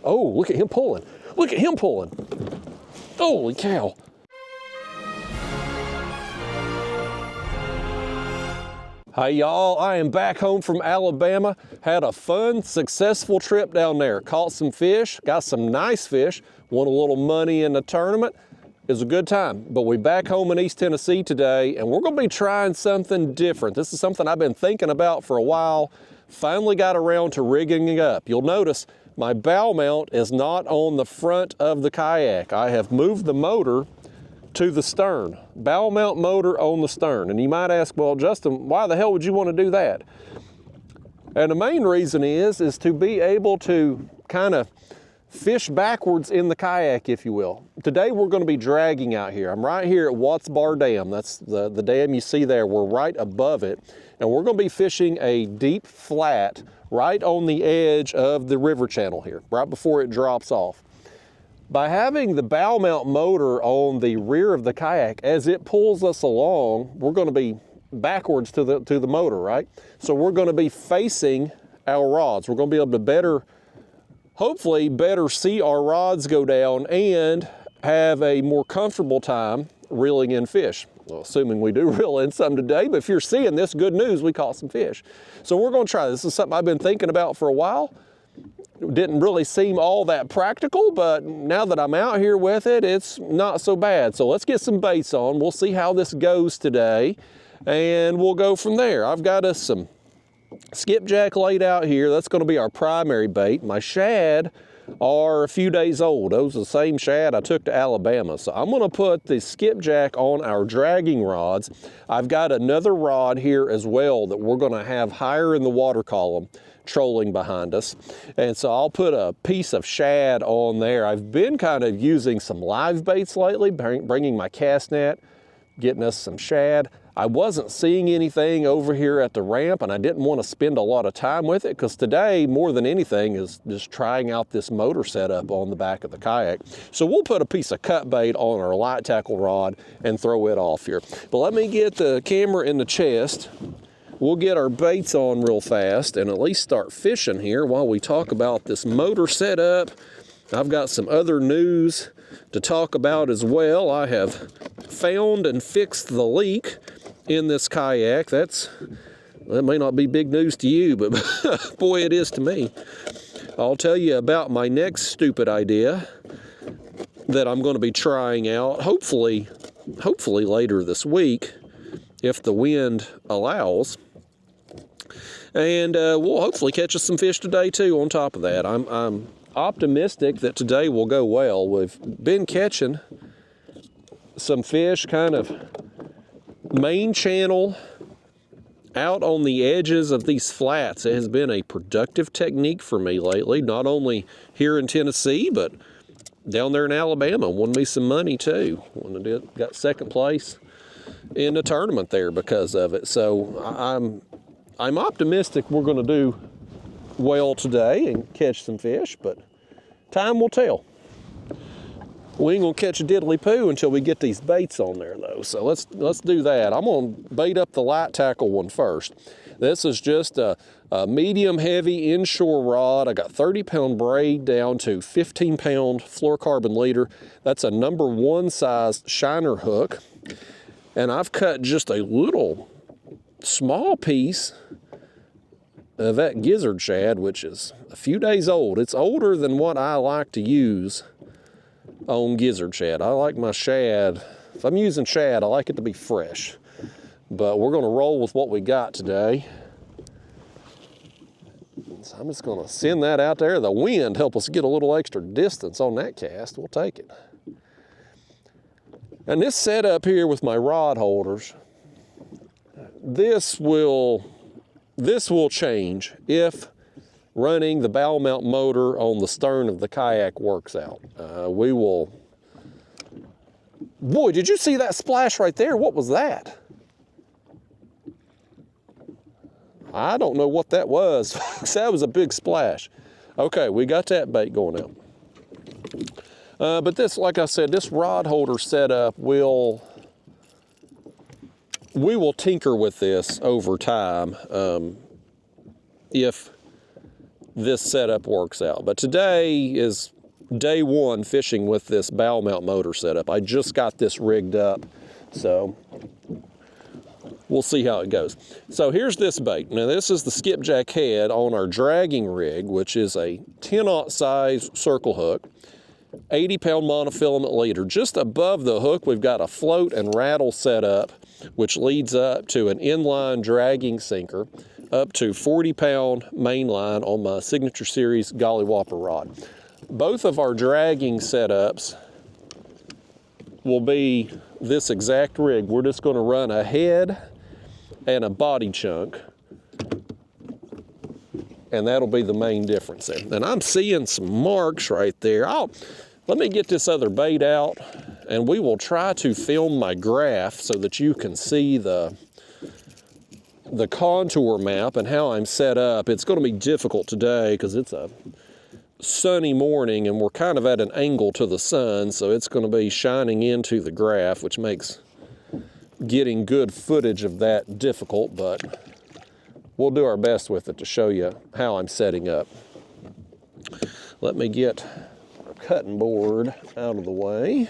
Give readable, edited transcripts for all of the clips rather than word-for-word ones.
Oh, look at him pulling. Look at him pulling. Holy cow. Hi y'all, I am back home from Alabama. Had a fun, successful trip down there. Caught some fish, got some nice fish, won a little money in the tournament. It was a good time, but we're back home in East Tennessee today and we're gonna be trying something different. This is something I've been thinking about for a while. Finally got around to rigging it up. You'll notice my bow mount is not on the front of the kayak. I have moved the motor to the stern. Bow mount motor on the stern. And you might ask, well, Justin, why the hell would you want to do that? And the main reason is to be able to kind of fish backwards in the kayak, if you will. Today we're going to be dragging out here. I'm right here at Watts Bar Dam. That's the dam you see there. We're right above it. And we're going to be fishing a deep flat right on the edge of the river channel here, right before it drops off. By having the bow mount motor on the rear of the kayak, as it pulls us along, we're going to be backwards to the motor, right? So we're going to be facing our rods. We're going to be able to hopefully better see our rods go down and have a more comfortable time reeling in fish. Well, assuming we do reel in some today, but if you're seeing this, good news, we caught some fish. So we're going to try this. This is something I've been thinking about for a while. It didn't really seem all that practical, but now that I'm out here with it, it's not so bad. So let's get some baits on. We'll see how this goes today, and we'll go from there. I've got us some skipjack laid out here. That's going to be our primary bait. My shad are a few days old. Those are the same shad I took to Alabama. So I'm going to put the skipjack on our dragging rods. I've got another rod here as well that we're going to have higher in the water column, trolling behind us. And so I'll put a piece of shad on there. I've been kind of using some live baits lately, bringing my cast net, getting us some shad. I wasn't seeing anything over here at the ramp and I didn't want to spend a lot of time with it because today, more than anything, is just trying out this motor setup on the back of the kayak. So we'll put a piece of cut bait on our light tackle rod and throw it off here. But let me get the camera in the chest. We'll get our baits on real fast and at least start fishing here while we talk about this motor setup. I've got some other news to talk about as well. I have found and fixed the leak in this kayak. That may not be big news to you, but boy, it is to me. I'll tell you about my next stupid idea that I'm going to be trying out, hopefully later this week, if the wind allows. And we'll hopefully catch us some fish today too on top of that. I'm optimistic that today will go well. We've been catching some fish kind of main channel out on the edges of these flats. It has been a productive technique for me lately, not only here in Tennessee, but down there in Alabama. Won me some money too. Got second place in the tournament there because of it. So I'm optimistic we're going to do well today and catch some fish, but time will tell. We ain't gonna catch a diddly poo until we get these baits on there though. So let's do that. I'm gonna bait up the light tackle one first. This is just a medium heavy inshore rod. I got 30-pound braid down to 15-pound fluorocarbon leader. That's a #1 size shiner hook. And I've cut just a little small piece of that gizzard shad, which is a few days old. It's older than what I like to use on gizzard shad. I like my shad, if I'm using shad, I like it to be fresh. But we're gonna roll with what we got today. So I'm just gonna send that out there. The wind help us get a little extra distance on that cast. We'll take it. And this setup here with my rod holders, this will change if running the bow mount motor on the stern of the kayak works out. Boy, did you see that splash right there? What was that? I don't know what that was. That was a big splash. Okay, we got that bait going out. But this, like I said, this rod holder setup we will tinker with this over time. If this setup works out. But today is day one fishing with this bow mount motor setup. I just got this rigged up, so we'll see how it goes. So here's this bait. Now this is the skipjack head on our dragging rig, which is a 10-aught size circle hook, 80-pound monofilament leader. Just above the hook, we've got a float and rattle setup, which leads up to an inline dragging sinker, up to 40-pound mainline on my Signature Series Golly Whopper rod. Both of our dragging setups will be this exact rig. We're just going to run a head and a body chunk, and that'll be the main difference there. And I'm seeing some marks right there. Let me get this other bait out, and we will try to film my graph so that you can see the contour map and how I'm set up. It's going to be difficult today because it's a sunny morning and we're kind of at an angle to the sun, so it's going to be shining into the graph, which makes getting good footage of that difficult, but we'll do our best with it to show you how I'm setting up. Let me get our cutting board out of the way.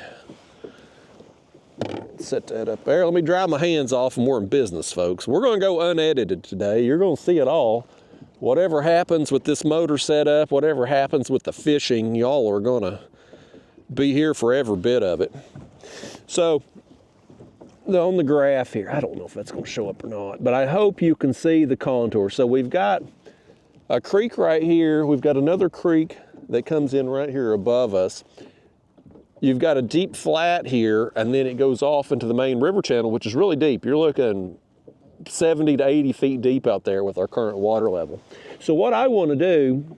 Set that up there. Let me dry my hands off and we're in business, folks. We're going to go unedited today. You're going to see it all. Whatever happens with this motor setup, whatever happens with the fishing, y'all are going to be here for every bit of it. So on the graph here, I don't know if that's going to show up or not, but I hope you can see the contour. So we've got a creek right here. We've got another creek that comes in right here above us. You've got a deep flat here, and then it goes off into the main river channel, which is really deep. You're looking 70 to 80 feet deep out there with our current water level. So what I want to do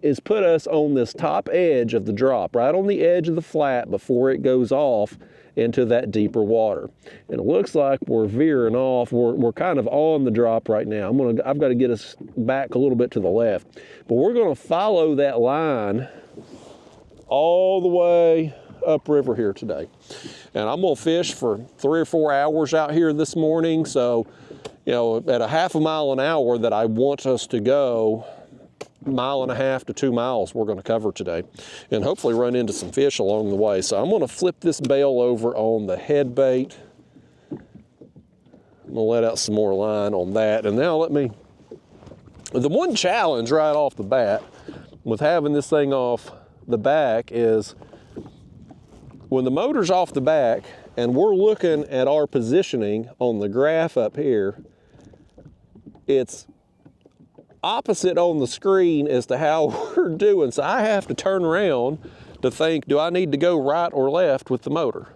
is put us on this top edge of the drop, right on the edge of the flat before it goes off into that deeper water. And it looks like we're veering off. We're kind of on the drop right now. I've got to get us back a little bit to the left. But we're going to follow that line all the way upriver here today. And I'm going to fish for 3 or 4 hours out here this morning. So, you know, at a half a mile an hour that I want us to go, 1.5 miles to 2 miles we're going to cover today, and hopefully run into some fish along the way. So I'm going to flip this bail over on the head bait. I'm going to let out some more line on that. And now the one challenge right off the bat with having this thing off the back is when the motor's off the back and we're looking at our positioning on the graph up here, it's opposite on the screen as to how we're doing. So I have to turn around to think, do I need to go right or left with the motor?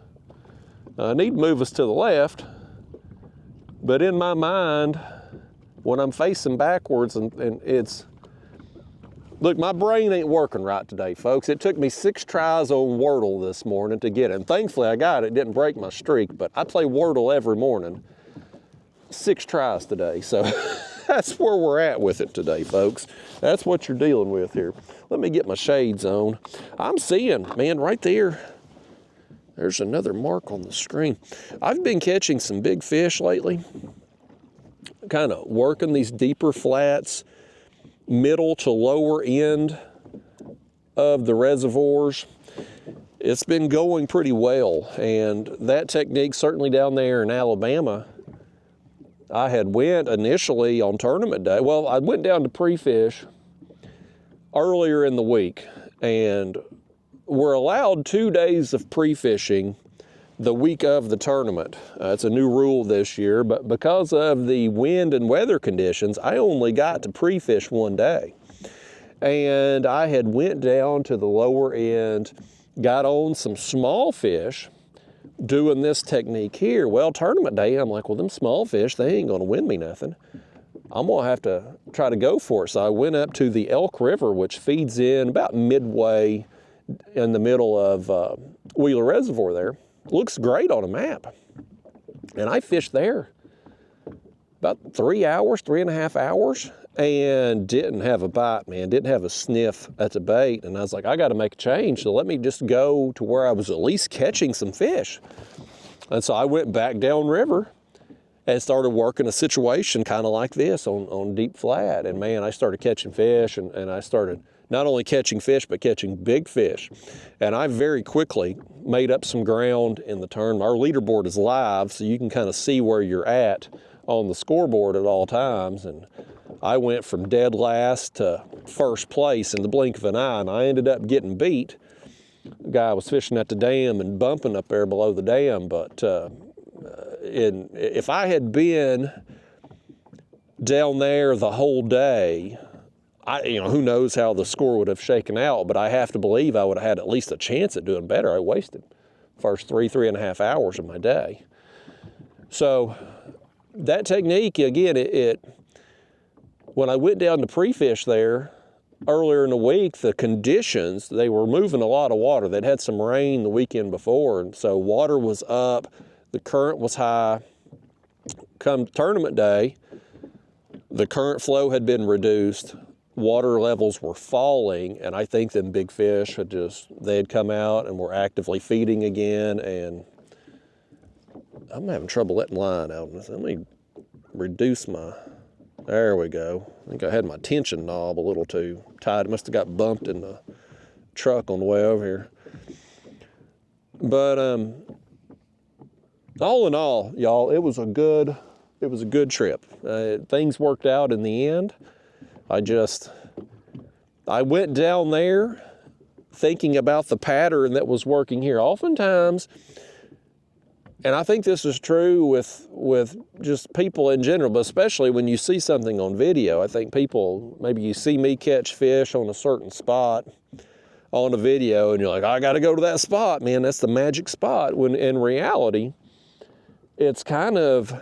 I need to move us to the left, but in my mind, when I'm facing backwards and it's, look, my brain ain't working right today, folks. It took me 6 tries on Wordle this morning to get it. And thankfully I got it. It didn't break my streak, but I play Wordle every morning. 6 tries today, so that's where we're at with it today, folks. That's what you're dealing with here. Let me get my shades on. I'm seeing, man, right there, there's another mark on the screen. I've been catching some big fish lately, kind of working these deeper flats, middle to lower end of the reservoirs. It's been going pretty well, and that technique certainly down there in Alabama, I had went initially on tournament day. Well, I went down to pre-fish earlier in the week, and we're allowed 2 days of pre-fishing the week of the tournament. It's a new rule this year, but because of the wind and weather conditions, I only got to pre-fish 1 day. And I had went down to the lower end, got on some small fish, doing this technique here. Well, tournament day, I'm like, well, them small fish, they ain't gonna win me nothing. I'm gonna have to try to go for it. So I went up to the Elk River, which feeds in about midway in the middle of Wheeler Reservoir there. Looks great on a map. And I fished there about 3 hours, 3.5 hours, and didn't have a bite, man. Didn't have a sniff at the bait. And I was like, I got to make a change. So let me just go to where I was at least catching some fish. And so I went back downriver and started working a situation kind of like this on deep flat. And man, I started catching fish, and I started not only catching fish, but catching big fish. And I very quickly made up some ground in the tournament. Our leaderboard is live, so you can kind of see where you're at on the scoreboard at all times. And I went from dead last to first place in the blink of an eye, and I ended up getting beat. The guy was fishing at the dam and bumping up there below the dam, but if I had been down there the whole day, who knows how the score would have shaken out, but I have to believe I would have had at least a chance at doing better. I wasted the first 3.5 hours of my day. So that technique, again, when I went down to pre-fish there earlier in the week, the conditions, they were moving a lot of water. They'd had some rain the weekend before, and so water was up, the current was high. Come tournament day, the current flow had been reduced, water levels were falling, and I think them big fish they had come out and were actively feeding again, and I'm having trouble letting line out. Let me reduce there we go. I think I had my tension knob a little too tight. It must have got bumped in the truck on the way over here. But all in all, y'all, it was a good trip. Things worked out in the end. I went down there thinking about the pattern that was working here. Oftentimes, and I think this is true with just people in general, but especially when you see something on video. I think maybe you see me catch fish on a certain spot on a video, and you're like, I got to go to that spot, man. That's the magic spot. When in reality, it's kind of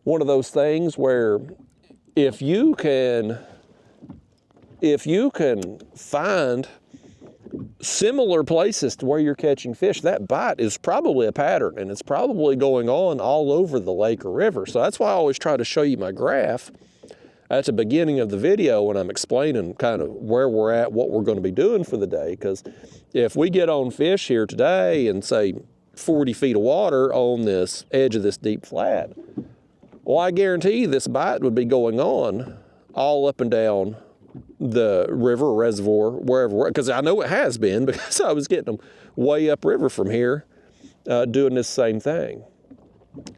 one of those things where if you can find similar places to where you're catching fish, that bite is probably a pattern, and it's probably going on all over the lake or river. So that's why I always try to show you my graph at the beginning of the video when I'm explaining kind of where we're at, what we're going to be doing for the day. Because if we get on fish here today and say 40 feet of water on this edge of this deep flat, well, I guarantee this bite would be going on all up and down the river or reservoir, wherever, because I know it has been, because I was getting them way upriver from here doing this same thing.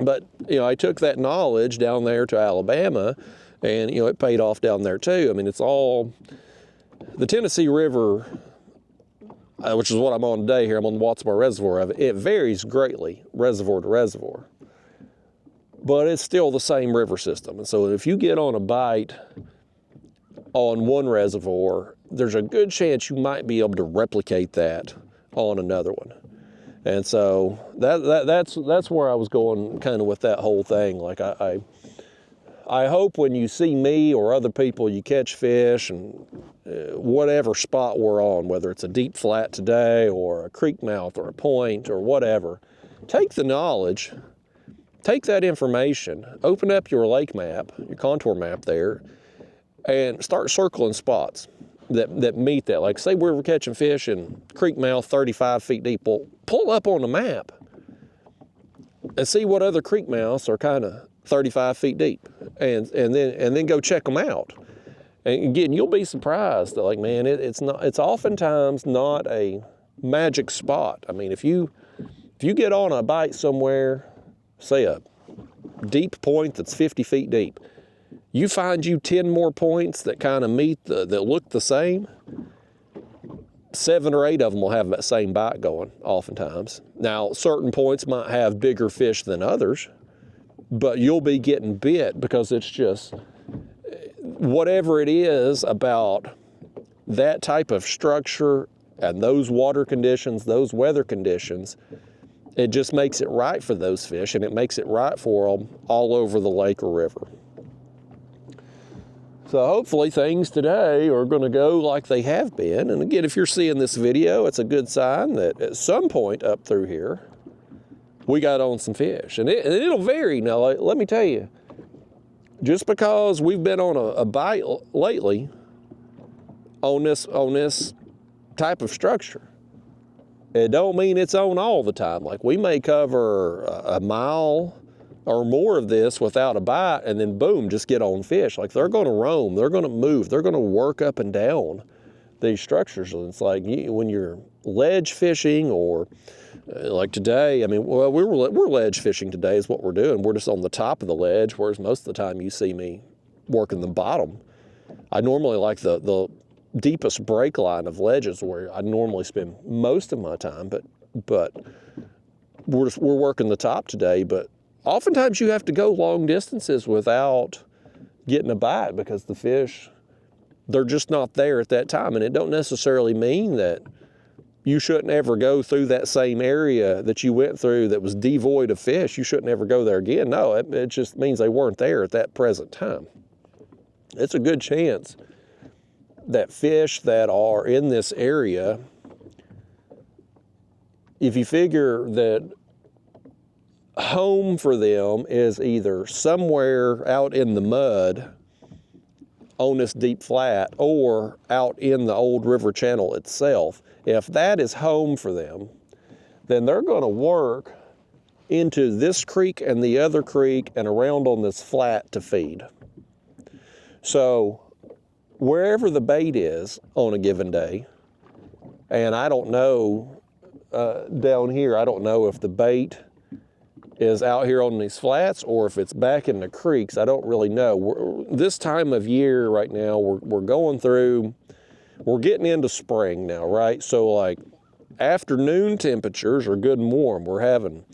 But, I took that knowledge down there to Alabama, and, it paid off down there too. I mean, it's all, the Tennessee River, which is what I'm on today here, I'm on the Wattsboro Reservoir of it. It varies greatly, reservoir to reservoir, but it's still the same river system. And so if you get on a bite on one reservoir, there's a good chance you might be able to replicate that on another one. And so that's where I was going kind of with that whole thing. Like I hope when you see me or other people, you catch fish and whatever spot we're on, whether it's a deep flat today or a creek mouth or a point or whatever, take the knowledge, take that information, open up your lake map, your contour map there, and start circling spots that meet that. Like say we were catching fish in creek mouth 35 feet deep. Well, pull up on the map and see what other creek mouths are kind of 35 feet deep, and then go check them out. And again, you'll be surprised that, like, man, it's oftentimes not a magic spot. I mean, if you get on a bite somewhere, say a deep point that's 50 feet deep, you find you 10 more points that kind of meet that look the same, 7 or 8 of them will have that same bite going oftentimes. Now, certain points might have bigger fish than others, but you'll be getting bit because it's just whatever it is about that type of structure and those water conditions, those weather conditions, it just makes it right for those fish, and it makes it right for them all over the lake or river. So hopefully things today are going to go like they have been. And again, if you're seeing this video, it's a good sign that at some point up through here, we got on some fish. And it'll vary. Now, let me tell you, just because we've been on a bite lately on this type of structure, it don't mean it's on all the time. Like we may cover a mile or more of this without a bite, and then boom, just get on fish. Like, they're gonna roam, they're gonna move, they're gonna work up and down these structures. And it's like when you're ledge fishing, or like today, I mean, well, we're ledge fishing today is what we're doing. We're just on the top of the ledge, whereas most of the time you see me working the bottom. I normally like the deepest break line of ledges where I normally spend most of my time, but we're working the top today. But oftentimes you have to go long distances without getting a bite because the fish, they're just not there at that time. And it don't necessarily mean that you shouldn't ever go through that same area that you went through that was devoid of fish. You shouldn't ever go there again. No, it just means they weren't there at that present time. It's a good chance that fish that are in this area, if you figure that home for them is either somewhere out in the mud on this deep flat or out in the old river channel itself, if that is home for them, then they're going to work into this creek and the other creek and around on this flat to feed. So wherever the bait is on a given day, and I don't know down here, I don't know if the bait is out here on these flats or if it's back in the creeks. I don't really know. This time of year right now, we're going through, we're getting into spring now, right? So like afternoon temperatures are good and warm. We're having,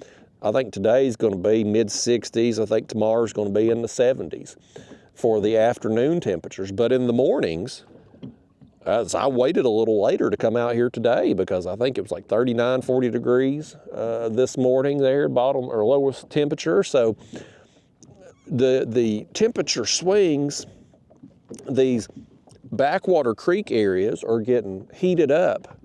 I think today's going to be mid 60s. I think tomorrow's going to be in the 70s for the afternoon temperatures. But in the mornings, as I waited a little later to come out here today because I think it was like 39, 40 degrees this morning there, bottom or lowest temperature. So the temperature swings, these backwater creek areas are getting heated up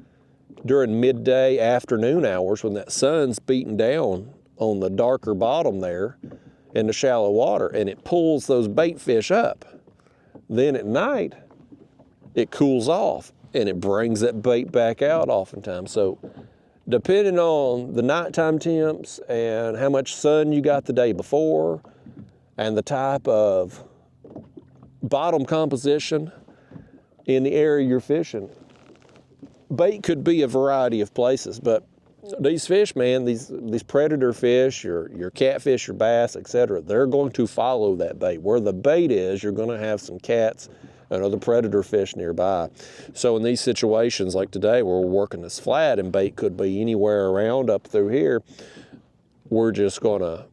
during midday afternoon hours when that sun's beating down on the darker bottom there in the shallow water, and it pulls those bait fish up. Then at night, it cools off and it brings that bait back out oftentimes. So depending on the nighttime temps and how much sun you got the day before and the type of bottom composition in the area you're fishing, bait could be a variety of places. But these fish, man, these predator fish, your catfish, your bass, etc., they're going to follow that bait. Where the bait is, you're going to have some cats and other predator fish nearby. So in these situations like today where we're working this flat and bait could be anywhere around up through here, we're just gonna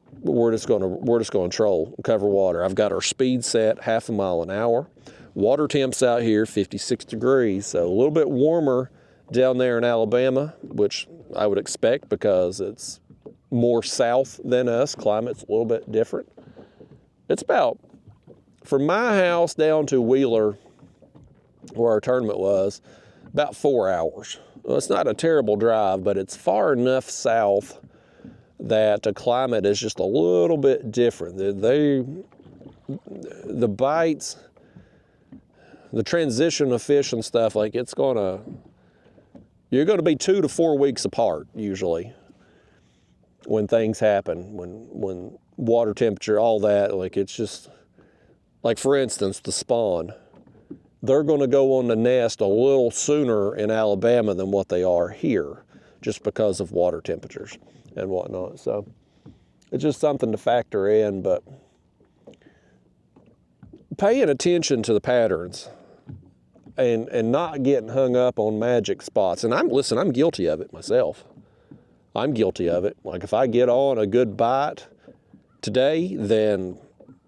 troll, cover water. I've got our speed set 1/2 mile an hour. Water temps out here 56 degrees, so a little bit warmer down there in Alabama, which I would expect because it's more south than us. Climate's a little bit different. It's about, from my house down to Wheeler, where our tournament was, about 4 hours. Well, it's not a terrible drive, but it's far enough south that the climate is just a little bit different. The bites, the transition of fish and stuff, like you're gonna be 2 to 4 weeks apart usually when things happen, when water temperature, all that, like it's just, like for instance, the spawn, they're gonna go on the nest a little sooner in Alabama than what they are here, just because of water temperatures and whatnot. So it's just something to factor in, but paying attention to the patterns and not getting hung up on magic spots. And I'm guilty of it myself. I'm guilty of it. Like if I get on a good bite today, then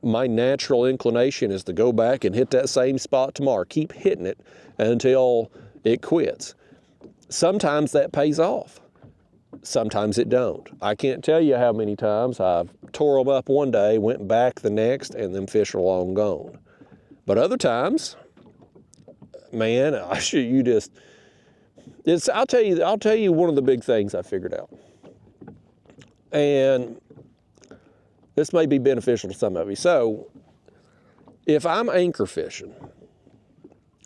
my natural inclination is to go back and hit that same spot tomorrow. Keep hitting it until it quits. Sometimes that pays off. Sometimes it don't. I can't tell you how many times I've tore them up one day, went back the next, and them fish are long gone. But other times, man, I'll tell you one of the big things I figured out. And this may be beneficial to some of you. So if I'm anchor fishing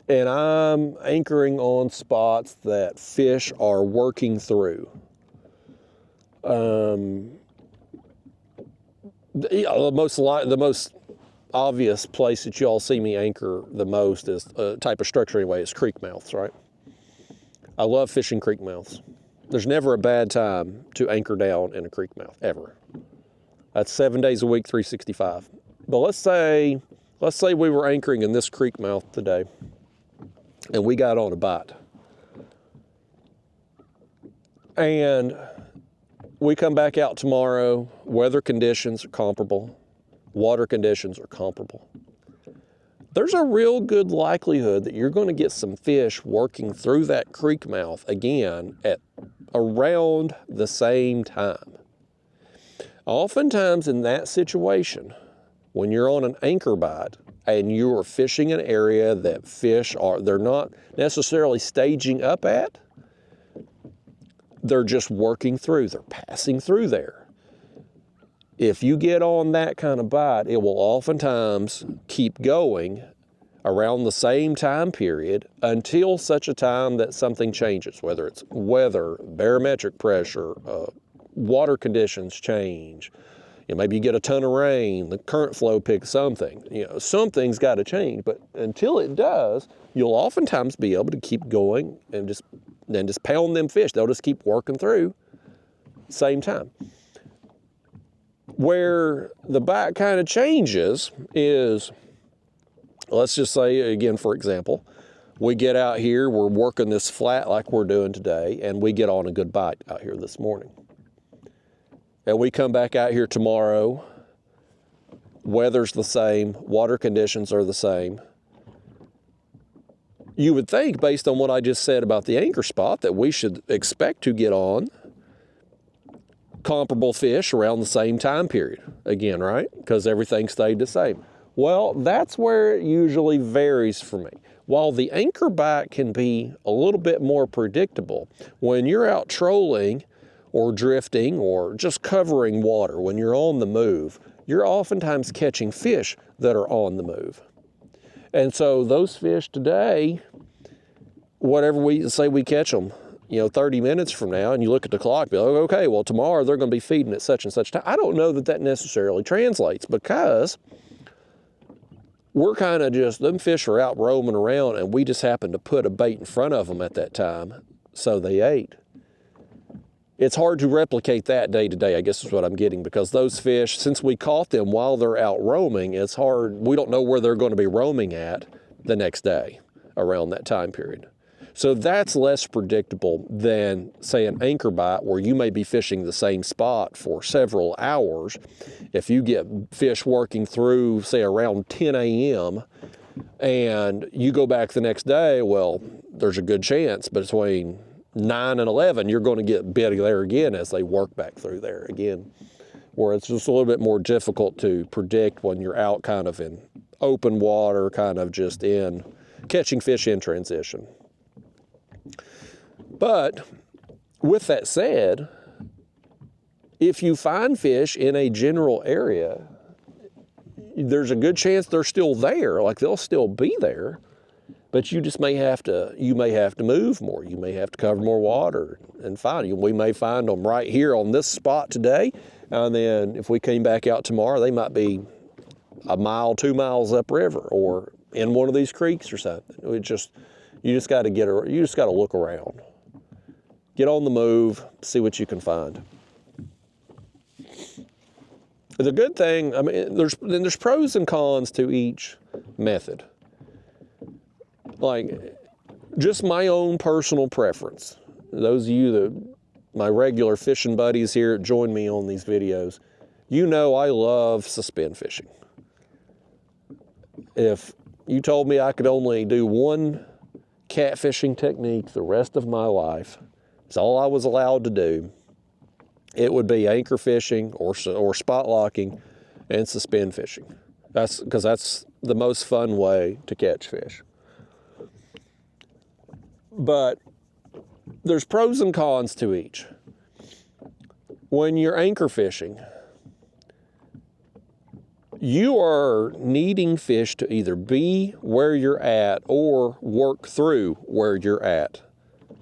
and I'm anchoring on spots that fish are working through, The most obvious place that y'all see me anchor the most is a type of structure anyway, is creek mouths, right? I love fishing creek mouths. There's never a bad time to anchor down in a creek mouth, ever. That's 7 days a week, 365. But let's say we were anchoring in this creek mouth today and we got on a bite. And we come back out tomorrow, weather conditions are comparable, water conditions are comparable. There's a real good likelihood that you're going to get some fish working through that creek mouth again at around the same time. Oftentimes in that situation, when you're on an anchor bite and you are fishing an area that they're not necessarily staging up at, they're just working through, they're passing through there. If you get on that kind of bite, it will oftentimes keep going around the same time period until such a time that something changes, whether it's weather, barometric pressure, water conditions change. Maybe you get a ton of rain, the current flow picks something. Something's got to change, but until it does, you'll oftentimes be able to keep going and just pound them fish. They'll just keep working through same time. Where the bite kind of changes is, let's just say, again, for example, we get out here, we're working this flat like we're doing today, and we get on a good bite out here this morning. And we come back out here tomorrow, weather's the same, water conditions are the same. You would think, based on what I just said about the anchor spot, that we should expect to get on comparable fish around the same time period. Again, right? Because everything stayed the same. Well, that's where it usually varies for me. While the anchor bite can be a little bit more predictable, when you're out trolling or drifting or just covering water, when you're on the move, you're oftentimes catching fish that are on the move. And so those fish today, whatever we say we catch them, 30 minutes from now, and you look at the clock, be like, okay, well, tomorrow they're going to be feeding at such and such time. I don't know that necessarily translates, because we're kind of just, them fish are out roaming around and we just happen to put a bait in front of them at that time, so they ate. It's hard to replicate that day to day, I guess is what I'm getting, because those fish, since we caught them while they're out roaming, it's hard. We don't know where they're going to be roaming at the next day around that time period. So that's less predictable than, say, an anchor bite where you may be fishing the same spot for several hours. If you get fish working through, say, around 10 a.m. and you go back the next day, well, there's a good chance between 9 and 11, you're going to get bit there again as they work back through there again, where it's just a little bit more difficult to predict when you're out kind of in open water, kind of just in catching fish in transition. But with that said, if you find fish in a general area, there's a good chance they're still there, like they'll still be there. But you just may have to move more. You may have to cover more water and find them. We may find them right here on this spot today, and then if we came back out tomorrow, they might be a mile, 2 miles upriver, or in one of these creeks or something. You just got to look around, get on the move, see what you can find. The good thing, there's pros and cons to each method. Like, just my own personal preference. Those of you my regular fishing buddies here that join me on these videos, I love suspend fishing. If you told me I could only do one catfishing technique the rest of my life, it's all I was allowed to do, it would be anchor fishing or spot locking and suspend fishing. Because that's the most fun way to catch fish. But there's pros and cons to each. When you're anchor fishing, you are needing fish to either be where you're at or work through where you're at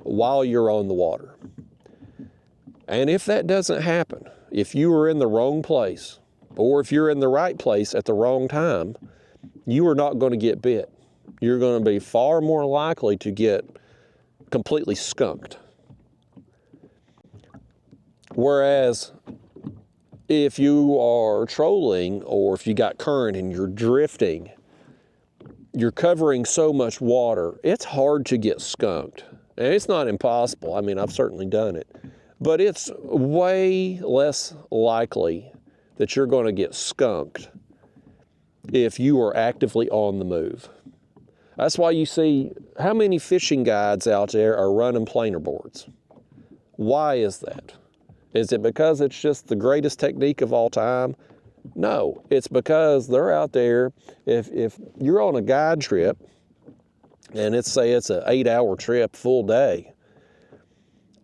while you're on the water. And if that doesn't happen, if you are in the wrong place or if you're in the right place at the wrong time, you are not going to get bit. You're going to be far more likely to get completely skunked. Whereas if you are trolling, or if you got current and you're drifting, you're covering so much water, it's hard to get skunked. And it's not impossible. I mean, I've certainly done it. But it's way less likely that you're going to get skunked if you are actively on the move. That's why you see how many fishing guides out there are running planer boards. Why is that? Is it because it's just the greatest technique of all time? No, it's because they're out there. If you're on a guide trip, and say it's an 8-hour trip, full day,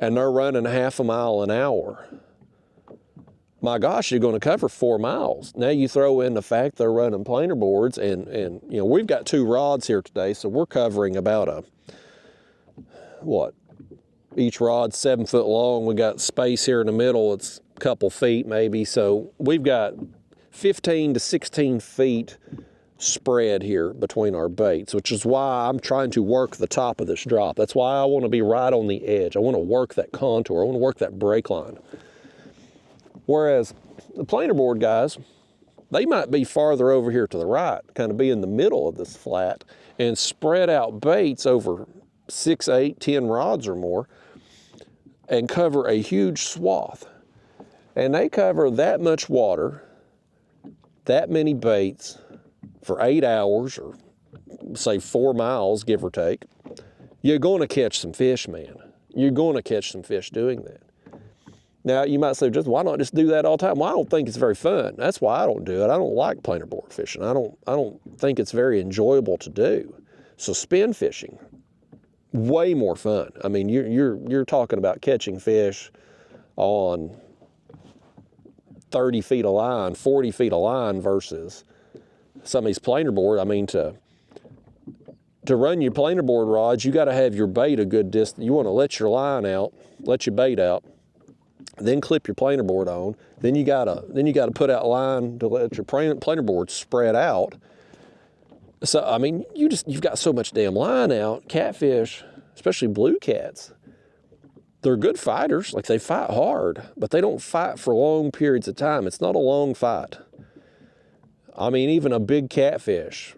and they're running half a mile an hour, my gosh, you're going to cover 4 miles. Now you throw in the fact they're running planer boards, and you know, we've got 2 rods here today, so we're covering about each rod's 7 foot long. We got space here in the middle, it's a couple feet maybe, so we've got 15 to 16 feet spread here between our baits, which is why I'm trying to work the top of this drop. That's why I want to be right on the edge. I want to work that contour. I want to work that break line. Whereas the planer board guys, they might be farther over here to the right, kind of be in the middle of this flat, and spread out baits over 6, 8, 10 rods or more, and cover a huge swath. And they cover that much water, that many baits, for 8 hours, or say 4 miles, give or take. You're going to catch some fish, man. You're going to catch some fish doing that. Now, you might say, just why not just do that all the time? Well, I don't think it's very fun. That's why I don't do it. I don't like planer board fishing. I don't think it's very enjoyable to do. So spin fishing, way more fun. I mean, you're talking about catching fish on 30 feet of line, 40 feet of line versus some of these planer board. I mean, to run your planer board rods, you got to have your bait a good distance. You want to let your line out, let your bait out, then clip your planer board on. Then you gotta put out line to let your planer board spread out. So I mean, you've got so much damn line out. Catfish, especially blue cats, they're good fighters. Like, they fight hard, but they don't fight for long periods of time. It's not a long fight. I mean, even a big catfish,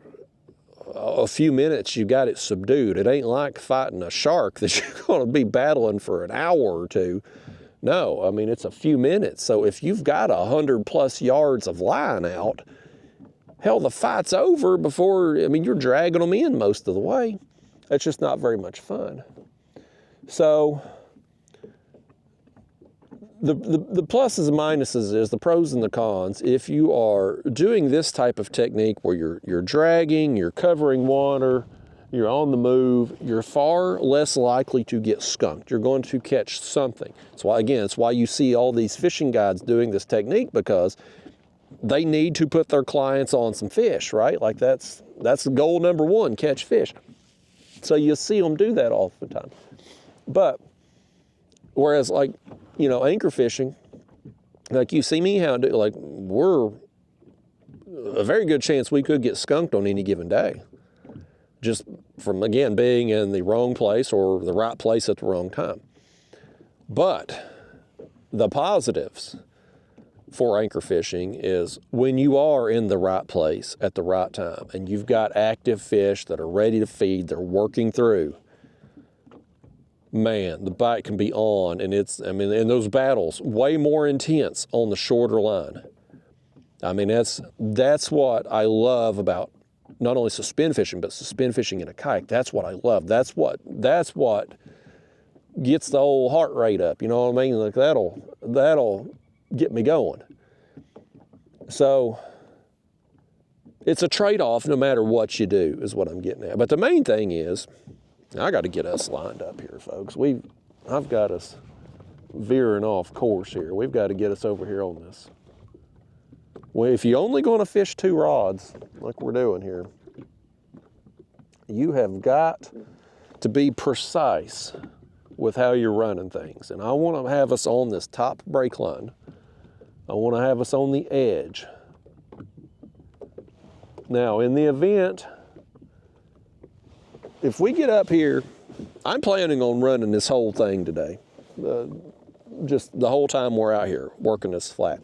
a few minutes, you got it subdued. It ain't like fighting a shark that you're going to be battling for an hour or two. No, I mean, it's a few minutes. So if you've got 100+ yards of line out, hell, the fight's over before, I mean, you're dragging them in most of the way. It's just not very much fun. So the pluses and minuses is the pros and the cons. If you are doing this type of technique where you're dragging, you're covering water, you're on the move, you're far less likely to get skunked. You're going to catch something. That's why, again, it's why you see all these fishing guides doing this technique, because they need to put their clients on some fish, right? Like, that's goal number 1, catch fish. So you see them do that all the time. But whereas, like, you know, anchor fishing, like you see me how do, like, we're a very good chance we could get skunked on any given day, just from, again, being in the wrong place or the right place at the wrong time. But the positives for anchor fishing is when you are in the right place at the right time and you've got active fish that are ready to feed, they're working through, man, the bite can be on, and and those battles way more intense on the shorter line. I mean, that's what I love about not only suspend fishing, but suspend fishing in a kayak. That's what I love. That's what gets the old heart rate up. You know what I mean? Like, that'll get me going. So it's a trade-off no matter what you do, is what I'm getting at. But the main thing is, I got to get us lined up here, folks. I've got us veering off course here. We've got to get us over here on this. Well, if you're only going to fish 2 rods, like we're doing here, you have got to be precise with how you're running things. And I want to have us on this top break line. I want to have us on the edge Now, in the event, if we get up here, I'm planning on running this whole thing today. Just the whole time we're out here working this flat.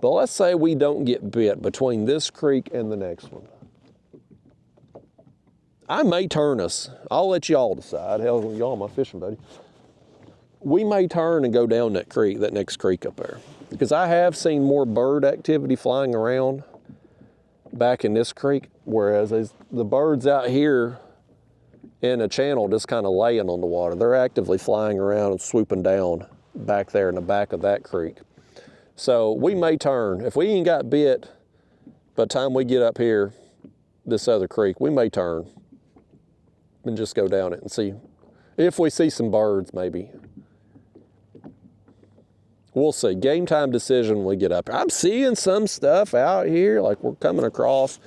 But let's say we don't get bit between this creek and the next one. I may turn us. I'll let y'all decide. Hell, y'all my fishing buddy. We may turn and go down that creek, that next creek up there. Because I have seen more bird activity flying around back in this creek, whereas the birds out here in a channel just kind of laying on the water. They're actively flying around and swooping down back there in the back of that creek. So we may turn. If we ain't got bit by the time we get up here, this other creek, we may turn and just go down it and see if we see some birds maybe. We'll see. Game time decision when we get up here. I'm seeing some stuff out here, like we're coming across,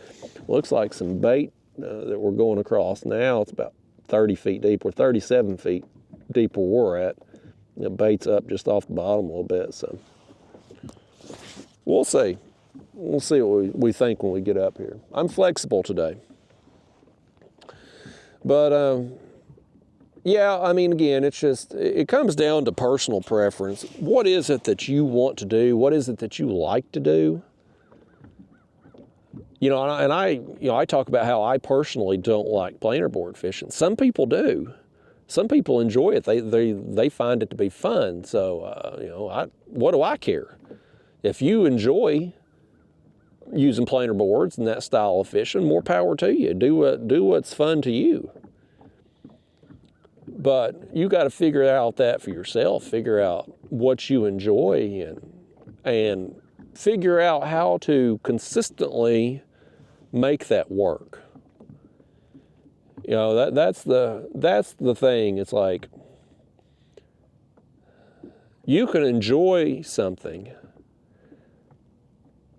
looks like some bait that we're going across now. It's about 30 feet deep. We're 37 feet deep where we're at. The bait's up just off the bottom a little bit, so we'll see. We'll see what we think when we get up here. I'm flexible today. But, yeah, I mean, again, it's just, it comes down to personal preference. What is it that you want to do? What is it that you like to do? You know, and I talk about how I personally don't like planer board fishing. Some people do. Some people enjoy it. They find it to be fun. So, you know, what do I care? If you enjoy using planer boards and that style of fishing, more power to you. Do what's fun to you. But you got to figure out that for yourself. Figure out what you enjoy and figure out how to consistently make that work. You know, that's the thing. It's like you can enjoy something,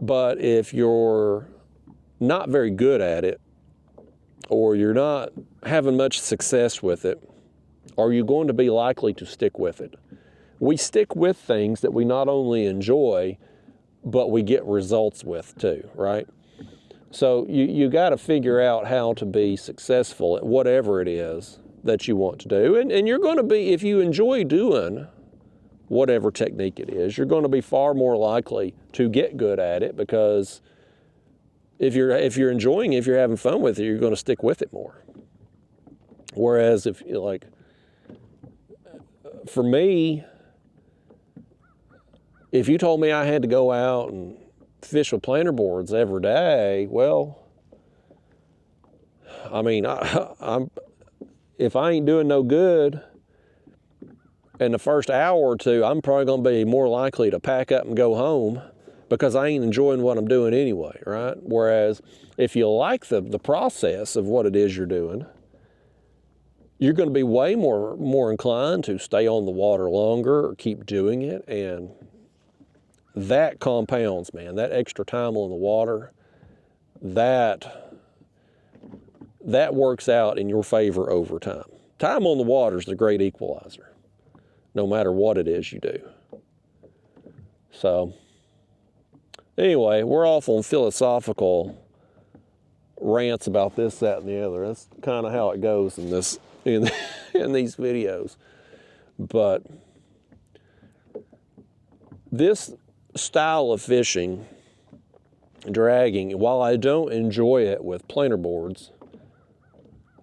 but if you're not very good at it, or you're not having much success with it, are you going to be likely to stick with it? We stick with things that we not only enjoy, but we get results with too, right? So you got to figure out how to be successful at whatever it is that you want to do. And you're going to be, if you enjoy doing whatever technique it is, you're going to be far more likely to get good at it, because if you're enjoying it, if you're having fun with it, you're going to stick with it more. Whereas if you like, for me, if you told me I had to go out and fish with planer boards every day, well, I mean, if I ain't doing no good in the first hour or two, I'm probably going to be more likely to pack up and go home, because I ain't enjoying what I'm doing anyway, right? Whereas if you like the process of what it is you're doing, you're going to be way more inclined to stay on the water longer or keep doing it. And that compounds, man. That extra time on the water, that works out in your favor over time. Time on the water is the great equalizer, no matter what it is you do. So anyway, we're off on philosophical rants about this, that, and the other. That's kind of how it goes in these videos. But this style of fishing, dragging, while I don't enjoy it with planer boards,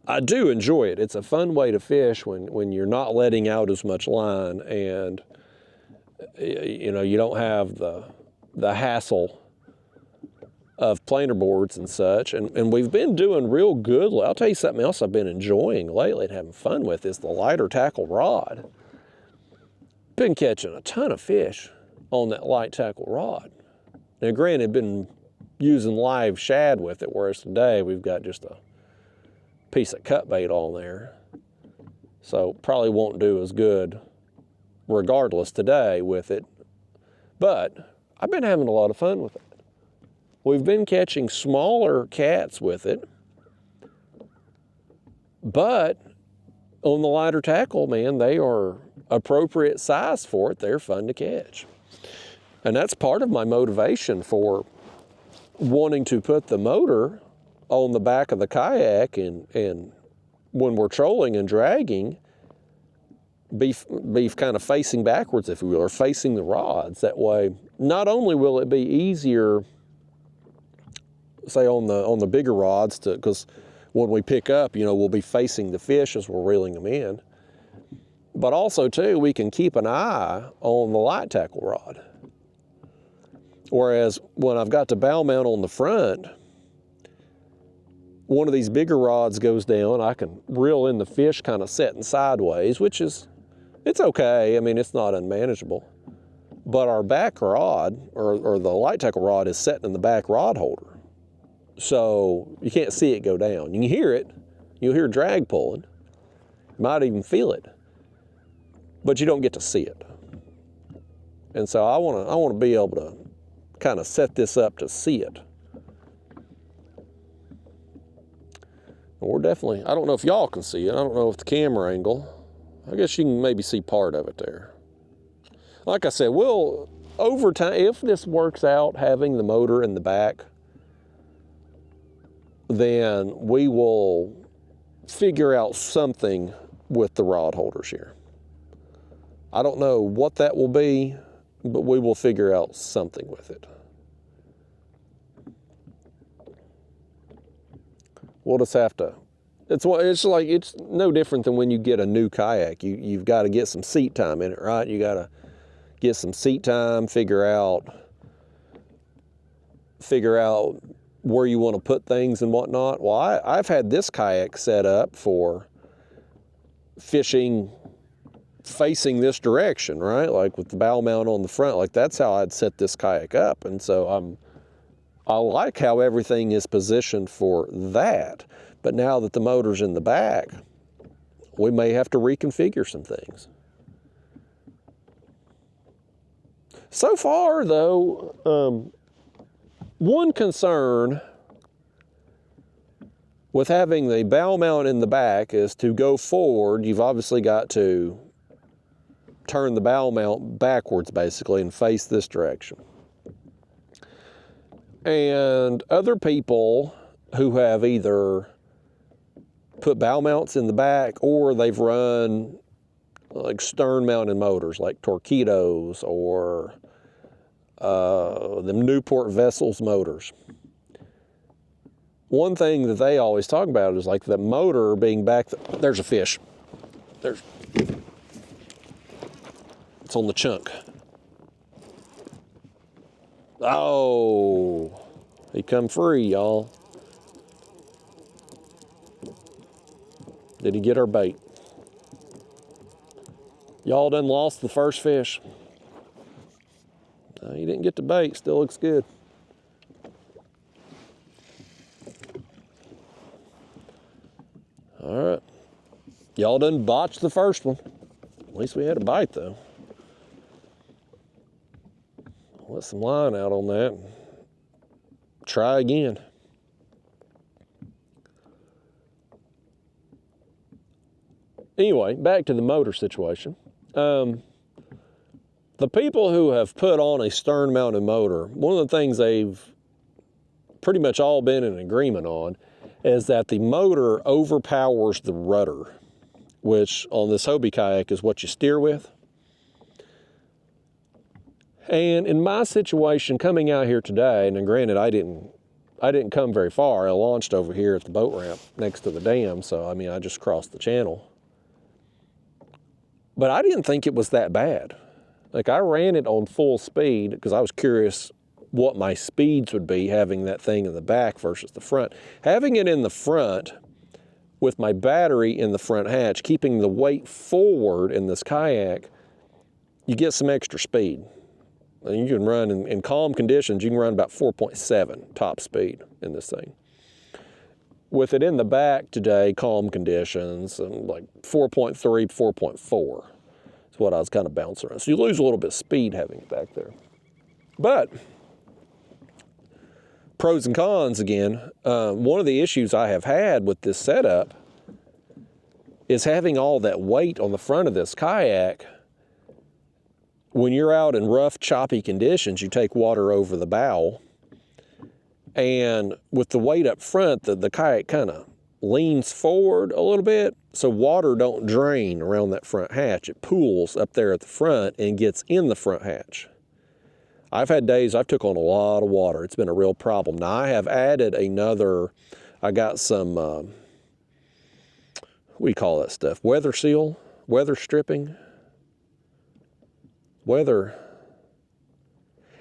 I do enjoy it. It's a fun way to fish when you're not letting out as much line, and you know, you don't have the hassle of planer boards and such. And we've been doing real good. I'll tell you something else I've been enjoying lately and having fun with is the lighter tackle rod. Been catching a ton of fish on that light tackle rod. Now granted, been using live shad with it, whereas today we've got just a piece of cut bait on there. So probably won't do as good regardless today with it. But I've been having a lot of fun with it. We've been catching smaller cats with it, but on the lighter tackle, man, they are appropriate size for it. They're fun to catch. And that's part of my motivation for wanting to put the motor on the back of the kayak and when we're trolling and dragging, be kind of facing backwards, if you will, or facing the rods. That way, not only will it be easier, say on the bigger rods, because when we pick up, you know, we'll be facing the fish as we're reeling them in, but also too, we can keep an eye on the light tackle rod. Whereas when I've got the bow mount on the front, one of these bigger rods goes down, I can reel in the fish kind of setting sideways, which is, it's okay. I mean, it's not unmanageable. But our back rod, or the light tackle rod, is setting in the back rod holder. So you can't see it go down. You can hear it. You'll hear drag pulling. You might even feel it. But you don't get to see it. And so I want to be able to kind of set this up to see it. And we're definitely, I don't know if y'all can see it. I don't know if the camera angle, I guess you can maybe see part of it there. Like I said, we'll, over time, if this works out, having the motor in the back, then we will figure out something with the rod holders here. I don't know what that will be, but we will figure out something with it. We'll just have to, it's no different than when you get a new kayak. You've got to get some seat time in it, right? You got to get some seat time, figure out where you want to put things and whatnot. Well, I've had this kayak set up for fishing facing this direction, right? Like with the bow mount on the front, like that's how I'd set this kayak up. And so I like how everything is positioned for that. But now that the motor's in the back, we may have to reconfigure some things. So far though, one concern with having the bow mount in the back is to go forward, you've obviously got to turn the bow mount backwards basically and face this direction. And other people who have either put bow mounts in the back or they've run like stern mounted motors like Torpedoes or them Newport Vessels motors. One thing that they always talk about is like the motor being back, there's a fish. It's on the chunk. Oh, he come free, y'all. Did he get our bait? Y'all done lost the first fish. He didn't get the bait, still looks good. All right, y'all done botched the first one. At least we had a bite though. Let some line out on that and try again. Anyway, back to the motor situation. The people who have put on a stern mounted motor, one of the things they've pretty much all been in agreement on is that the motor overpowers the rudder, which on this Hobie kayak is what you steer with. And in my situation coming out here today, and granted I didn't come very far. I launched over here at the boat ramp next to the dam, so I mean I just crossed the channel. But I didn't think it was that bad. Like I ran it on full speed because I was curious what my speeds would be having that thing in the back versus the front. Having it in the front with my battery in the front hatch, keeping the weight forward in this kayak, you get some extra speed. And you can run in calm conditions, you can run about 4.7 top speed in this thing. With it in the back today, calm conditions, and like 4.3, 4.4 is what I was kind of bouncing around. So you lose a little bit of speed having it back there. But pros and cons again, one of the issues I have had with this setup is having all that weight on the front of this kayak. When you're out in rough, choppy conditions, you take water over the bow, And with the weight up front, the kayak kind of leans forward a little bit, so water don't drain around that front hatch. It pools up there at the front and gets in the front hatch. I've had days I've took on a lot of water. It's been a real problem. Now I have added another, I got some, what do you call that stuff? Weather seal, weather stripping,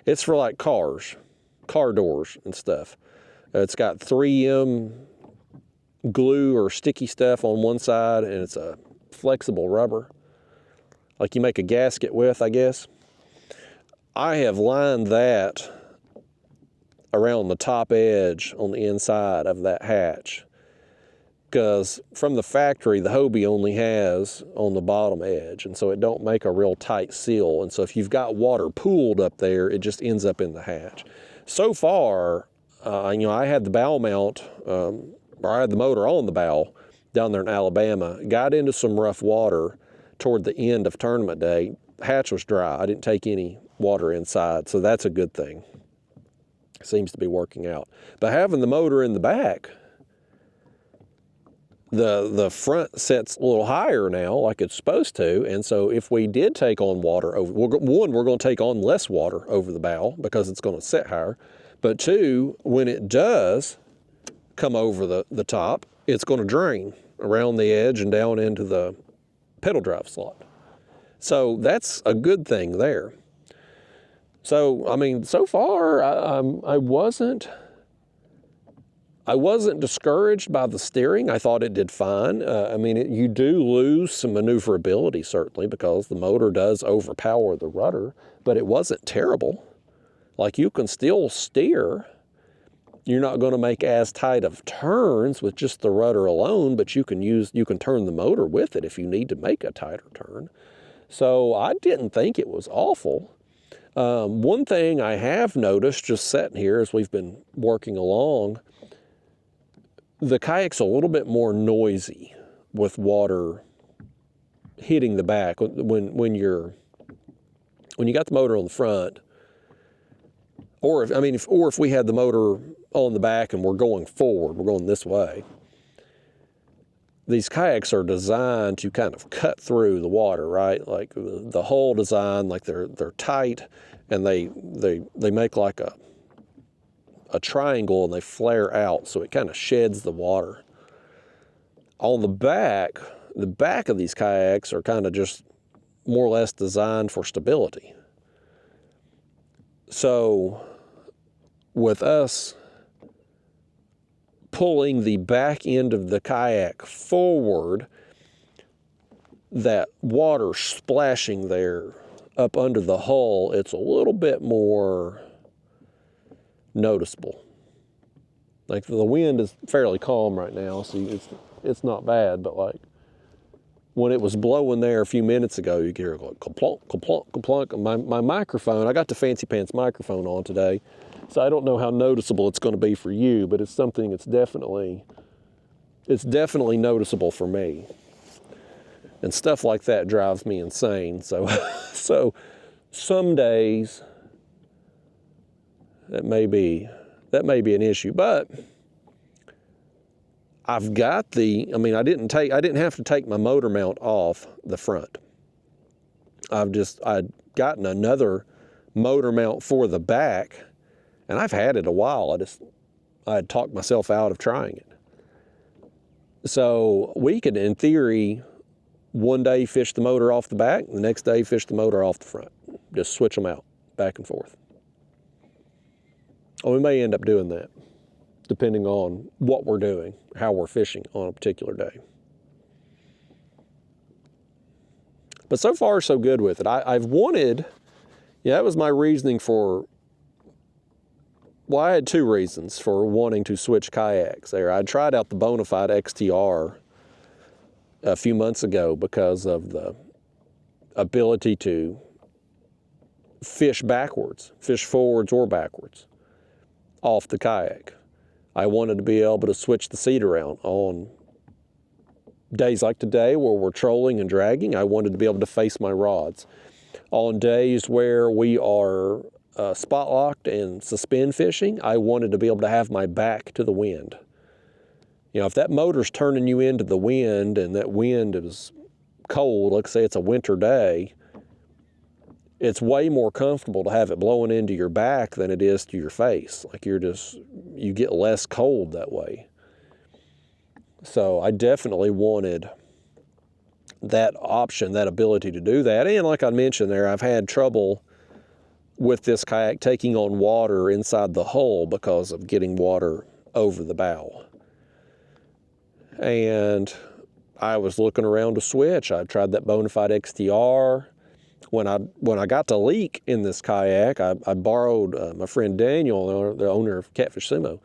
it's for like cars, car doors and stuff. It's got 3M glue or sticky stuff on one side, and it's a flexible rubber, like you make a gasket with, I guess. I have lined that around the top edge on the inside of that hatch, because from the factory, the Hobie only has on the bottom edge, and so it don't make a real tight seal. And so if you've got water pooled up there, it just ends up in the hatch. So far, you know, I had the bow mount, or I had the motor on the bow down there in Alabama, got into some rough water toward the end of tournament day. The hatch was dry. I didn't take any water inside, so that's a good thing. Seems to be working out. But having the motor in the back, the front sets a little higher now, like it's supposed to, and so if we did take on water over, one, we're going to take on less water over the bow because it's going to set higher, but two, when it does come over the top, it's going to drain around the edge and down into the pedal drive slot. So that's a good thing there. So, I mean, so far, I wasn't discouraged by the steering. I thought it did fine. I mean, you do lose some maneuverability, certainly, because the motor does overpower the rudder, but it wasn't terrible. Like, you can still steer. You're not going to make as tight of turns with just the rudder alone, but you can turn the motor with it if you need to make a tighter turn. So I didn't think it was awful. One thing I have noticed just sitting here as we've been working along, the kayak's a little bit more noisy with water hitting the back. When you got the motor on the front, or if we had the motor on the back and we're going forward, we're going this way, these kayaks are designed to kind of cut through the water, right? Like the hull design, like they're tight, and they make like a triangle, and they flare out, so it kind of sheds the water. On the back of these kayaks are kind of just more or less designed for stability. So with us pulling the back end of the kayak forward, that water splashing there up under the hull, it's a little bit more noticeable. Like the wind is fairly calm right now, so it's not bad, but like when it was blowing there a few minutes ago, you could hear like kaplunk, kaplunk, kaplunk. My microphone, I got the fancy pants microphone on today, so I don't know how noticeable it's going to be for you, but it's something it's definitely noticeable for me. And stuff like that drives me insane. So some days that may be an issue, but I've got I didn't have to take my motor mount off the front. I'd gotten another motor mount for the back, and I've had it a while. I had talked myself out of trying it. So we could, in theory, one day fish the motor off the back, the next day fish the motor off the front. Just switch them out, back and forth. Or we may end up doing that, depending on what we're doing, how we're fishing on a particular day. But so far, so good with it. That was my reasoning I had two reasons for wanting to switch kayaks there. I tried out the Bonafide XTR a few months ago because of the ability to fish forwards or backwards off the kayak. I wanted to be able to switch the seat around on days like today where we're trolling and dragging. I wanted to be able to face my rods. On days where we are spot locked and suspend fishing, I wanted to be able to have my back to the wind. You know, if that motor's turning you into the wind and that wind is cold, let's say it's a winter day, it's way more comfortable to have it blowing into your back than it is to your face. Like you get less cold that way. So I definitely wanted that option, that ability to do that. And like I mentioned there, I've had trouble with this kayak taking on water inside the hull because of getting water over the bow. And I was looking around to switch. I tried that Bonafide XTR. When I got to leak in this kayak, I borrowed my friend Daniel, the owner of Catfish Sumo.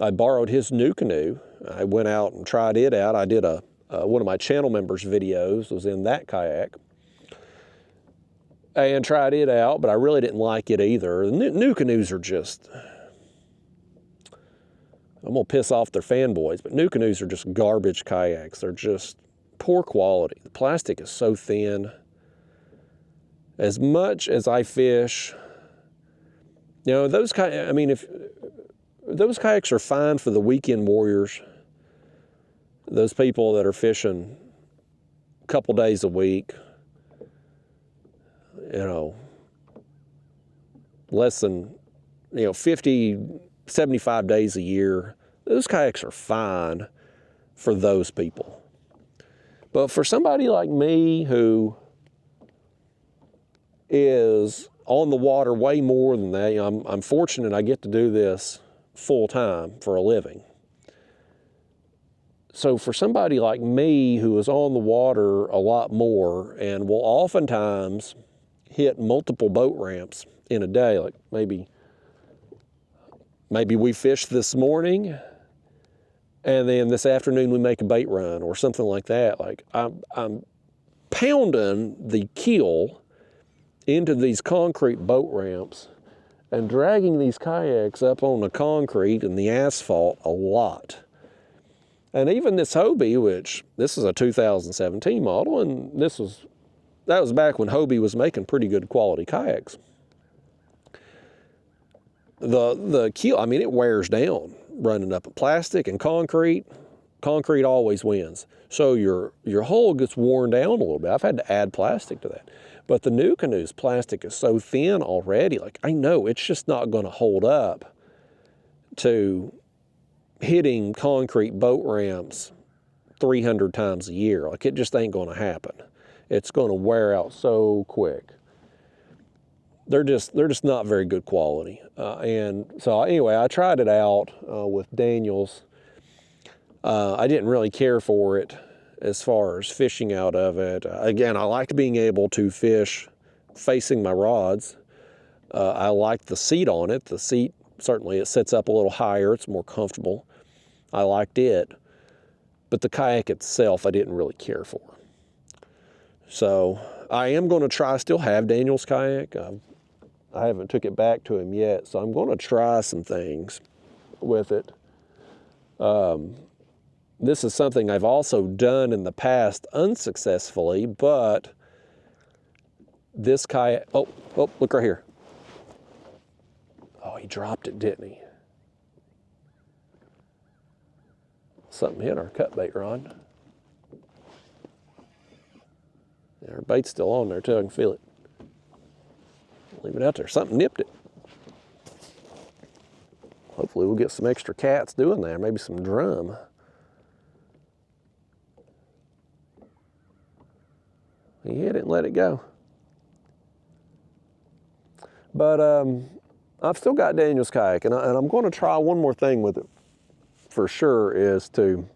I borrowed his new canoe. I went out and tried it out. I did one of my channel members' videos was in that kayak and tried it out, but I really didn't like it either. The new canoes are just, I'm gonna piss off their fanboys, but new canoes are just garbage kayaks. They're just poor quality. The plastic is so thin. As much as I fish, you know, if those kayaks are fine for the weekend warriors, those people that are fishing a couple days a week, you know, less than, 50, 75 days a year, those kayaks are fine for those people. But for somebody like me who is on the water way more than that, I'm fortunate I get to do this full time for a living. So for somebody like me who is on the water a lot more and will oftentimes hit multiple boat ramps in a day, like maybe we fished this morning and then this afternoon we make a bait run or something like that. Like I'm pounding the keel into these concrete boat ramps and dragging these kayaks up on the concrete and the asphalt a lot. And even this Hobie, which this is a 2017 model, and that was back when Hobie was making pretty good quality kayaks. The keel, it wears down running up plastic and concrete. Concrete always wins. So your hull gets worn down a little bit. I've had to add plastic to that. But the new canoe's plastic is so thin already, like I know it's just not going to hold up to hitting concrete boat ramps 300 times a year. Like it just ain't going to happen. It's going to wear out so quick. They're just not very good quality. And so anyway, I tried it out with Daniels. I didn't really care for it as far as fishing out of it. Again, I liked being able to fish facing my rods. I liked the seat on it. The seat, certainly it sits up a little higher. It's more comfortable. I liked it. But the kayak itself, I didn't really care for. So I am going to try, still have Daniel's kayak. I haven't took it back to him yet, so I'm going to try some things with it. This is something I've also done in the past unsuccessfully, but this kayak, oh, look right here. Oh, he dropped it, didn't he? Something hit our cut bait rod. Yeah, our bait's still on there too, I can feel it. Leave it out there, something nipped it. Hopefully we'll get some extra cats doing that, maybe some drum. He hit it and let it go. But I've still got Daniel's kayak, and I'm going to try one more thing with it for sure, is to,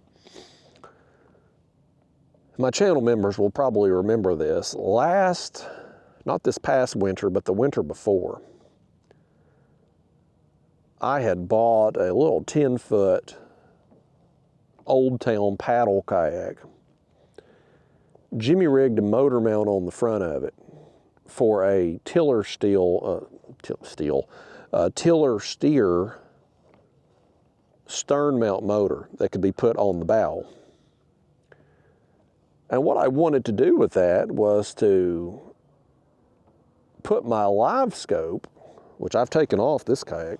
my channel members will probably remember this, not this past winter, but the winter before, I had bought a little 10-foot Old Town paddle kayak, Jimmy rigged a motor mount on the front of it for a tiller steer stern mount motor that could be put on the bow. And what I wanted to do with that was to put my live scope which I've taken off this kayak,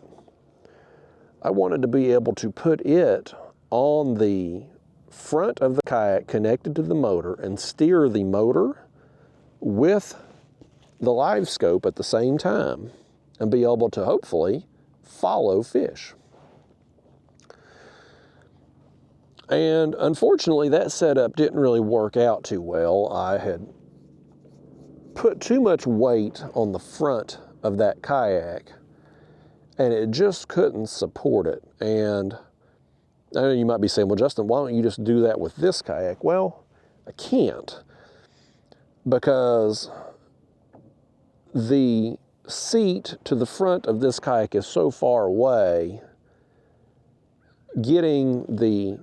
I wanted to be able to put it on the front of the kayak connected to the motor and steer the motor with the live scope at the same time and be able to hopefully follow fish. And unfortunately, that setup didn't really work out too well. I had put too much weight on the front of that kayak and it just couldn't support it. And I know you might be saying, well, Justin, why don't you just do that with this kayak? Well, I can't, because the seat to the front of this kayak is so far away. Getting the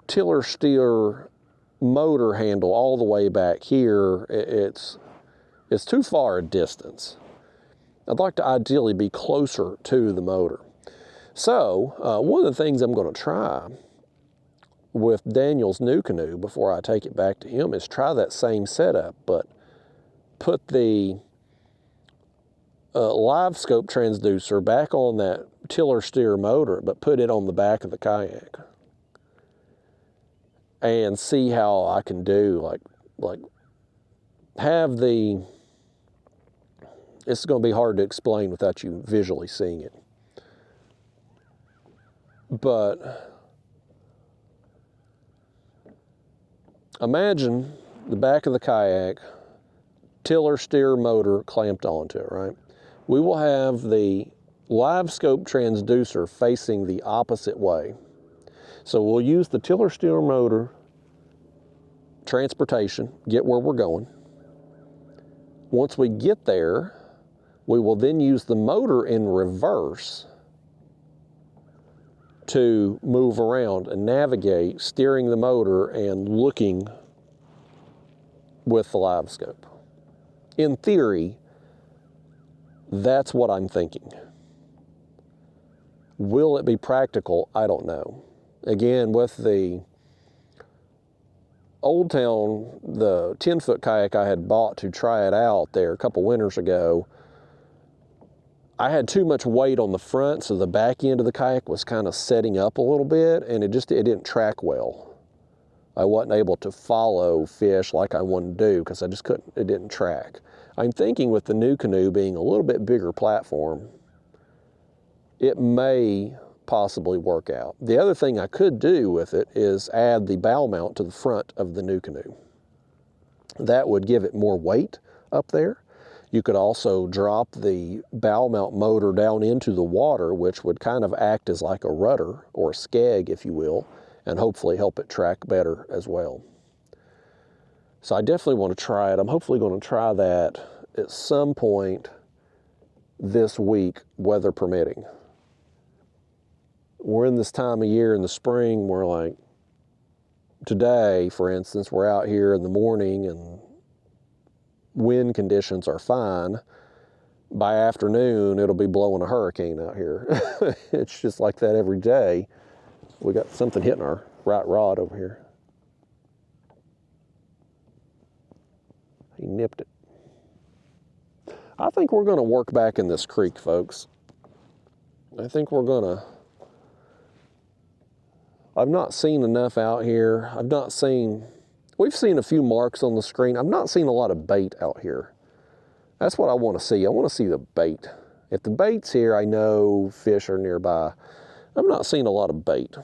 tiller steer motor handle all the way back here, it's too far a distance. I'd like to ideally be closer to the motor. So one of the things I'm going to try with Daniel's new canoe before I take it back to him is try that same setup, but put the live scope transducer back on that tiller steer motor, but put it on the back of the kayak and see how I can do, like have the, it's going to be hard to explain without you visually seeing it. But imagine the back of the kayak, tiller steer motor clamped onto it, right? We will have the live scope transducer facing the opposite way. So we'll use the tiller steer motor transportation, get where we're going. Once we get there, we will then use the motor in reverse to move around and navigate, steering the motor and looking with the live scope. In theory, that's what I'm thinking. Will it be practical? I don't know. Again, with the Old Town, the 10-foot kayak I had bought to try it out there a couple winters ago, I had too much weight on the front, so the back end of the kayak was kind of setting up a little bit, and it didn't track well. I wasn't able to follow fish like I wanted to do because I just couldn't, it didn't track. I'm thinking with the new canoe being a little bit bigger platform, it may possibly work out. The other thing I could do with it is add the bow mount to the front of the new canoe. That would give it more weight up there. You could also drop the bow mount motor down into the water, which would kind of act as like a rudder or a skeg, if you will, and hopefully help it track better as well. So I definitely want to try it. I'm hopefully going to try that at some point this week, weather permitting. We're in this time of year in the spring where, like today, for instance, we're out here in the morning and wind conditions are fine. By afternoon, it'll be blowing a hurricane out here. It's just like that every day. We got something hitting our right rod over here. He nipped it. I think we're going to work back in this creek, folks. I think we're going to. I've not seen enough out here. We've seen a few marks on the screen. I've not seen a lot of bait out here. That's what I want to see. I want to see the bait. If the bait's here, I know fish are nearby. I've not seen a lot of bait.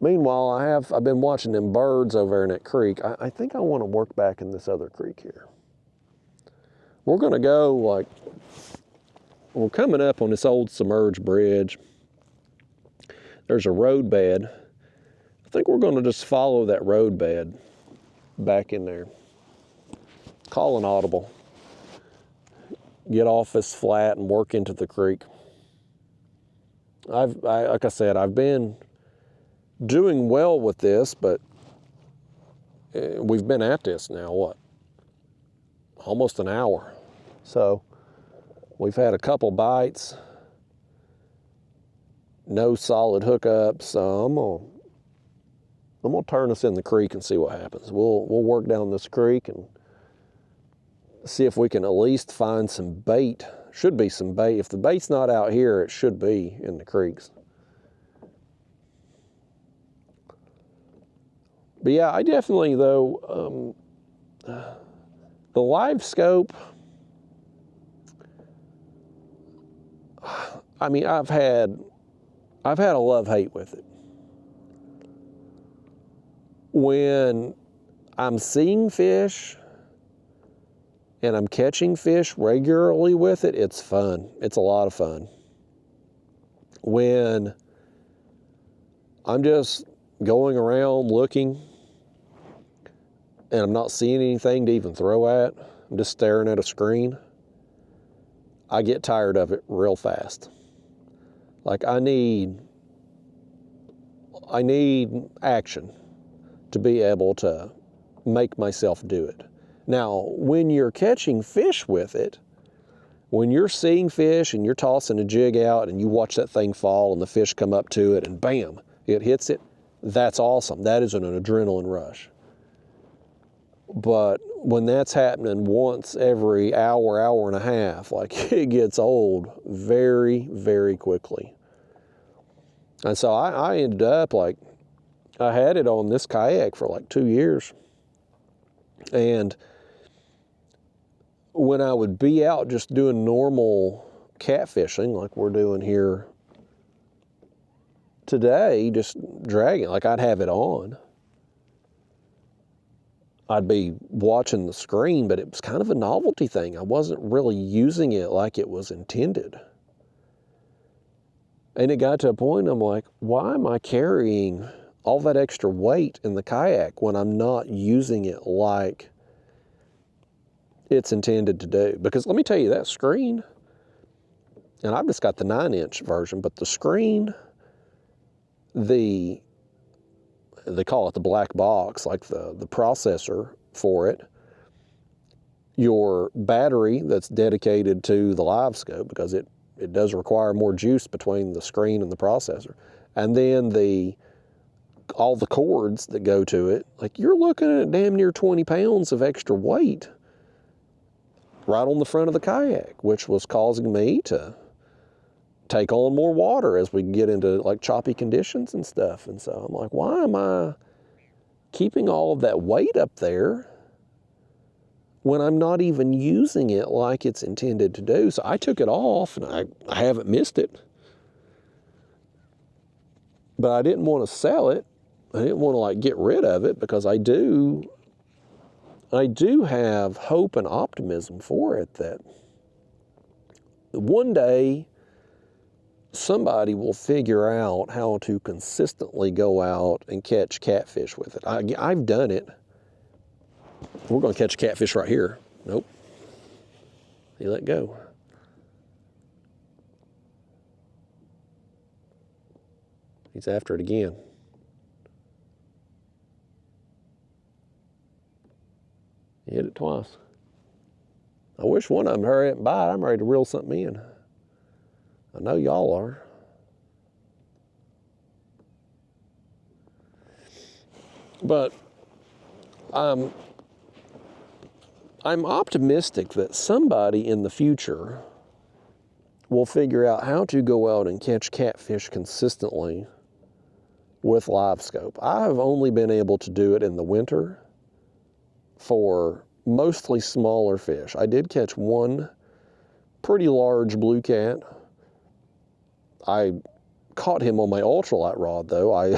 Meanwhile, I've been watching them birds over in that creek. I think I want to work back in this other creek here. We're going to go we're coming up on this old submerged bridge. There's a road bed. I think we're going to just follow that road bed back in there. Call an audible. Get off this flat and work into the creek. Like I said, I've been doing well with this, but we've been at this now, what? Almost an hour. So we've had a couple bites. No solid hookups. So I'm gonna turn us in the creek and see what happens. We'll work down this creek and see if we can at least find some bait should be some bait. If the bait's not out here, it should be in the creeks. But yeah, I definitely, though, the live scope, I mean, I've had a love-hate with it. When I'm seeing fish and I'm catching fish regularly with it, it's fun. It's a lot of fun. When I'm just going around looking and I'm not seeing anything to even throw at, I'm just staring at a screen, I get tired of it real fast. Like, I need action to be able to make myself do it. Now, when you're catching fish with it, when you're seeing fish and you're tossing a jig out and you watch that thing fall and the fish come up to it and bam, it hits it, that's awesome. That is an adrenaline rush. But when that's happening once every hour, hour and a half, like, it gets old very, very quickly. And so I ended up, like, I had it on this kayak for like 2 years. And when I would be out just doing normal catfishing, like we're doing here today, just dragging, like, I'd have it on. I'd be watching the screen, but it was kind of a novelty thing. I wasn't really using it like it was intended. And it got to a point, I'm like, why am I carrying all that extra weight in the kayak when I'm not using it like it's intended to do? Because let me tell you, that screen, and I've just got the 9-inch version, but the screen, they call it the black box, like the processor for it, your battery that's dedicated to the live scope, because it does require more juice between the screen and the processor, and then all the cords that go to it, like, you're looking at damn near 20 pounds of extra weight right on the front of the kayak, which was causing me to take on more water as we get into, like, choppy conditions and stuff. And so I'm like, why am I keeping all of that weight up there when I'm not even using it like it's intended to do? So I took it off, and I haven't missed it. But I didn't want to sell it. I didn't want to, like, get rid of it, because I do have hope and optimism for it that one day somebody will figure out how to consistently go out and catch catfish with it. I've done it. We're going to catch catfish right here. Nope. He let go. He's after it again. He hit it twice. I wish one of them hurry up and bite. I'm ready to reel something in. I know y'all are. But I'm optimistic that somebody in the future will figure out how to go out and catch catfish consistently with live scope. I have only been able to do it in the winter for mostly smaller fish. I did catch one pretty large blue cat. I caught him on my ultralight rod, though. I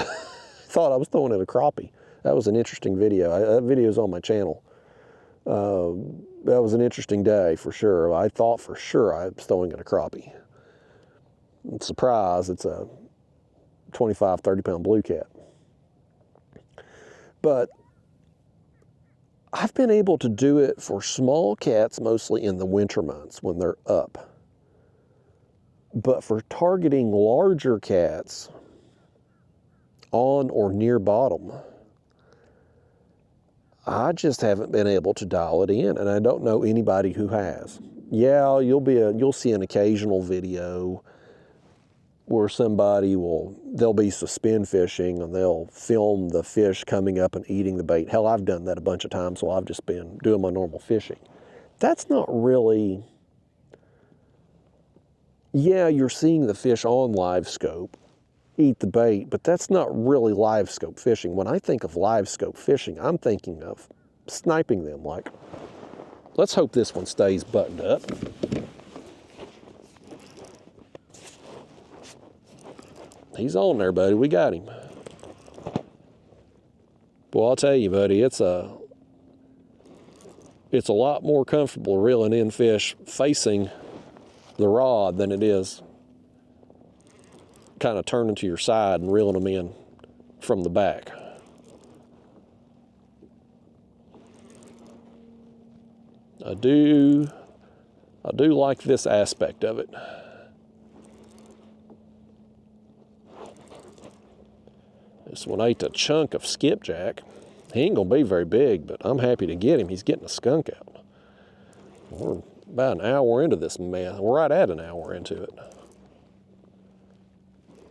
thought I was throwing at a crappie. That was an interesting video. That video is on my channel. That was an interesting day for sure. I thought for sure I was throwing at a crappie. Surprise, it's a 25, 30-pound blue cat. But I've been able to do it for small cats mostly in the winter months when they're up. But for targeting larger cats on or near bottom, I just haven't been able to dial it in, and I don't know anybody who has. Yeah, you'll see an occasional video where they'll be suspend fishing and they'll film the fish coming up and eating the bait. Hell, I've done that a bunch of times while I've just been doing my normal fishing. That's not really yeah, you're seeing the fish on live scope eat the bait, but that's not really live scope fishing. When I think of live scope fishing, I'm thinking of sniping them. Like, let's hope this one stays buttoned up. He's on there, buddy. We got him. Well, I'll tell you, buddy, it's a lot more comfortable reeling in fish facing the rod than it is kind of turning to your side and reeling them in from the back. I do like this aspect of it. This one ate a chunk of skipjack. He ain't gonna be very big, but I'm happy to get him. He's getting a skunk out. We're about an hour into this mess. We're right at an hour into it.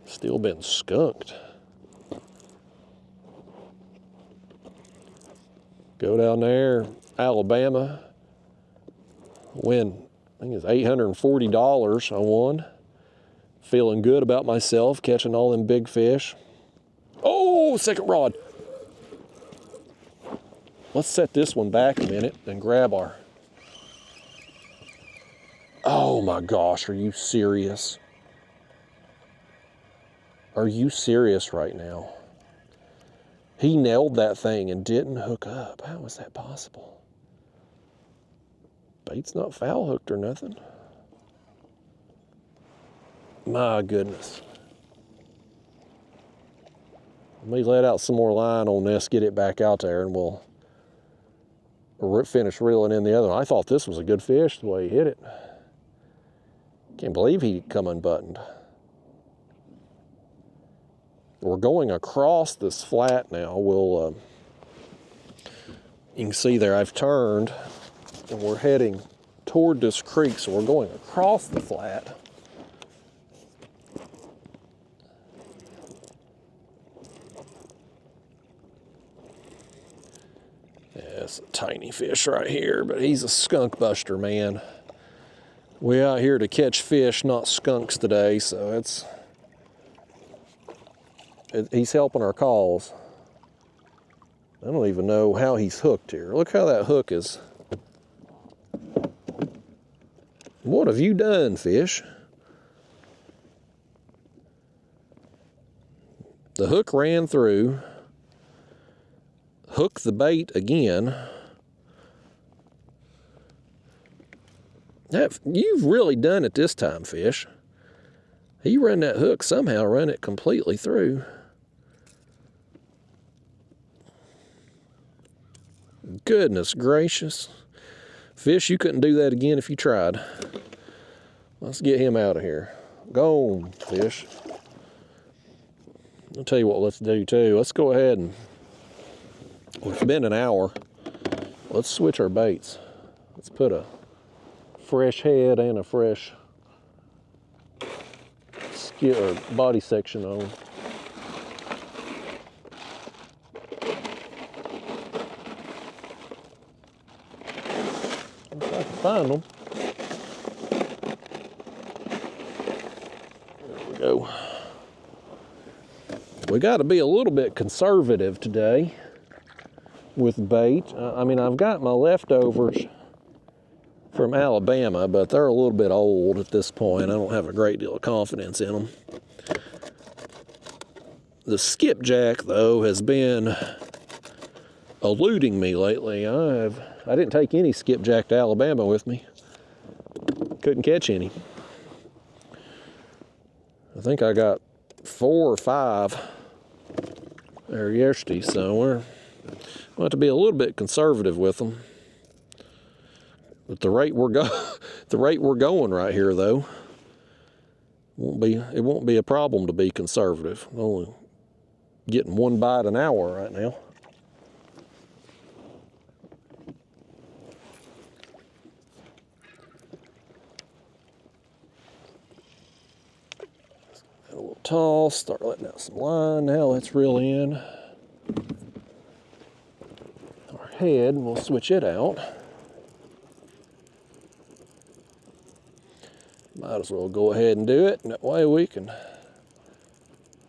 Still been skunked. Go down there, Alabama. Win, I think it's $840 I won. Feeling good about myself, catching all them big fish. Oh, second rod. Let's set this one back a minute and grab our... Oh my gosh, are you serious? Are you serious right now? He nailed that thing and didn't hook up. How is that possible? Bait's not foul hooked or nothing. My goodness. Let me let out some more line on this, get it back out there, and we'll finish reeling in the other one. I thought this was a good fish the way he hit it. Can't believe he come unbuttoned. We're going across this flat now. We'll, you can see there I've turned and we're heading toward this creek, so we're going across the flat. Yeah, it's a tiny fish right here, but he's a skunk buster, man. We out here to catch fish, not skunks today, so he's helping our cause. I don't even know how he's hooked here. Look how that hook is. What have you done, fish? The hook ran through. Hook the bait again. You've really done it this time, fish. He run that hook, somehow run it completely through. Goodness gracious. Fish, you couldn't do that again if you tried. Let's get him out of here. Go on, fish. I'll tell you what let's do too. Let's go ahead and, it's been an hour. Let's switch our baits. Let's put a fresh head and a fresh or body section on. If I can find them. There we go. We got to be a little bit conservative today with bait. I mean, I've got my leftovers from Alabama, but they're a little bit old at this point. I don't have a great deal of confidence in them. The skipjack, though, has been eluding me lately. I didn't take any skipjack to Alabama with me. Couldn't catch any. I think I got 4 or 5 there yesterday, so we'll have to be a little bit conservative with them. But the rate we're going right here, though, it won't be a problem to be conservative. Only getting 1 bite an hour right now. A little toss, start letting out some line. Now let's reel in our head, and we'll switch it out. Might as well go ahead and do it, and that way we can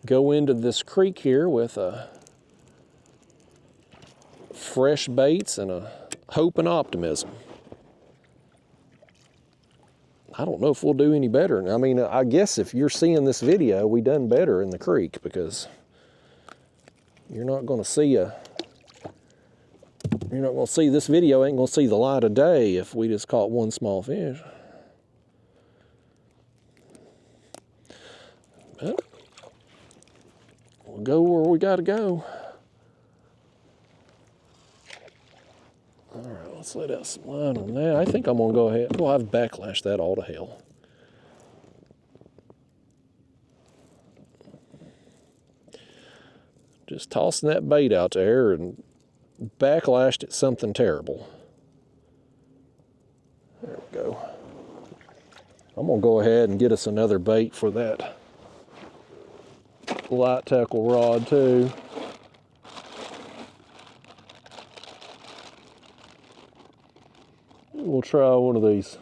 go into this creek here with fresh baits and a hope and optimism. I don't know if we'll do any better. I mean, I guess if you're seeing this video, we done better in the creek, because you're not going to see this video ain't going to see the light of day if we just caught one small fish. But we'll go where we got to go. All right, let's let out some line on that. I think I'm going to go ahead. Well, I've backlashed that all to hell. Just tossing that bait out there and backlashed at something terrible. There we go. I'm going to go ahead and get us another bait for that light tackle rod too. We'll try one of these.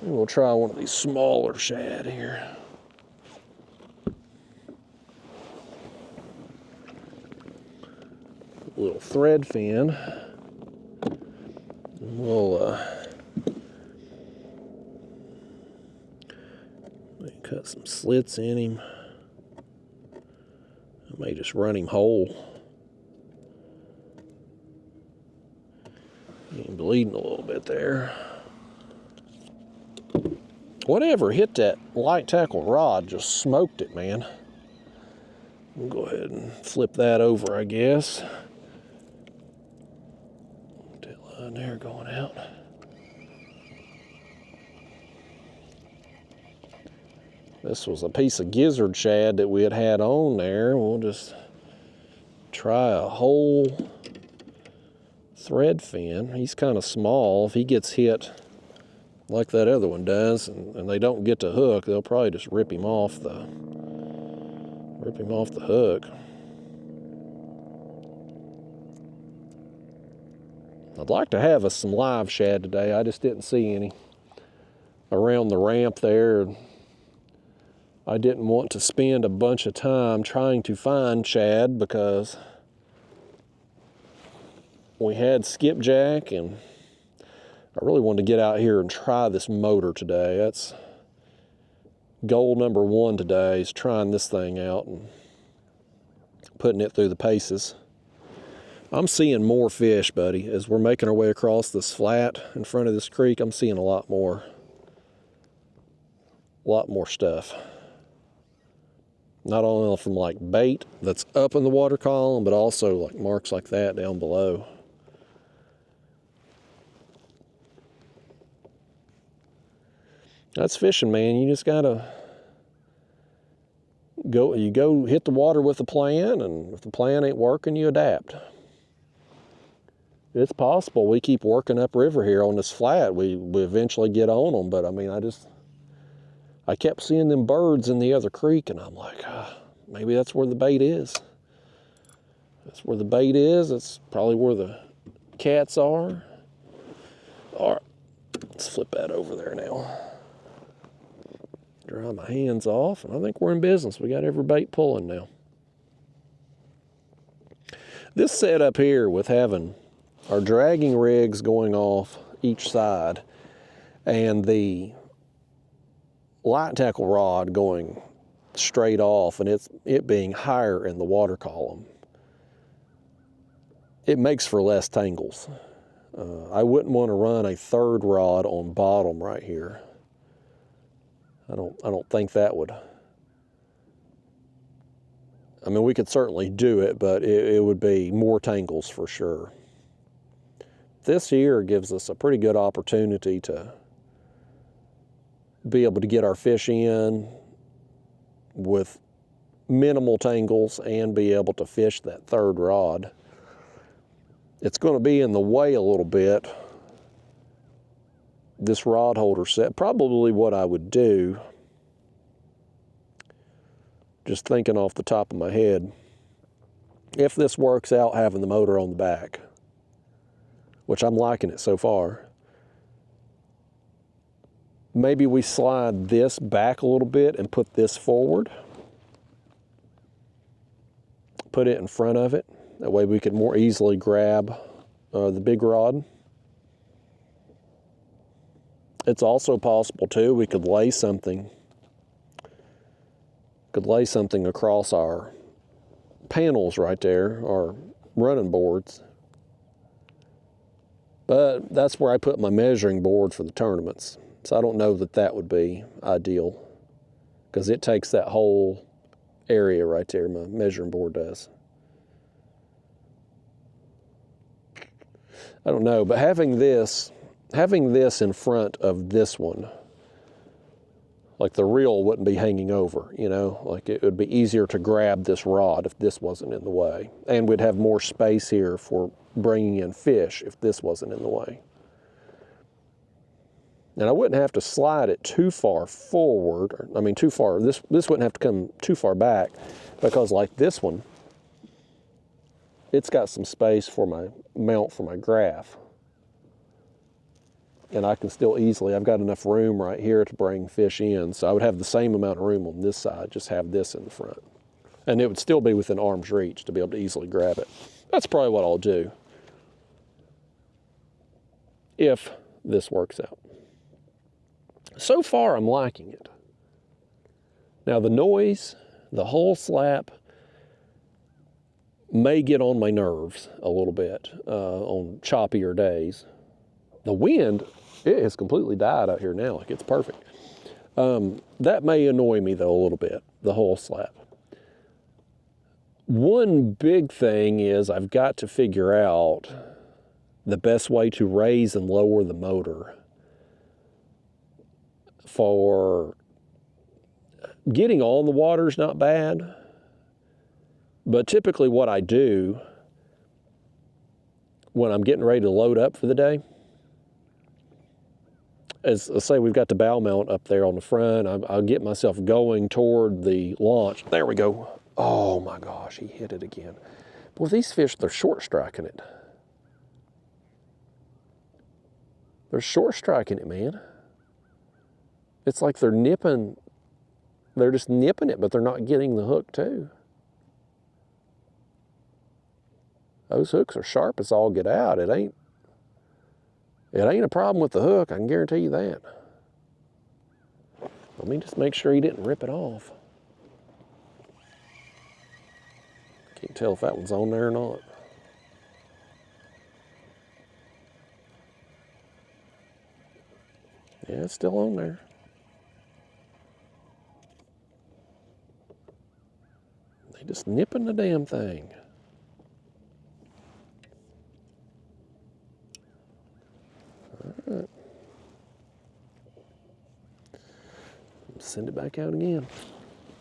We'll try one of these smaller shad here. A little thread fin. We'll cut some slits in him. I may just run him whole. He's bleeding a little bit there. Whatever hit that light tackle rod just smoked it, man. We'll go ahead and flip that over, I guess. That line there going out. This was a piece of gizzard shad that we had on there. We'll just try a whole thread fin. He's kind of small. If he gets hit like that other one does, and they don't get to hook, they'll probably just rip him off the hook. I'd like to have us some live shad today. I just didn't see any around the ramp there. I didn't want to spend a bunch of time trying to find shad because we had skipjack, and I really wanted to get out here and try this motor today. That's goal number one today, is trying this thing out and putting it through the paces. I'm seeing more fish, buddy. As we're making our way across this flat in front of this creek, I'm seeing a lot more stuff. Not only from like bait that's up in the water column, but also like marks like that down below. That's fishing, man. You just gotta go hit the water with a plan, and if the plan ain't working, you adapt. It's possible we keep working upriver here on this flat. We eventually get on them, but I mean, I kept seeing them birds in the other creek, and I'm like, maybe that's where the bait is. That's where the bait is. That's probably where the cats are. All right, let's flip that over there now. Dry my hands off, and I think we're in business. We got every bait pulling now. This setup here with having our dragging rigs going off each side and the light tackle rod going straight off, and it being higher in the water column, it makes for less tangles. I wouldn't want to run a third rod on bottom right here. I don't think that would. I mean, we could certainly do it, but it would be more tangles for sure. This here gives us a pretty good opportunity to be able to get our fish in with minimal tangles and be able to fish that third rod. It's going to be in the way a little bit, this rod holder set. Probably what I would do, just thinking off the top of my head, if this works out having the motor on the back, which I'm liking it so far, Maybe we slide this back a little bit and put this forward. Put it in front of it. That way we could more easily grab the big rod. It's also possible too, we could lay something across our panels right there, our running boards. But that's where I put my measuring board for the tournaments. So I don't know that that would be ideal, because it takes that whole area right there, my measuring board does. I don't know, but having this in front of this one, like the reel wouldn't be hanging over, you know, like it would be easier to grab this rod if this wasn't in the way. And we'd have more space here for bringing in fish if this wasn't in the way. And I wouldn't have to slide it too far forward, or, I mean too far, this wouldn't have to come too far back, because like this one, it's got some space for my mount for my graph. And I can still easily, I've got enough room right here to bring fish in, so I would have the same amount of room on this side, just have this in the front. And it would still be within arm's reach to be able to easily grab it. That's probably what I'll do, if this works out. So far, I'm liking it. Now the noise, the hull slap, may get on my nerves a little bit on choppier days. The wind, it has completely died out here now, like it's perfect. That may annoy me though a little bit, the hull slap. One big thing is I've got to figure out the best way to raise and lower the motor. For getting on the water is not bad, but typically what I do when I'm getting ready to load up for the day is, let's say we've got the bow mount up there on the front, I'll get myself going toward the launch. There we go. Oh my gosh, he hit it again. Boy, these fish, they're short striking it. They're short striking it, man. It's like they're just nipping it, but they're not getting the hook too. Those hooks are sharp as all get out. It ain't a problem with the hook, I can guarantee you that. Let me just make sure he didn't rip it off. Can't tell if that one's on there or not. Yeah, it's still on there. They just nipping the damn thing. All right. Send it back out again.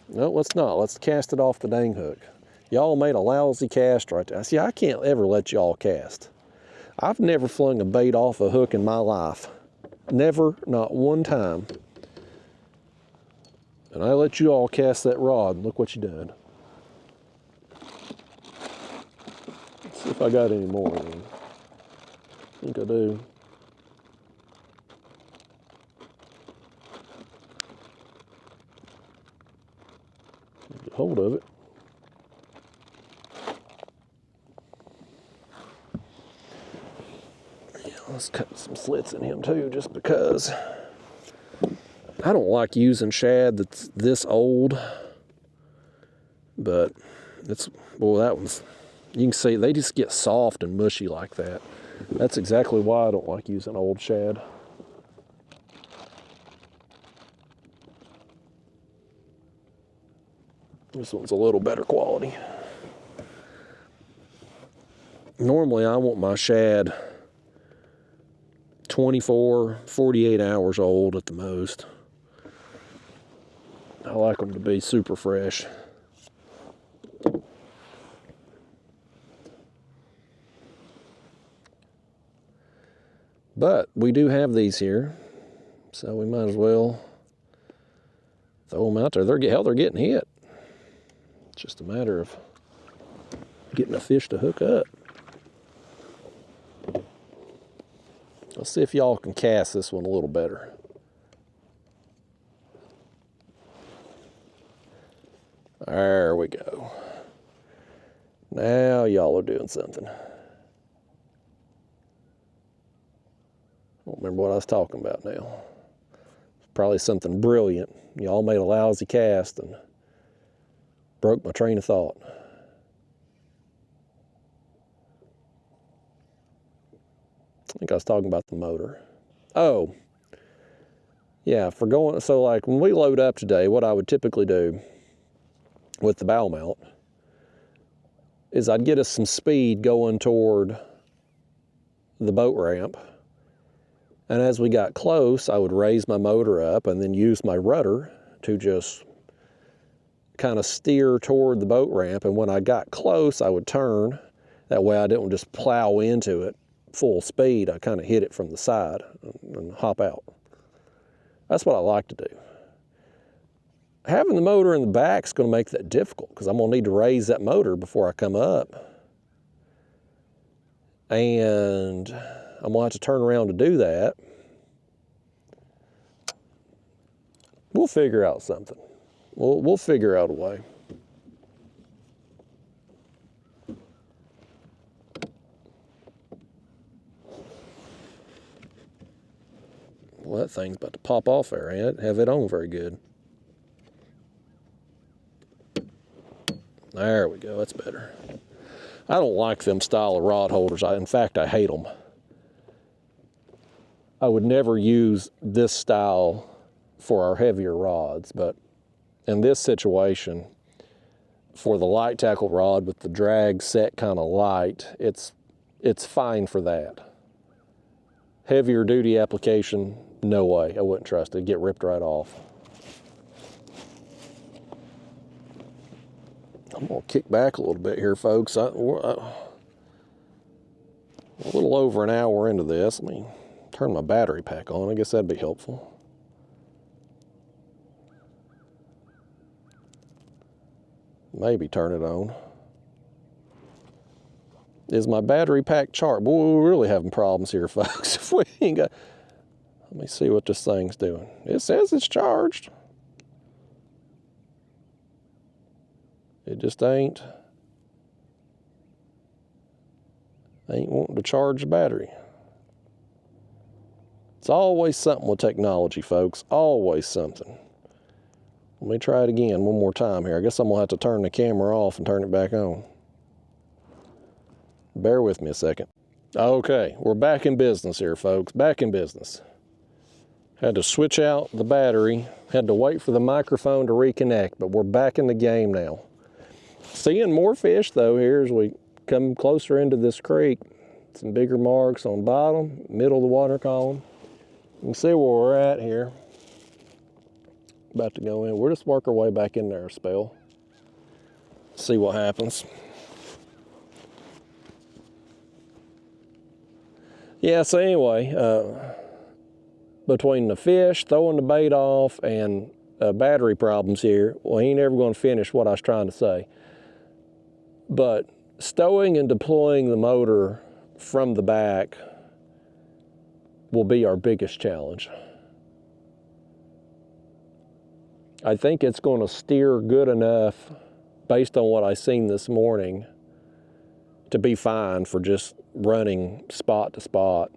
No, let's not. Let's cast it off the dang hook. Y'all made a lousy cast right there. See, I can't ever let y'all cast. I've never flung a bait off a hook in my life. Never, not one time. And I let you all cast that rod, and look what you done. Let's see if I got any more. I think I do. Get hold of it. Yeah, let's cut some slits in him too, just because I don't like using shad that's this old, but it's, boy, that one's, you can see they just get soft and mushy like that. That's exactly why I don't like using old shad. This one's a little better quality. Normally I want my shad 24, 48 hours old at the most. I like them to be super fresh. But we do have these here, so we might as well throw them out there. They're getting hit. It's just a matter of getting a fish to hook up. Let's see if y'all can cast this one a little better. There we go. Now y'all are doing something. I don't remember what I was talking about now. Probably something brilliant. Y'all made a lousy cast and broke my train of thought. I think I was talking about the motor. Oh, yeah, so like when we load up today, what I would typically do with the bow mount is I'd get us some speed going toward the boat ramp. And as we got close, I would raise my motor up and then use my rudder to just kind of steer toward the boat ramp. And when I got close, I would turn. That way I didn't just plow into it full speed. I kind of hit it from the side and hop out. That's what I like to do. Having the motor in the back is going to make that difficult because I'm going to need to raise that motor before I come up. And I'm going to have to turn around to do that. We'll figure out something. We'll figure out a way. Well, that thing's about to pop off there, and I didn't have it on very good. There we go, that's better. I don't like them style of rod holders. In fact, I hate them. I would never use this style for our heavier rods, but in this situation, for the light tackle rod with the drag set kind of light, it's fine for that. Heavier duty application, no way, I wouldn't trust it. It'd get ripped right off. I'm gonna kick back a little bit here, folks. We're a little over an hour into this. Let me turn my battery pack on. I guess that'd be helpful. Maybe turn it on. Is my battery pack charged? Boy, we're really having problems here, folks. If we ain't got, let me see what this thing's doing. It says it's charged. It just ain't wanting to charge the battery. It's always something with technology, folks. Always something. Let me try it again one more time here. I guess I'm gonna have to turn the camera off and turn it back on. Bear with me a second. Okay, we're back in business here, folks. Back in business. Had to switch out the battery. Had to wait for the microphone to reconnect, but we're back in the game now. Seeing more fish though here as we come closer into this creek. Some bigger marks on bottom, middle of the water column. You can see where we're at here. About to go in. We'll just work our way back in there a spell. See what happens. Yeah, so anyway, between the fish, throwing the bait off, and battery problems here, well, he ain't ever going to finish what I was trying to say. But stowing and deploying the motor from the back will be our biggest challenge. I think it's going to steer good enough based on what I seen this morning to be fine for just running spot to spot.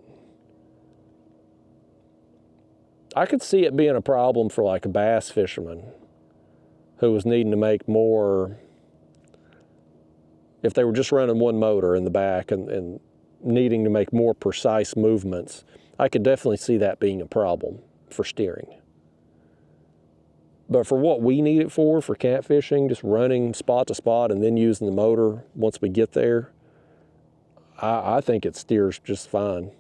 I could see it being a problem for like a bass fisherman who was needing to make more, if they were just running one motor in the back and needing to make more precise movements. I could definitely see that being a problem for steering. But for what we need it for catfishing, just running spot to spot and then using the motor once we get there, I think it steers just fine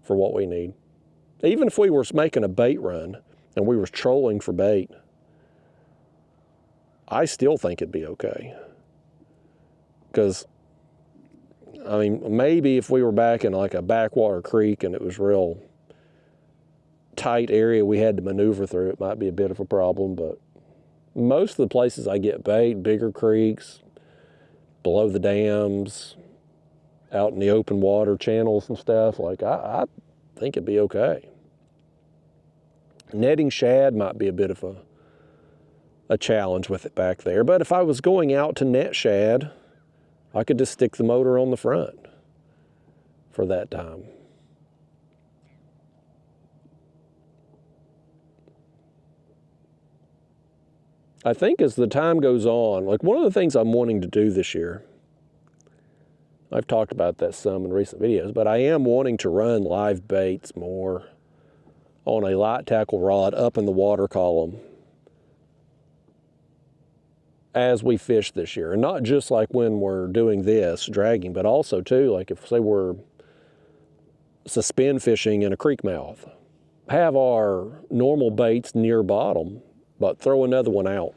for what we need. Even if we were making a bait run and we were trolling for bait, I still think it'd be okay. Because, I mean, maybe if we were back in like a backwater creek and it was real tight area we had to maneuver through, it might be a bit of a problem. But most of the places I get bait, bigger creeks, below the dams, out in the open water channels and stuff, like I think it'd be okay. Netting shad might be a bit of a challenge with it back there. But if I was going out to net shad, I could just stick the motor on the front for that time. I think as the time goes on, like one of the things I'm wanting to do this year, I've talked about that some in recent videos, but I am wanting to run live baits more on a light tackle rod up in the water column as we fish this year. And not just like when we're doing this, dragging, but also too, like if say we're suspend fishing in a creek mouth, have our normal baits near bottom, but throw another one out.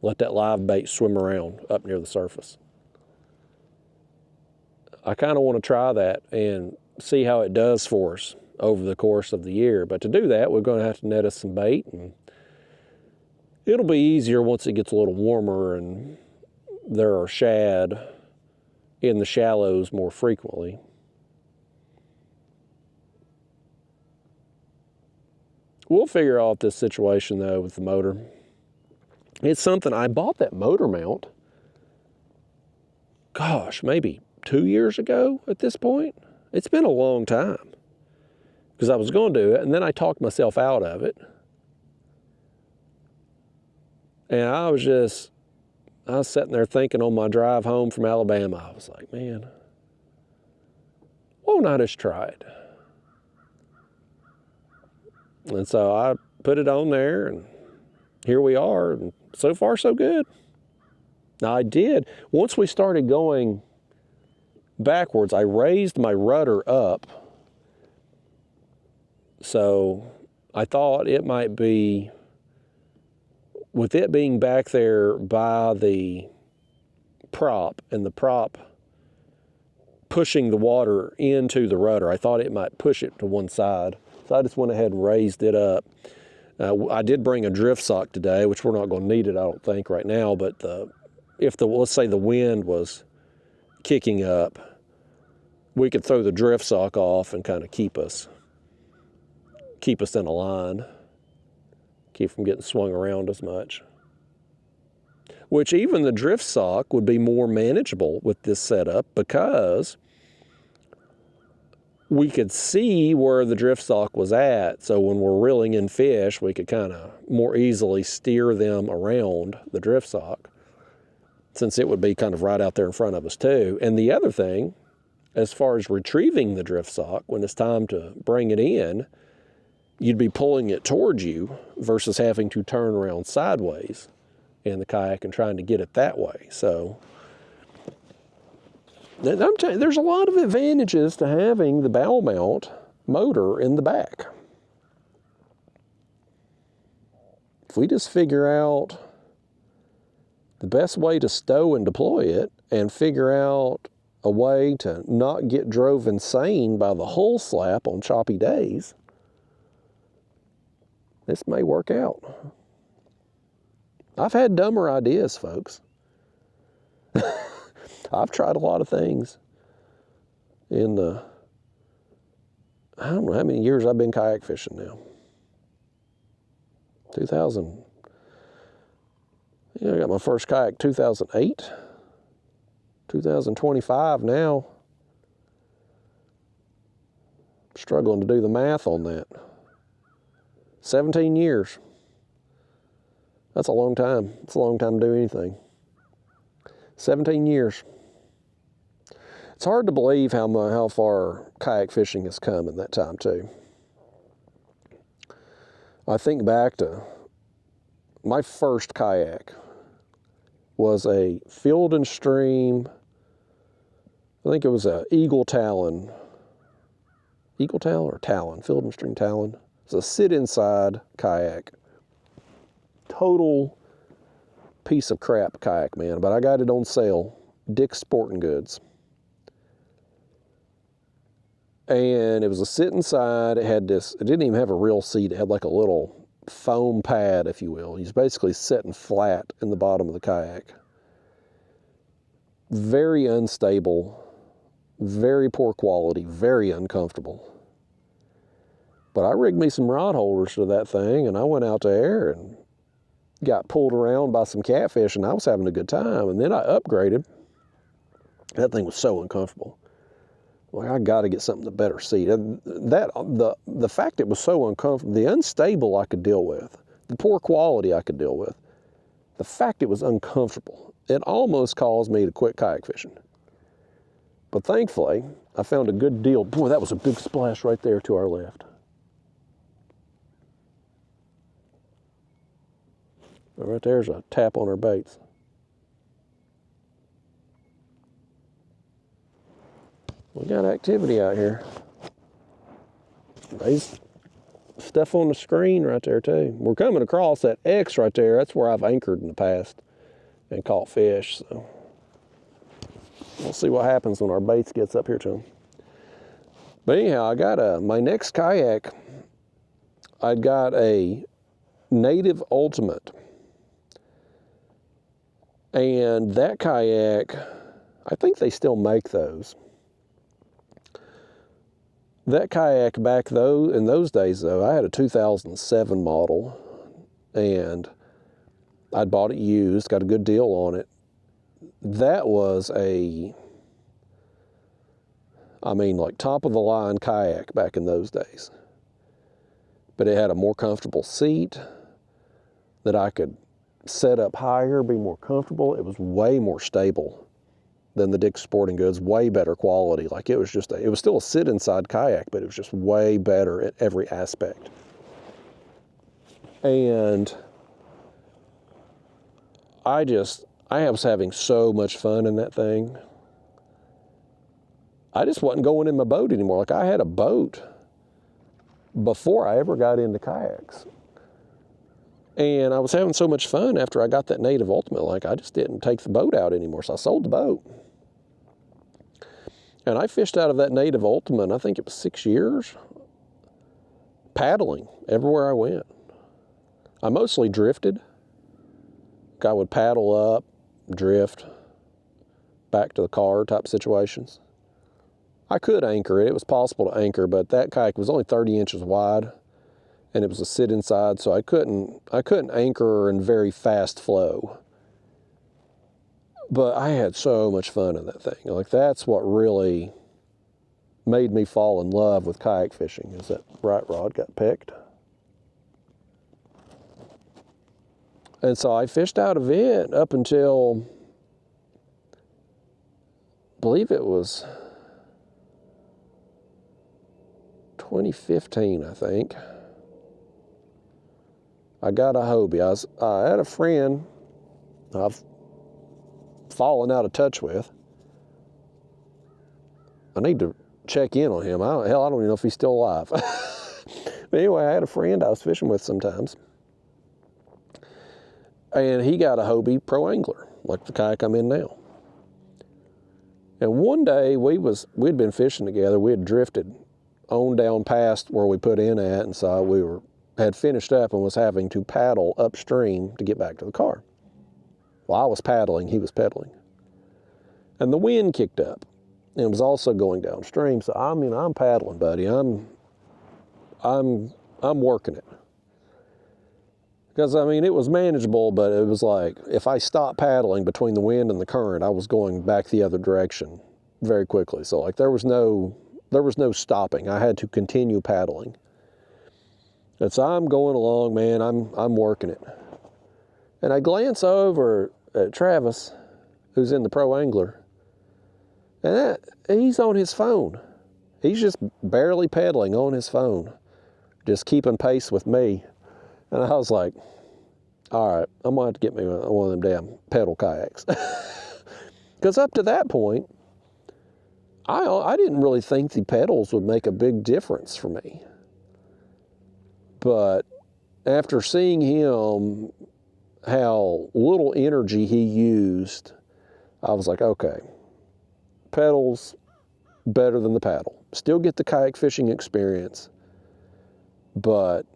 Let that live bait swim around up near the surface. I kind of want to try that and see how it does for us over the course of the year. But to do that, we're going to have to net us some bait, and it'll be easier once it gets a little warmer and there are shad in the shallows more frequently. We'll figure out this situation though with the motor. It's something, I bought that motor mount, gosh, maybe 2 years ago at this point. It's been a long time because I was going to do it and then I talked myself out of it. And I was sitting there thinking on my drive home from Alabama, I was like, man, why don't I just try it? And so I put it on there and here we are, and so far so good. Now I did, once we started going backwards, I raised my rudder up. So I thought it might be, with it being back there by the prop and the prop pushing the water into the rudder, I thought it might push it to one side. So I just went ahead and raised it up. I did bring a drift sock today, which we're not going to need it, I don't think, right now. But let's say the wind was kicking up, we could throw the drift sock off and kind of keep us in a line, keep from getting swung around as much. Which even the drift sock would be more manageable with this setup because we could see where the drift sock was at, so when we're reeling in fish, we could kind of more easily steer them around the drift sock, since it would be kind of right out there in front of us too. And the other thing, as far as retrieving the drift sock, when it's time to bring it in, you'd be pulling it towards you versus having to turn around sideways in the kayak and trying to get it that way. So I'm telling you, there's a lot of advantages to having the bow mount motor in the back. If we just figure out the best way to stow and deploy it and figure out a way to not get drove insane by the hull slap on choppy days, this may work out. I've had dumber ideas, folks. I've tried a lot of things in the, I don't know how many years I've been kayak fishing now. 2000, I got my first kayak 2008, 2025 now. Struggling to do the math on that. 17 years. That's a long time. It's a long time to do anything. 17 years. It's hard to believe how far kayak fishing has come in that time too. I think back to my first kayak was a Field and Stream, I think it was a Eagle Talon or Talon, Field and Stream Talon. It's a sit-inside kayak. Total piece of crap kayak, man, but I got it on sale. Dick's Sporting Goods. And it was a sit inside. It had this, it didn't even have a real seat. It had like a little foam pad, if you will. He's basically sitting flat in the bottom of the kayak. Very unstable, very poor quality, very uncomfortable. But I rigged me some rod holders to that thing, and I went out there, and got pulled around by some catfish, and I was having a good time. And then I upgraded. That thing was so uncomfortable. Like, I got to get something to better seat. The fact it was so uncomfortable, the unstable I could deal with, the poor quality I could deal with, the fact it was uncomfortable, it almost caused me to quit kayak fishing. But thankfully, I found a good deal. Boy, that was a big splash right there to our left. Right there's a tap on our baits. We got activity out here. There's stuff on the screen right there too. We're coming across that X right there. That's where I've anchored in the past and caught fish. So we'll see what happens when our baits gets up here to them. But anyhow, I got my next kayak. I got a Native Ultimate. And that kayak, I think they still make those. That kayak back though, in those days though, I had a 2007 model, and I'd bought it used, got a good deal on it. That was like top of the line kayak back in those days. But it had a more comfortable seat that I could set up higher, be more comfortable. It was way more stable than the Dick's Sporting Goods, way better quality. Like it was still a sit inside kayak, but it was just way better at every aspect. And I was having so much fun in that thing. I just wasn't going in my boat anymore. Like I had a boat before I ever got into kayaks. And I was having so much fun after I got that Native Ultimate, like I just didn't take the boat out anymore, so I sold the boat. And I fished out of that Native Ultimate, I think it was 6 years, paddling everywhere I went. I mostly drifted. I would paddle up, drift, back to the car type situations. I could anchor it. It was possible to anchor, but that kayak was only 30 inches wide, and it was a sit inside, so I couldn't anchor in very fast flow. But I had so much fun in that thing. Like that's what really made me fall in love with kayak fishing, is that right rod got picked. And so I fished out of it up until, I believe it was 2015, I think. I got a Hobie. I had a friend I've fallen out of touch with. I need to check in on him. I don't even know if he's still alive. But anyway, I had a friend I was fishing with sometimes. And he got a Hobie Pro Angler, like the kayak I'm in now. And one day we'd been fishing together. We had drifted on down past where we put in at, and so had finished up and was having to paddle upstream to get back to the car. While I was paddling, he was pedaling. And the wind kicked up, and it was also going downstream. So I'm paddling, buddy. I'm working it. Because it was manageable, but it was like if I stopped paddling between the wind and the current, I was going back the other direction very quickly. So like there was no stopping. I had to continue paddling. And so I'm going along, man. I'm working it. And I glance over at Travis, who's in the Pro Angler, and he's on his phone. He's just barely pedaling on his phone, just keeping pace with me. And I was like, all right, I'm going to have to get me one of them damn pedal kayaks. Because up to that point, I didn't really think the pedals would make a big difference for me. But after seeing him, how little energy he used, I was like, okay, pedals better than the paddle. Still get the kayak fishing experience, but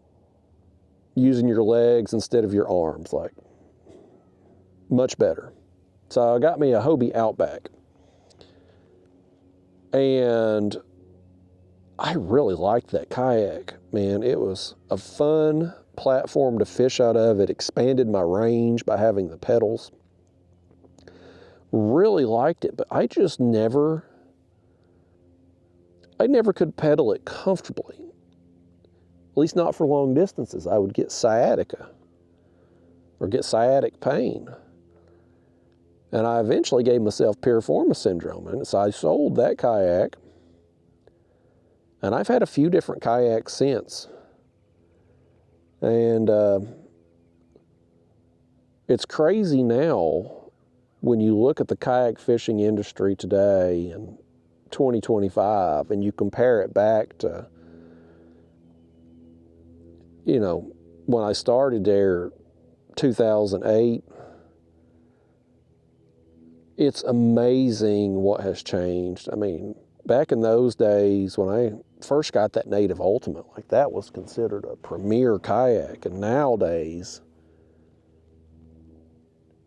using your legs instead of your arms, like much better. So I got me a Hobie Outback, and I really liked that kayak, man. It was a fun platform to fish out of. It expanded my range by having the pedals. Really liked it, but I never could pedal it comfortably. At least not for long distances. I would get sciatica or get sciatic pain. And I eventually gave myself piriformis syndrome, and so I sold that kayak. And I've had a few different kayaks since. And it's crazy now when you look at the kayak fishing industry today in 2025 and you compare it back to, you know, when I started there, 2008, it's amazing what has changed. I mean, back in those days when I first got that Native Ultimate, like that was considered a premier kayak. And nowadays,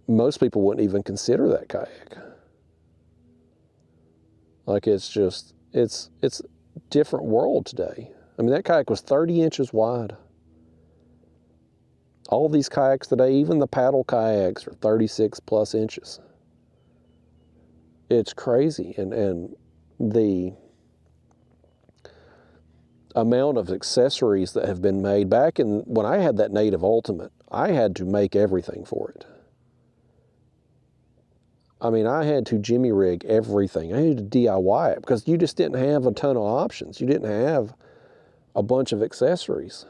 most people wouldn't even consider that kayak. Like it's a different world today. I mean, that kayak was 30 inches wide. All these kayaks today, even the paddle kayaks, are 36 plus inches. It's crazy. And the amount of accessories that have been made. Back in when I had that Native Ultimate, I had to make everything for it. I mean, I had to jimmy rig everything. I had to DIY it because you just didn't have a ton of options. You didn't have a bunch of accessories.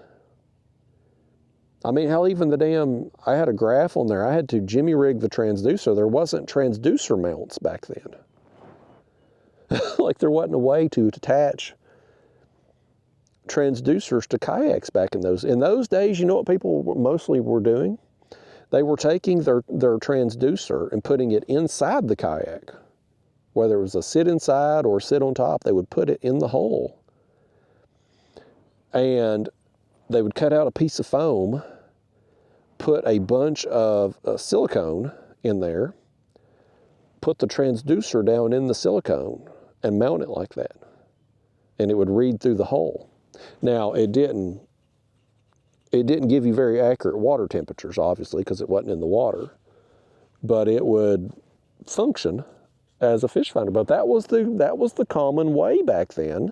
I mean, hell, even I had a graph on there. I had to jimmy rig the transducer. There wasn't transducer mounts back then. Like there wasn't a way to attach transducers to kayaks back in those. In those days, you know what people mostly were doing? They were taking their transducer and putting it inside the kayak. Whether it was a sit inside or sit on top, they would put it in the hole. And they would cut out a piece of foam, put a bunch of silicone in there, put the transducer down in the silicone, and mount it like that. And it would read through the hole. Now, it didn't give you very accurate water temperatures, obviously, because it wasn't in the water. But it would function as a fish finder. But that was the common way back then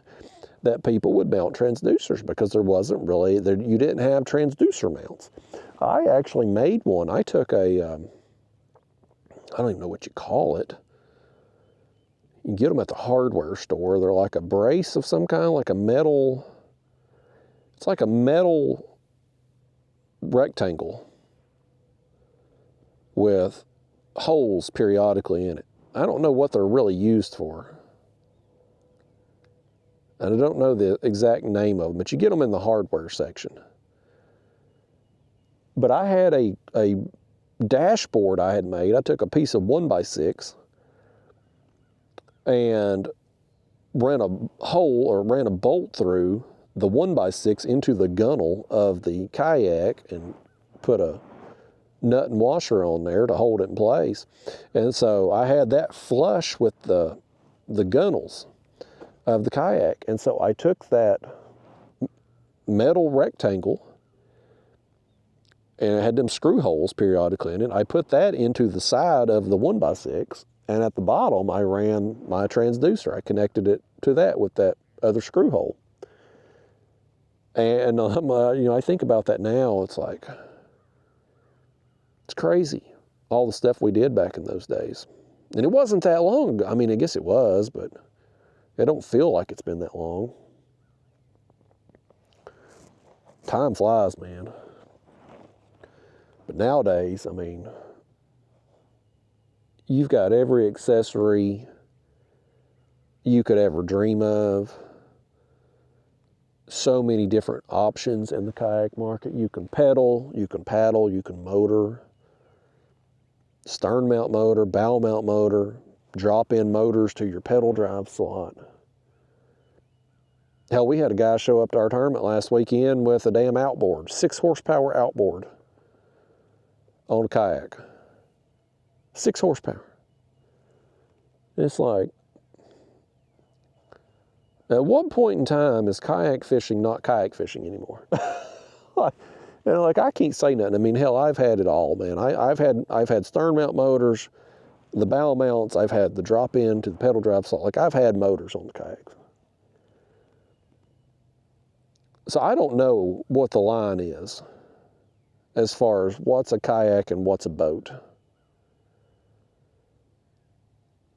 that people would mount transducers, because there wasn't really, you didn't have transducer mounts. I actually made one. I took I don't even know what you call it. You can get them at the hardware store. They're like a brace of some kind, like a metal, it's like a metal rectangle with holes periodically in it. I don't know what they're really used for. And I don't know the exact name of them, but you get them in the hardware section. But I had a dashboard I had made. I took a piece of 1x6 and ran a bolt through the 1x6 into the gunnel of the kayak and put a nut and washer on there to hold it in place. And so I had that flush with the gunnels of the kayak. And so I took that metal rectangle and it had them screw holes periodically in it. I put that into the side of the 1x6, and at the bottom I ran my transducer. I connected it to that with that other screw hole. And I think about that now. It's like, it's crazy, all the stuff we did back in those days. And it wasn't that long ago. I mean, I guess it was, but it don't feel like it's been that long. Time flies, man. But nowadays, I mean, you've got every accessory you could ever dream of. So many different options in the kayak market. You can pedal, you can paddle, you can motor, stern mount motor, bow mount motor, drop-in motors to your pedal drive slot. Hell, we had a guy show up to our tournament last weekend with a damn outboard, 6 horsepower outboard on a kayak. 6 horsepower. It's like, at what point in time is kayak fishing not kayak fishing anymore? And like, I can't say nothing. I mean, hell, I've had it all, man. I've had stern mount motors, the bow mounts. I've had the drop in to the pedal drive. So like, I've had motors on the kayaks. So I don't know what the line is as far as what's a kayak and what's a boat.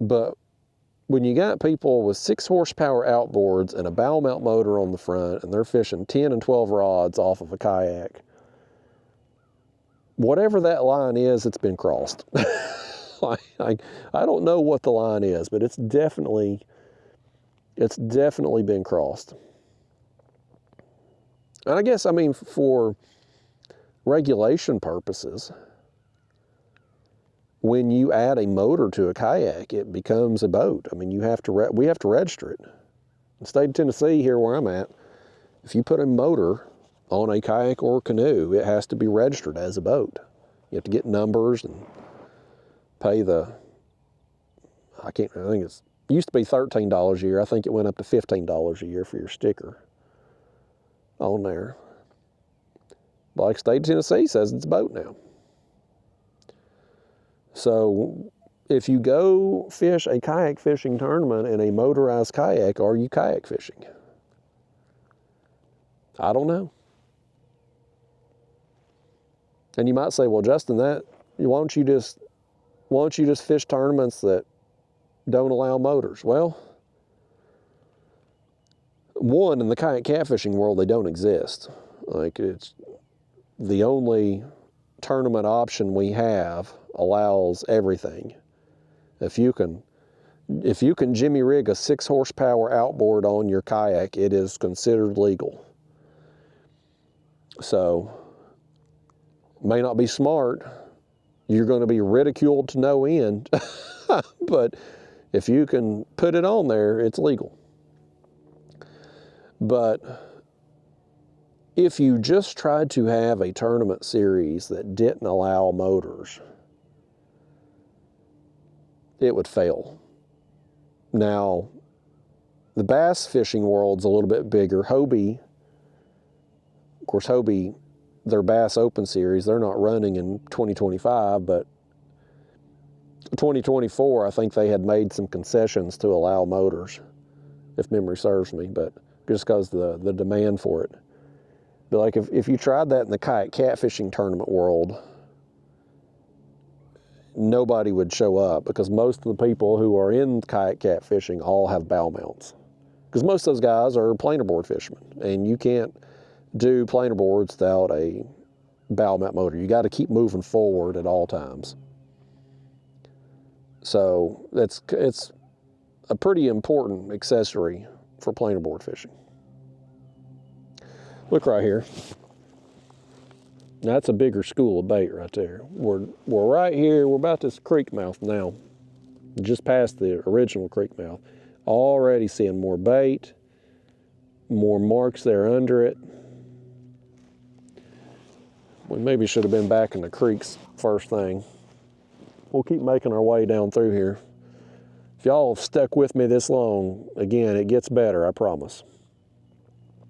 But when you got people with 6 horsepower outboards and a bow mount motor on the front, and they're fishing 10 and 12 rods off of a kayak, whatever that line is, it's been crossed. I don't know what the line is, but it's definitely been crossed. And I guess, I mean, for regulation purposes, when you add a motor to a kayak, it becomes a boat. I mean, we have to register it. In the state of Tennessee, here where I'm at, if you put a motor on a kayak or canoe, it has to be registered as a boat. You have to get numbers and pay I think it used to be $13 a year. I think it went up to $15 a year for your sticker on there. But like state of Tennessee says, it's a boat now. So if you go fish a kayak fishing tournament in a motorized kayak, are you kayak fishing? I don't know. And you might say, well, Justin, why don't you just fish tournaments that don't allow motors? Well, one, in the kayak catfishing world, they don't exist. Like, it's the only tournament option we have allows everything. If you can jimmy rig a 6 horsepower outboard on your kayak, it is considered legal. So, may not be smart. You're going to be ridiculed to no end. But if you can put it on there, it's legal. But if you just tried to have a tournament series that didn't allow motors, it would fail. Now, the bass fishing world's a little bit bigger. Hobie, of course, their Bass Open Series, they're not running in 2025, but 2024, I think they had made some concessions to allow motors, if memory serves me, but just because the demand for it. But like, if you tried that in the kayak catfishing tournament world, nobody would show up, because most of the people who are in kayak catfishing all have bow mounts. Because most of those guys are planer board fishermen, and you can't do planer boards without a bow mount motor. You got to keep moving forward at all times. So it's a pretty important accessory for planer board fishing. Look right here. Now, that's a bigger school of bait right there. We're right here. We're about this creek mouth now, just past the original creek mouth. Already seeing more bait, more marks there under it. We maybe should have been back in the creeks first thing. We'll keep making our way down through here. If y'all have stuck with me this long, again, it gets better, I promise.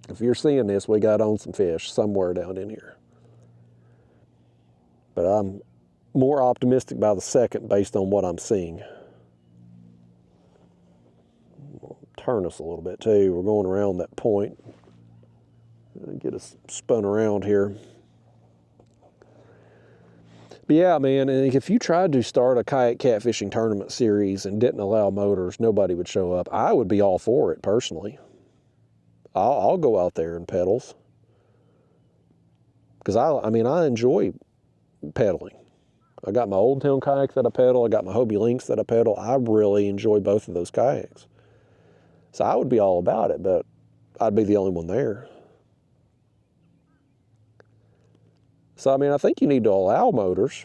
If you're seeing this, we got on some fish somewhere down in here. But I'm more optimistic by the second based on what I'm seeing. We'll turn us a little bit too. We're going around that point. Get us spun around here. But yeah, man, and if you tried to start a kayak catfishing tournament series and didn't allow motors, nobody would show up. I would be all for it, personally. I'll go out there and pedals. Because I enjoy pedaling. I got my Old Town kayak that I pedal. I got my Hobie Lynx that I pedal. I really enjoy both of those kayaks. So I would be all about it, but I'd be the only one there. So, I think you need to allow motors.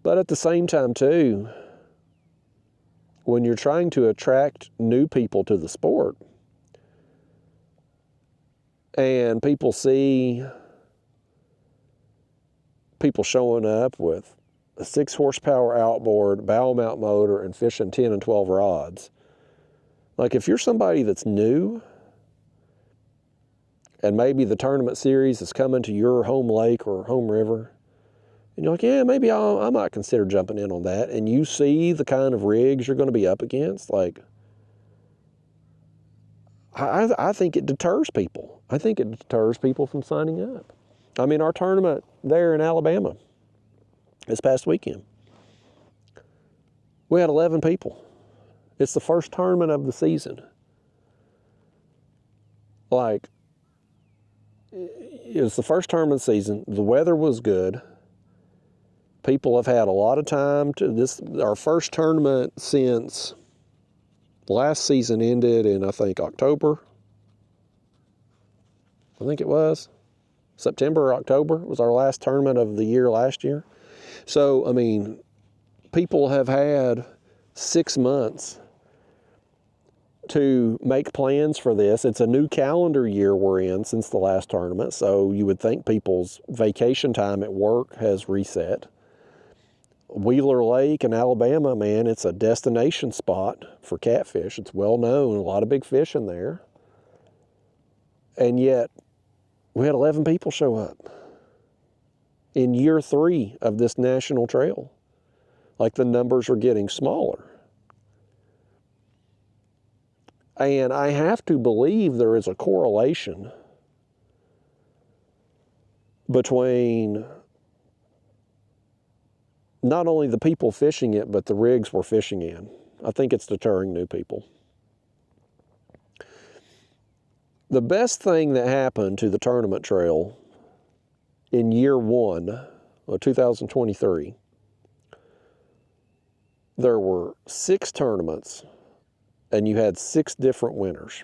But at the same time, too, when you're trying to attract new people to the sport, and people see people showing up with a 6 horsepower outboard, bow mount motor, and fishing 10 and 12 rods. Like, if you're somebody that's new and maybe the tournament series is coming to your home lake or home river, and you're like, yeah, maybe I might consider jumping in on that, and you see the kind of rigs you're going to be up against, like, I think it deters people. I think it deters people from signing up. I mean, our tournament there in Alabama this past weekend, we had 11 people. It's the first tournament of the season. Like, it was the first tournament of the season. The weather was good. People have had a lot of time to this. Our first tournament since last season ended in, I think, October. I think it was. September or October was our last tournament of the year last year. So, I mean, people have had 6 months to make plans for this. It's a new calendar year we're in since the last tournament, so you would think people's vacation time at work has reset. Wheeler Lake in Alabama, man, it's a destination spot for catfish. It's well known, a lot of big fish in there. And yet, we had 11 people show up in year 3 of this national trail. Like, the numbers are getting smaller. And I have to believe there is a correlation between not only the people fishing it, but the rigs we're fishing in. I think it's deterring new people. The best thing that happened to the tournament trail in year 1 of 2023, there were 6 tournaments and you had 6 different winners.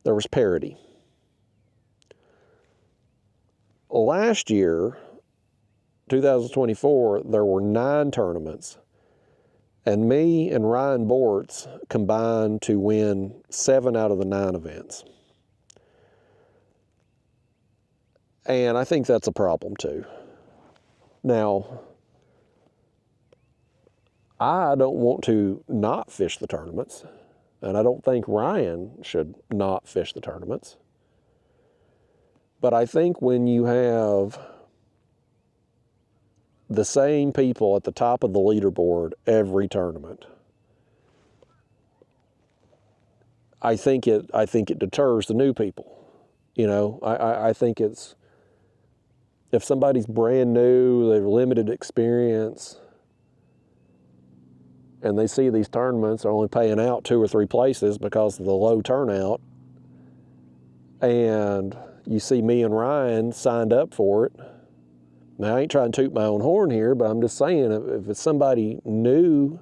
There was parity. Last year, 2024, there were 9 tournaments, and me and Ryan Bortz combined to win 7 out of the 9 events. And I think that's a problem too. Now, I don't want to not fish the tournaments, and I don't think Ryan should not fish the tournaments. But I think when you have the same people at the top of the leaderboard every tournament, I think it deters the new people. You know, I think it's, if somebody's brand new, they've limited experience, and they see these tournaments are only paying out 2 or 3 places because of the low turnout, and you see me and Ryan signed up for it. Now, I ain't trying to toot my own horn here, but I'm just saying, if it's somebody new,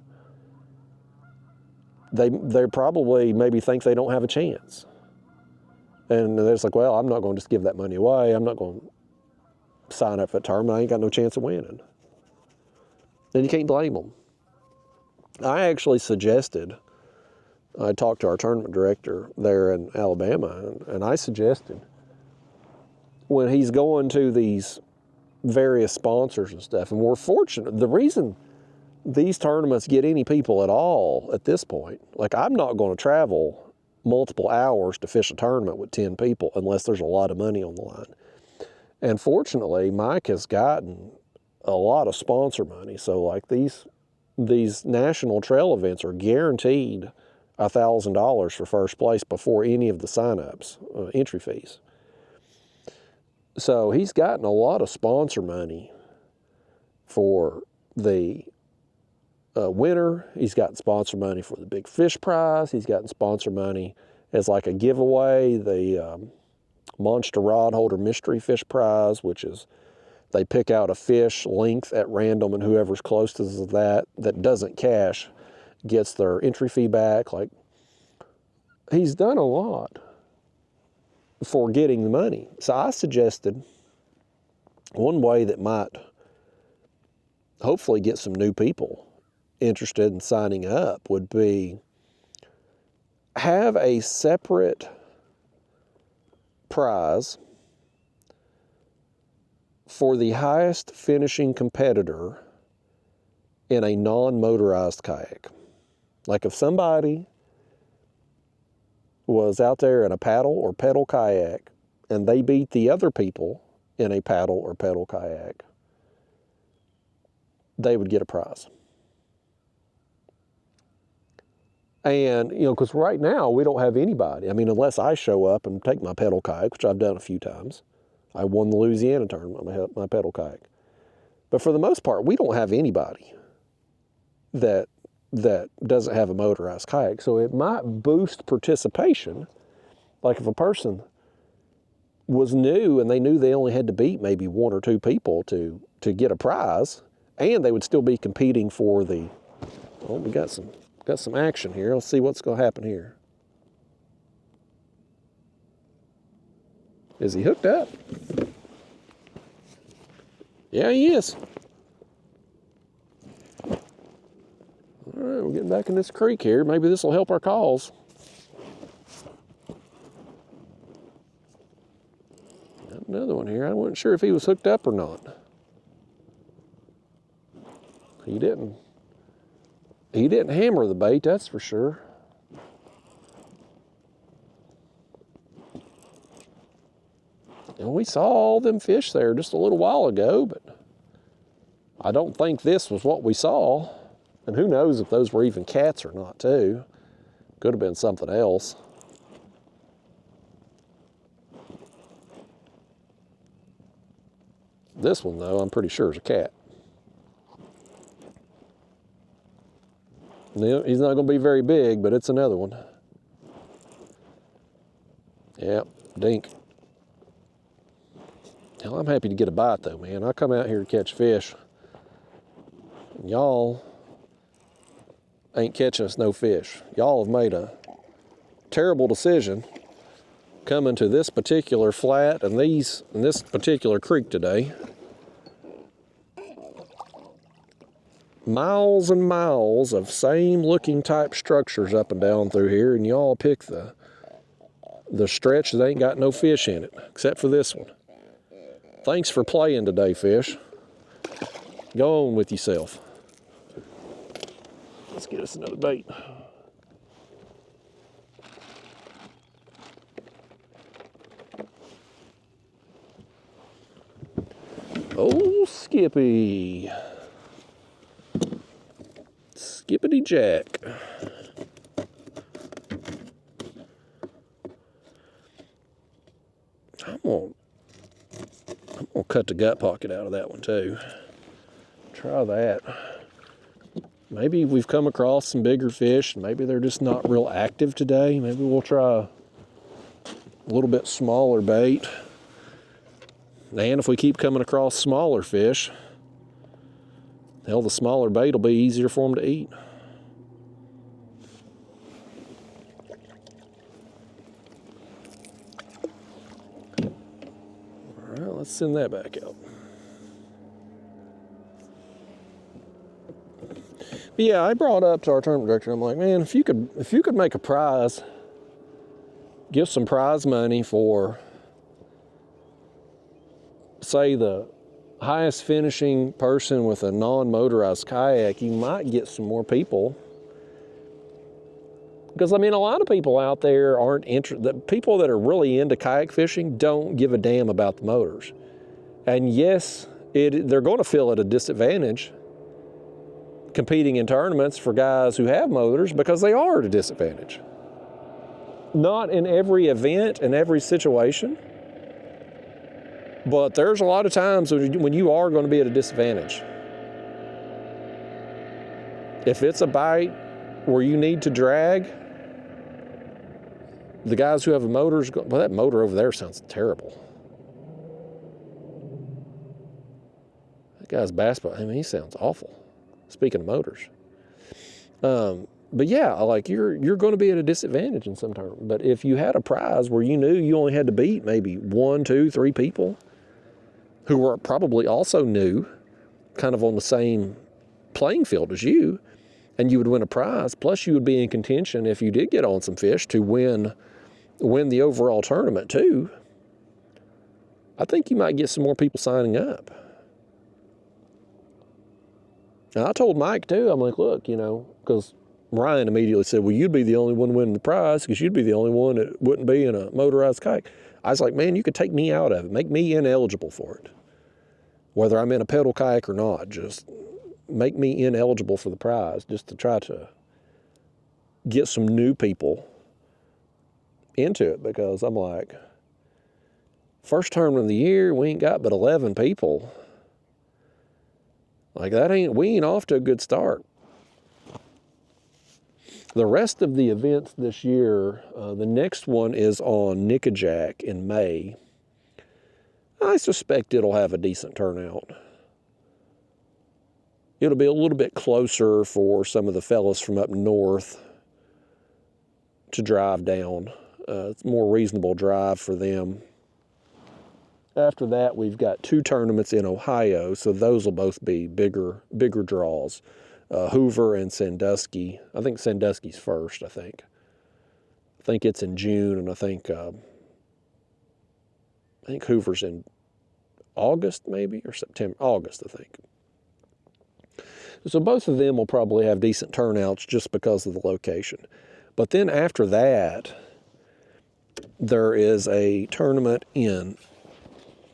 they probably maybe think they don't have a chance. And they're just like, well, I'm not going to just give that money away. I'm not going to sign up for that tournament. I ain't got no chance of winning. Then you can't blame them. I actually suggested, I talked to our tournament director there in Alabama, and I suggested, when he's going to these various sponsors and stuff, and we're fortunate, the reason these tournaments get any people at all at this point, like, I'm not going to travel multiple hours to fish a tournament with 10 people unless there's a lot of money on the line. And fortunately, Mike has gotten a lot of sponsor money. So, like, these national trail events are guaranteed $1,000 for first place before any of the sign-ups, entry fees. So he's gotten a lot of sponsor money for the winner. He's gotten sponsor money for the big fish prize. He's gotten sponsor money as like a giveaway, the Monster Rod Holder Mystery Fish Prize, which is they pick out a fish length at random, and whoever's closest to that doesn't cash gets their entry fee back. Like, he's done a lot for getting the money. So I suggested one way that might hopefully get some new people interested in signing up would be have a separate prize for the highest finishing competitor in a non-motorized kayak. Like, if somebody was out there in a paddle or pedal kayak and they beat the other people in a paddle or pedal kayak, they would get a prize. And, you know, because right now we don't have anybody. I mean, unless I show up and take my pedal kayak, which I've done a few times. I won the Louisiana tournament with my pedal kayak. But for the most part, we don't have anybody that doesn't have a motorized kayak. So it might boost participation. Like if a person was new and they knew they only had to beat maybe 1 or 2 people to get a prize, and they would still be competing for the, well, we got some action here. Let's see what's going to happen here. Is he hooked up? Yeah, he is. All right, we're getting back in this creek here. Maybe this will help our cause. Got another one here. I wasn't sure if he was hooked up or not. He didn't hammer the bait, that's for sure. And we saw all them fish there just a little while ago, but I don't think this was what we saw. And who knows if those were even cats or not, too. Could have been something else. This one, though, I'm pretty sure is a cat. He's not going to be very big, but it's another one. Yep, dink. Hell, I'm happy to get a bite, though, man. I come out here to catch fish. Y'all ain't catching us no fish. Y'all have made a terrible decision coming to this particular flat and this particular creek today. Miles and miles of same looking type structures up and down through here, and y'all pick the stretch that ain't got no fish in it, except for this one. Thanks for playing today, fish. Go on with yourself. Let's get us another bait. Oh, Skippy. Skippity Jack. I'm gonna cut the gut pocket out of that one too. Try that. Maybe we've come across some bigger fish and maybe they're just not real active today. Maybe we'll try a little bit smaller bait. And if we keep coming across smaller fish, hell, the smaller bait will be easier for them to eat. All right, let's send that back out. But yeah, I brought up to our tournament director, I'm like, man, if you could make a prize, give some prize money for, say, the highest finishing person with a non-motorized kayak, you might get some more people. Because, I mean, a lot of people out there aren't interested. The people that are really into kayak fishing don't give a damn about the motors. And yes, they're going to feel at a disadvantage competing in tournaments for guys who have motors because they are at a disadvantage. Not in every event, in every situation, but there's a lot of times when you are going to be at a disadvantage. If it's a bite where you need to drag, the guys who have a motor, well, that motor over there sounds terrible. That guy's bass boat, I mean, he sounds awful. Speaking of motors. But yeah, like you're going to be at a disadvantage in some tournament. But if you had a prize where you knew you only had to beat maybe 1, 2, 3 people who were probably also new, kind of on the same playing field as you, and you would win a prize, plus you would be in contention if you did get on some fish to win the overall tournament too, I think you might get some more people signing up. Now, I told Mike too, I'm like, look, you know, because Ryan immediately said, well, you'd be the only one winning the prize because you'd be the only one that wouldn't be in a motorized kayak. I was like, man, you could take me out of it. Make me ineligible for it. Whether I'm in a pedal kayak or not, just make me ineligible for the prize just to try to get some new people into it, because I'm like, first tournament of the year, we ain't got but 11 people. Like, we ain't off to a good start. The rest of the events this year, the next one is on Nickajack in May. I suspect it'll have a decent turnout. It'll be a little bit closer for some of the fellas from up north to drive down. It's a more reasonable drive for them. After that, we've got 2 tournaments in Ohio, so those will both be bigger draws. Hoover and Sandusky. I think Sandusky's first, I think. I think it's in June, and I think Hoover's in August, maybe, or September. August, I think. So both of them will probably have decent turnouts just because of the location. But then after that, there is a tournament in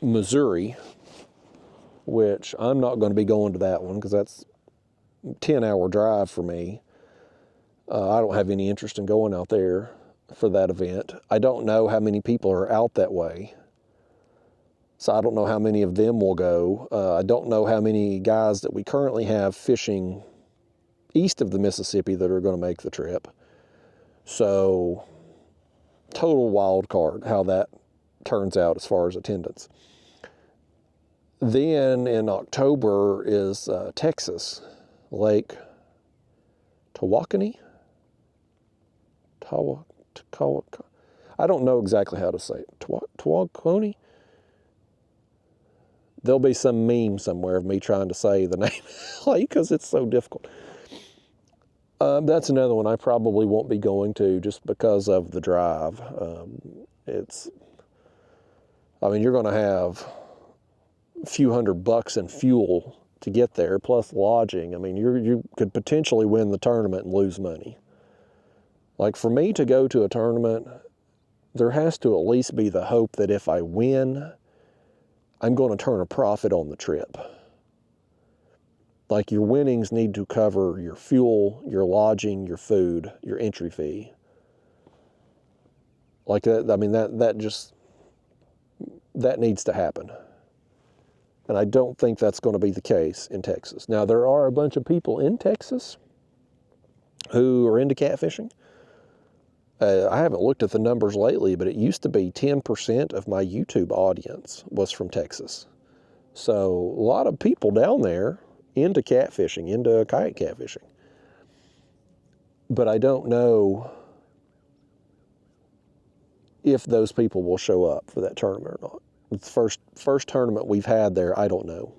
Missouri, which I'm not going to be going to that one because that's a 10-hour drive for me. I don't have any interest in going out there for that event. I don't know how many people are out that way, so I don't know how many of them will go. I don't know how many guys that we currently have fishing east of the Mississippi that are going to make the trip. So, total wild card how that turns out as far as attendance. Then in October is Texas, Lake Tawakoni. I don't know exactly how to say it. Tawakoni? There'll be some meme somewhere of me trying to say the name because it's so difficult. That's another one I probably won't be going to just because of the drive. You're going to have a few $100 in fuel to get there, plus lodging. I mean, you could potentially win the tournament and lose money. Like, for me to go to a tournament, there has to at least be the hope that if I win, I'm going to turn a profit on the trip. Like, your winnings need to cover your fuel, your lodging, your food, your entry fee. Like that, I mean, that needs to happen. And I don't think that's going to be the case in Texas. Now, there are a bunch of people in Texas who are into catfishing. I haven't looked at the numbers lately, but it used to be 10% of my YouTube audience was from Texas. So a lot of people down there into catfishing, into kayak catfishing. But I don't know if those people will show up for that tournament or not. It's the first tournament we've had there, I don't know.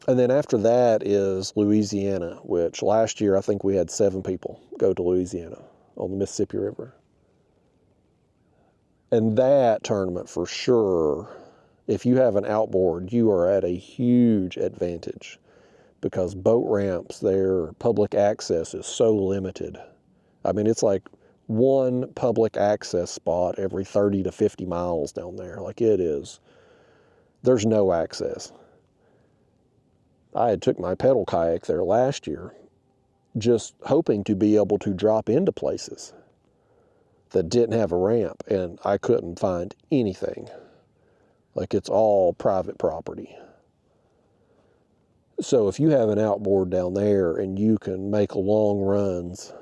And then after that is Louisiana, which last year I think we had 7 people go to Louisiana on the Mississippi River. And that tournament, for sure, if you have an outboard, you are at a huge advantage because boat ramps there, public access is so limited. I mean, it's like one public access spot every 30 to 50 miles down there. Like, it is. There's no access. I had took my pedal kayak there last year just hoping to be able to drop into places that didn't have a ramp, and I couldn't find anything. Like, it's all private property. So if you have an outboard down there and you can make long runs,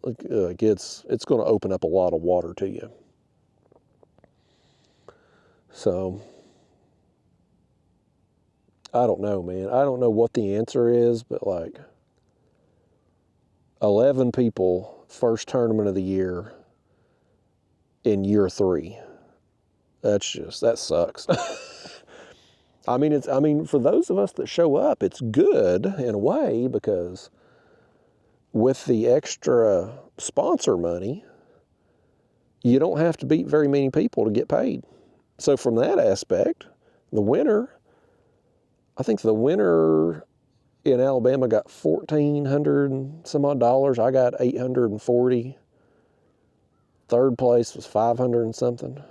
like it's going to open up a lot of water to you. So I don't know, man. I don't know what the answer is, but like 11 people, first tournament of the year in year 3. That sucks. I mean, for those of us that show up, it's good in a way because with the extra sponsor money, you don't have to beat very many people to get paid. So from that aspect, I think the winner in Alabama got $1,400 and some odd dollars. I got $840. Third place was $500 and something.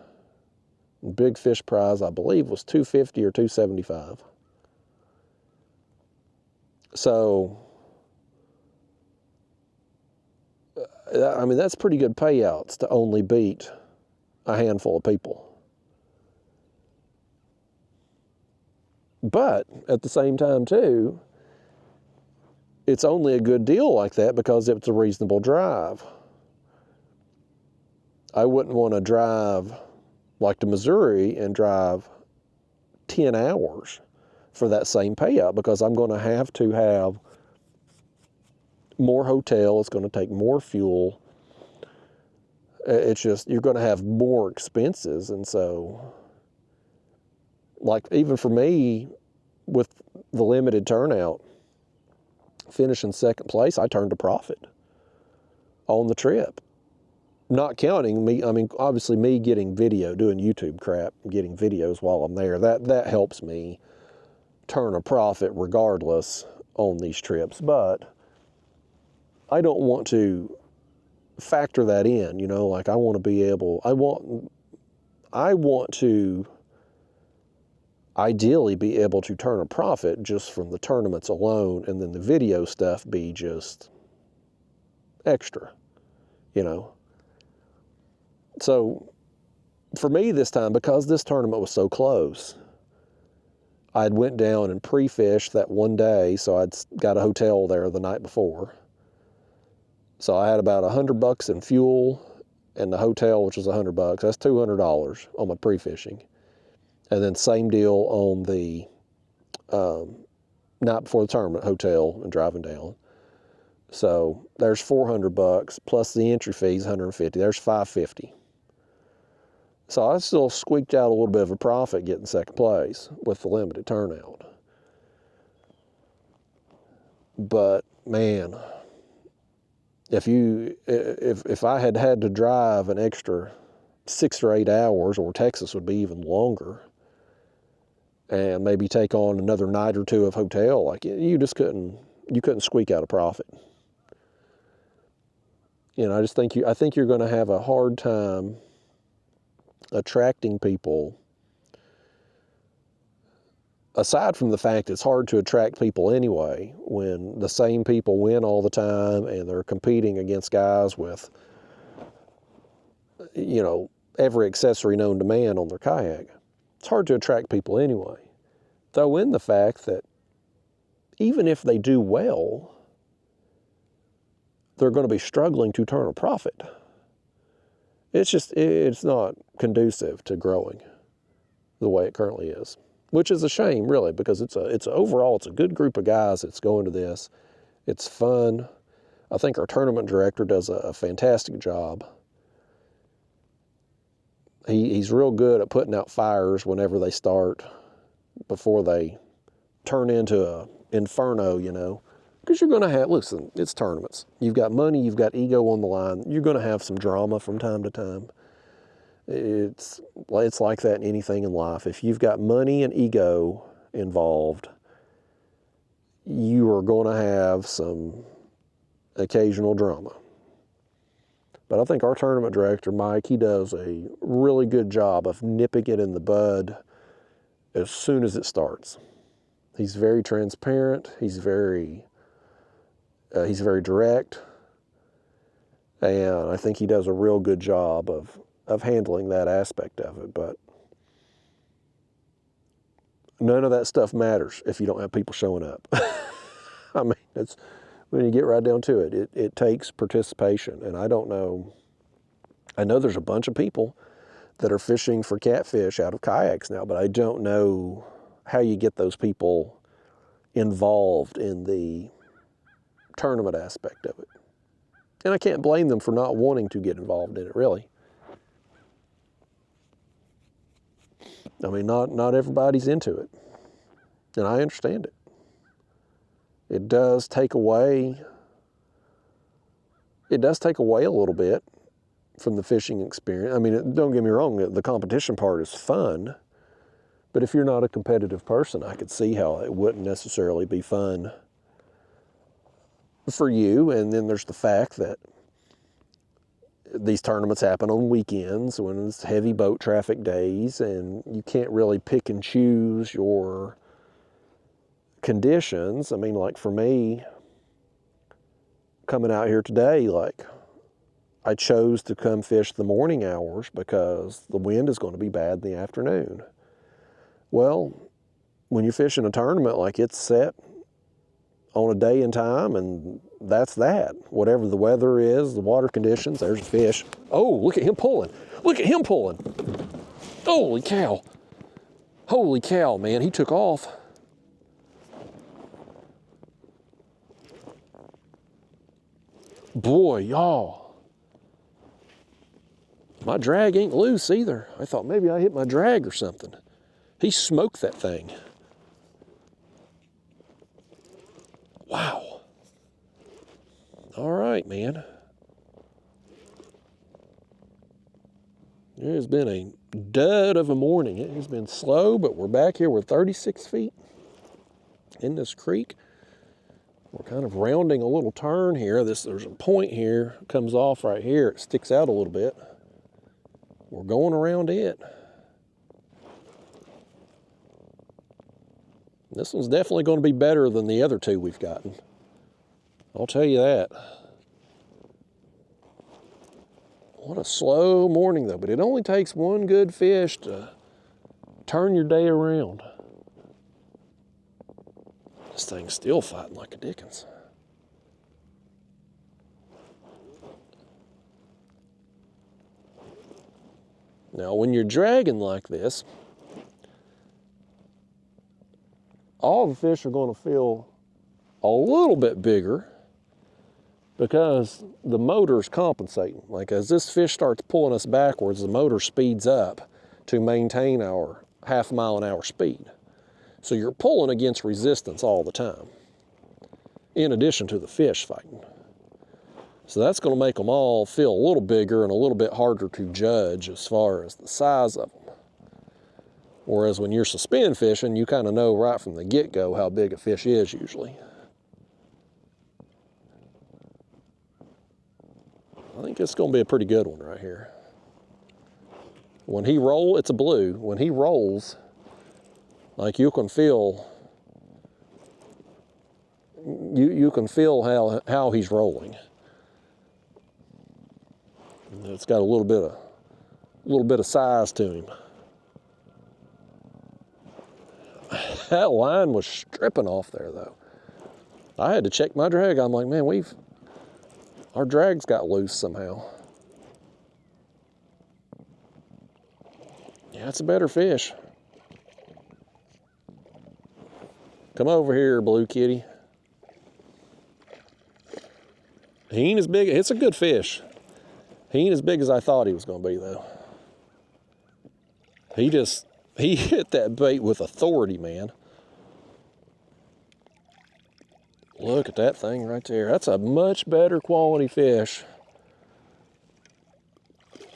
Big fish prize, I believe, was $250 or $275. So, I mean, that's pretty good payouts to only beat a handful of people. But at the same time, too, it's only a good deal like that because it's a reasonable drive. I wouldn't want to drive like to Missouri and drive 10 hours for that same payout because I'm going to have more hotel. It's going to take more fuel. It's just, you're going to have more expenses. And so, like, even for me, with the limited turnout, finishing second place, I turned a profit on the trip. Not counting me, I mean, obviously me getting video, doing YouTube crap, getting videos while I'm there, that helps me turn a profit regardless on these trips. But I don't want to factor that in, you know, like I want to be able, I want to ideally be able to turn a profit just from the tournaments alone, and then the video stuff be just extra, you know. So for me this time, because this tournament was so close, I'd went down and pre-fished that one day, so I'd got a hotel there the night before. So I had about $100 in fuel and the hotel, which was $100. That's $200 on my pre-fishing. And then same deal on the night before the tournament, hotel and driving down. So there's $400 plus the entry fees, $150. There's $550. So I still squeaked out a little bit of a profit getting second place with the limited turnout. But man, if I had had to drive an extra 6 or 8 hours, or Texas would be even longer, and maybe take on another night or two of hotel, like you couldn't squeak out a profit. You know, I think you're going to have a hard time attracting people, aside from the fact it's hard to attract people anyway when the same people win all the time and they're competing against guys with, you know, every accessory known to man on their kayak. It's hard to attract people anyway. Throw in the fact that even if they do well, they're going to be struggling to turn a profit. It's not conducive to growing the way it currently is, which is a shame, really, because overall it's a good group of guys that's going to this. It's fun. I think our tournament director does a fantastic job. He's real good at putting out fires whenever they start, before they turn into a inferno, you know. Because you're going to have, listen, it's tournaments. You've got money, you've got ego on the line. You're going to have some drama from time to time. It's like that in anything in life. If you've got money and ego involved, you are going to have some occasional drama. But I think our tournament director, Mike, he does a really good job of nipping it in the bud as soon as it starts. He's very transparent. He's very direct, and I think he does a real good job of handling that aspect of it. But none of that stuff matters if you don't have people showing up. I mean, it's when you get right down to it, it takes participation. And I don't know, I know there's a bunch of people that are fishing for catfish out of kayaks now, but I don't know how you get those people involved in the tournament aspect of it. And I can't blame them for not wanting to get involved in it, really. I mean, not everybody's into it, and I understand it. It does take away a little bit from the fishing experience. I mean, don't get me wrong, the competition part is fun, but if you're not a competitive person, I could see how it wouldn't necessarily be fun for you. And then there's the fact that these tournaments happen on weekends when it's heavy boat traffic days, and you can't really pick and choose your conditions. I mean, like for me, coming out here today, like I chose to come fish the morning hours because the wind is going to be bad in the afternoon. Well, when you're fishing a tournament, like it's set on a day and time, and that's that. Whatever the weather is, the water conditions, there's a fish. Oh, look at him pulling. Look at him pulling. Holy cow. Holy cow, man, he took off. Boy, y'all. My drag ain't loose either. I thought maybe I hit my drag or something. He smoked that thing. Wow. All right, man. It has been a dud of a morning. It has been slow, but we're back here. We're 36 feet in this creek. We're kind of rounding a little turn here. There's a point here, comes off right here. It sticks out a little bit. We're going around it. This one's definitely going to be better than the other two we've gotten. I'll tell you that. What a slow morning though, but it only takes one good fish to turn your day around. This thing's still fighting like a Dickens. Now, when you're dragging like this, all the fish are going to feel a little bit bigger because the motor's compensating. Like as this fish starts pulling us backwards, the motor speeds up to maintain our half-mile-an-hour speed. So you're pulling against resistance all the time, in addition to the fish fighting. So that's going to make them all feel a little bigger and a little bit harder to judge as far as the size of them. Whereas when you're suspend fishing, you kind of know right from the get-go how big a fish is usually. I think it's going to be a pretty good one right here. When he rolls, it's a blue. When he rolls, like you can feel, you can feel how he's rolling. It's got a little bit of size to him. That line was stripping off there though. I had to check my drag. I'm like, man, our drag's got loose somehow. Yeah, it's a better fish. Come over here, blue kitty. He ain't as big. It's a good fish. He ain't as big as I thought he was going to be, though. He hit that bait with authority, man. Look at that thing right there. That's a much better quality fish.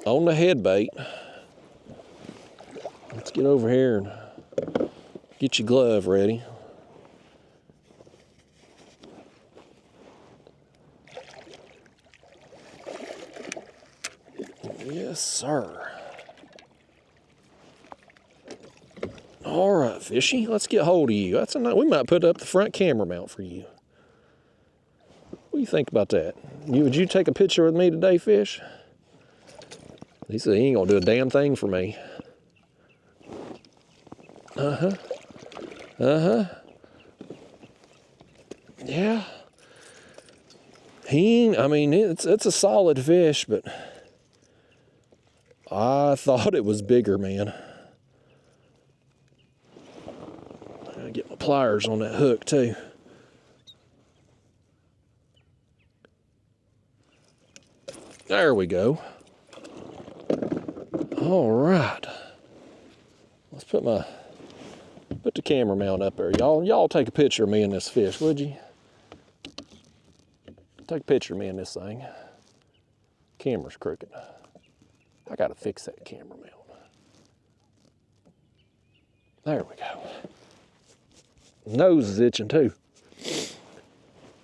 On the head bait. Let's get over here and get your glove ready. Yes, sir. All right, fishy. Let's get hold of you. We might put up the front camera mount for you. What do you think about that? Would you take a picture with me today, fish? He said he ain't gonna do a damn thing for me. Yeah. I mean, it's a solid fish, but I thought it was bigger, man. I gotta get my pliers on that hook too. There we go. All right. Let's put the camera mount up there. Y'all take a picture of me and this fish, would you? Take a picture of me and this thing. Camera's crooked. I gotta fix that camera mount. There we go. Nose is itching too.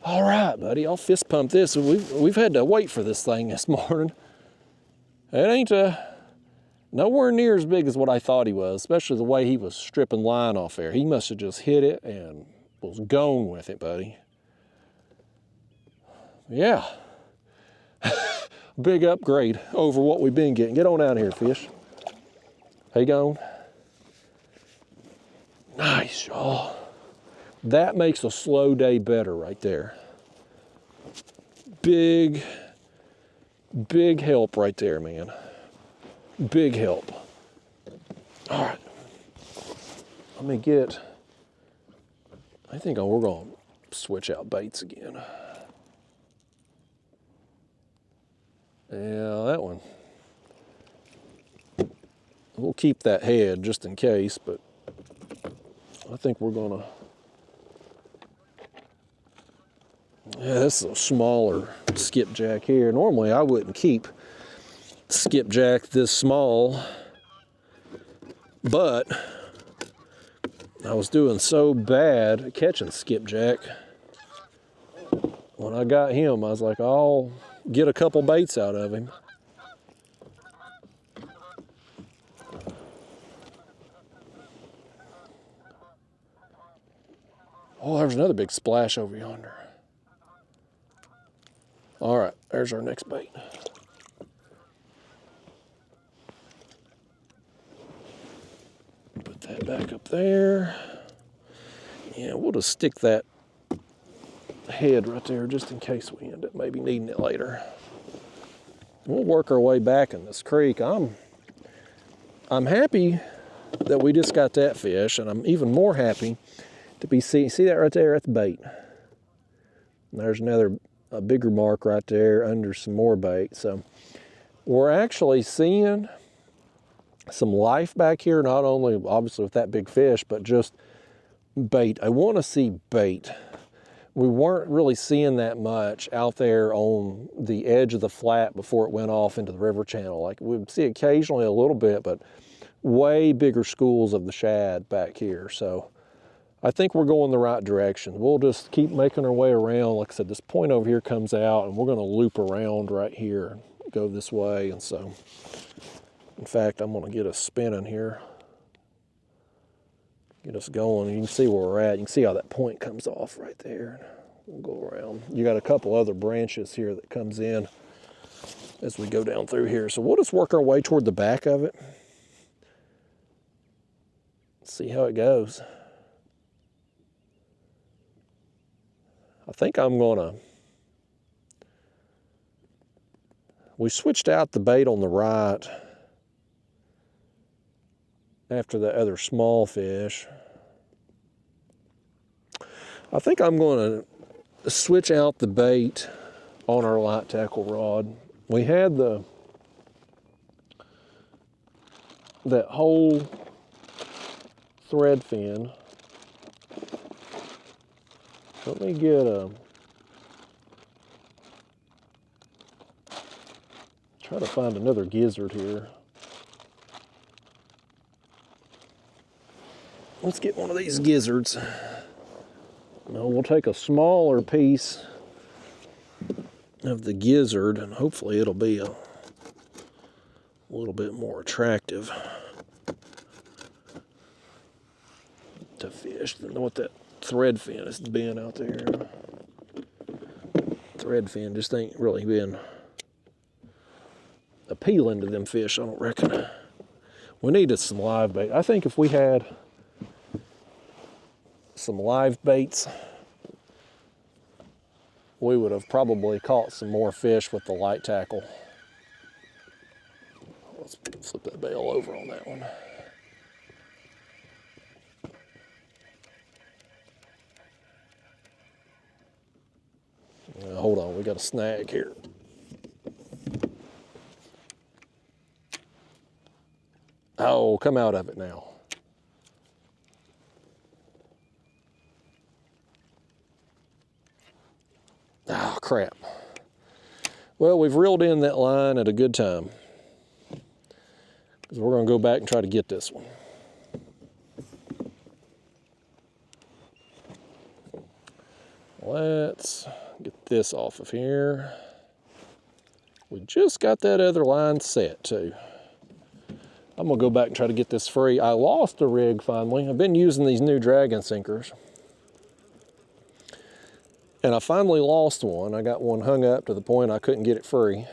All right, buddy, I'll fist pump this. We've had to wait for this thing this morning. It ain't nowhere near as big as what I thought he was, especially the way he was stripping line off there. He must have just hit it and was gone with it, buddy. Yeah. Big upgrade over what we've been getting. Get on out here, fish. How you going? Nice, y'all. That makes a slow day better right there. Big help right there, man. Big help. All right. Let me get, I think we're going to switch out baits again. Yeah, that one. We'll keep that head just in case, but I think we're going to, yeah, this is a smaller skipjack here. Normally I wouldn't keep skipjack this small, but I was doing so bad at catching skipjack. When I got him, I was like, I'll get a couple baits out of him. Oh, there's another big splash over yonder. All right, there's our next bait. Put that back up there. Yeah, we'll just stick that head right there just in case we end up maybe needing it later. We'll work our way back in this creek. I'm happy that we just got that fish, and I'm even more happy to be see that right there at the bait. And there's a bigger mark right there under some more bait. So we're actually seeing some life back here, not only obviously with that big fish, but just bait. I want to see bait. We weren't really seeing that much out there on the edge of the flat before it went off into the river channel. Like we'd see occasionally a little bit, but way bigger schools of the shad back here. So I think we're going the right direction. We'll just keep making our way around. Like I said, this point over here comes out and we're going to loop around right here and go this way. And so, in fact, I'm going to get us spinning here. Get us going. You can see where we're at. You can see how that point comes off right there. We'll go around. You got a couple other branches here that comes in as we go down through here. So we'll just work our way toward the back of it. See how it goes. I think I'm gonna, we switched out the bait on the right after the other small fish. I think I'm gonna switch out the bait on our light tackle rod. We had that whole thread fin. Let me get try to find another gizzard here. Let's get one of these gizzards. Now we'll take a smaller piece of the gizzard and hopefully it'll be a little bit more attractive to fish than what that thread fin has been out there. Thread fin just ain't really been appealing to them fish, I don't reckon. We needed some live bait. I think if we had some live baits, we would have probably caught some more fish with the light tackle. Let's flip that bail over on that one. Hold on, we got a snag here. Oh, come out of it now. Oh, crap. Well, we've reeled in that line at a good time, because we're going to go back and try to get this one. let's get this off of here. We just got that other line set too. I'm gonna go back and try to get this free. I lost a rig finally. I've been using these new dragon sinkers. And I finally lost one. I got one hung up to the point I couldn't get it free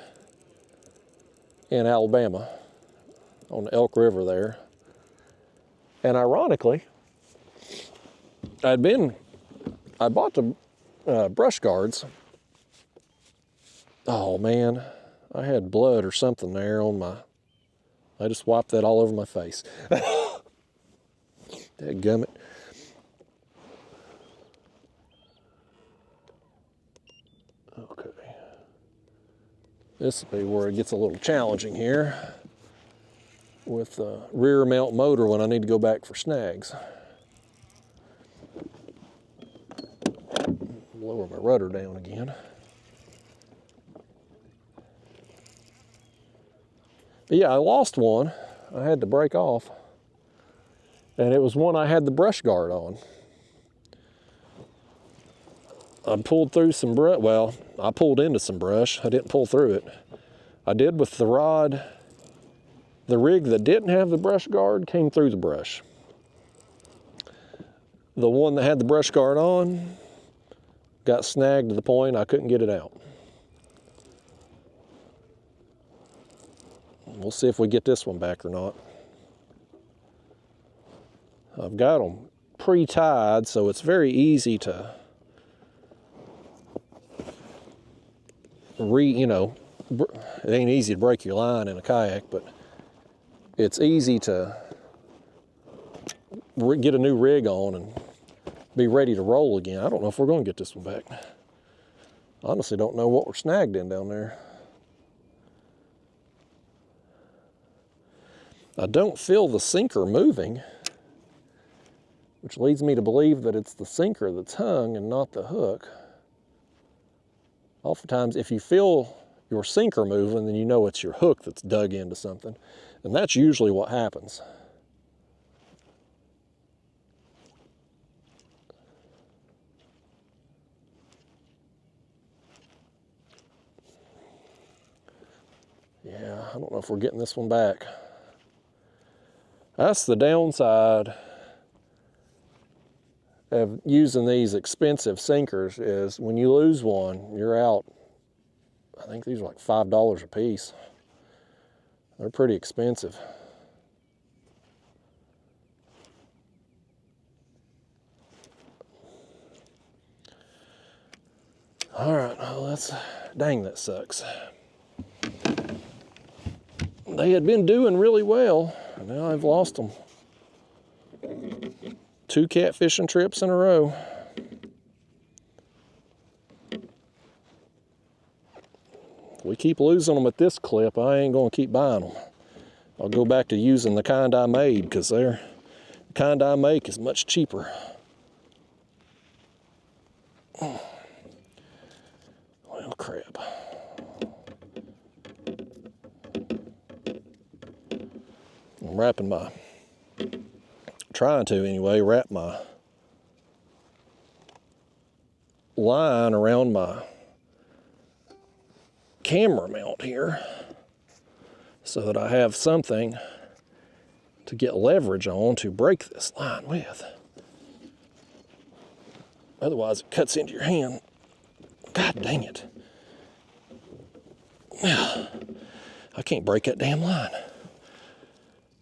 in Alabama on the Elk River there. And ironically, I bought the brush guards. Oh man, I had blood or something there on my, I just wiped that all over my face. Dadgummit. Okay. This will be where it gets a little challenging here with the rear mount motor when I need to go back for snags. Lower my rudder down again. But yeah, I lost one. I had to break off. And it was one I had the brush guard on. I pulled through some brush. Well, I pulled into some brush. I didn't pull through it. I did with the rod. The rig that didn't have the brush guard came through the brush. The one that had the brush guard on got snagged to the point I couldn't get it out. We'll see if we get this one back or not. I've got them pre-tied, so it's very easy to it ain't easy to break your line in a kayak, but it's easy to get a new rig on and be ready to roll again. I don't know if we're going to get this one back. Honestly, don't know what we're snagged in down there. I don't feel the sinker moving, which leads me to believe that it's the sinker that's hung and not the hook. Oftentimes, if you feel your sinker moving, then you know it's your hook that's dug into something. And that's usually what happens. Yeah, I don't know if we're getting this one back. That's the downside of using these expensive sinkers, is when you lose one, you're out. I think these are like $5 a piece. They're pretty expensive. All right, well, dang, that sucks. They had been doing really well, and now I've lost them. 2 catfishing trips in a row. If we keep losing them at this clip, I ain't gonna keep buying them. I'll go back to using the kind I made, because the kind I make is much cheaper. Well, crap. I'm wrapping trying to anyway, wrap my line around my camera mount here so that I have something to get leverage on to break this line with. Otherwise it cuts into your hand. God dang it. I can't break that damn line.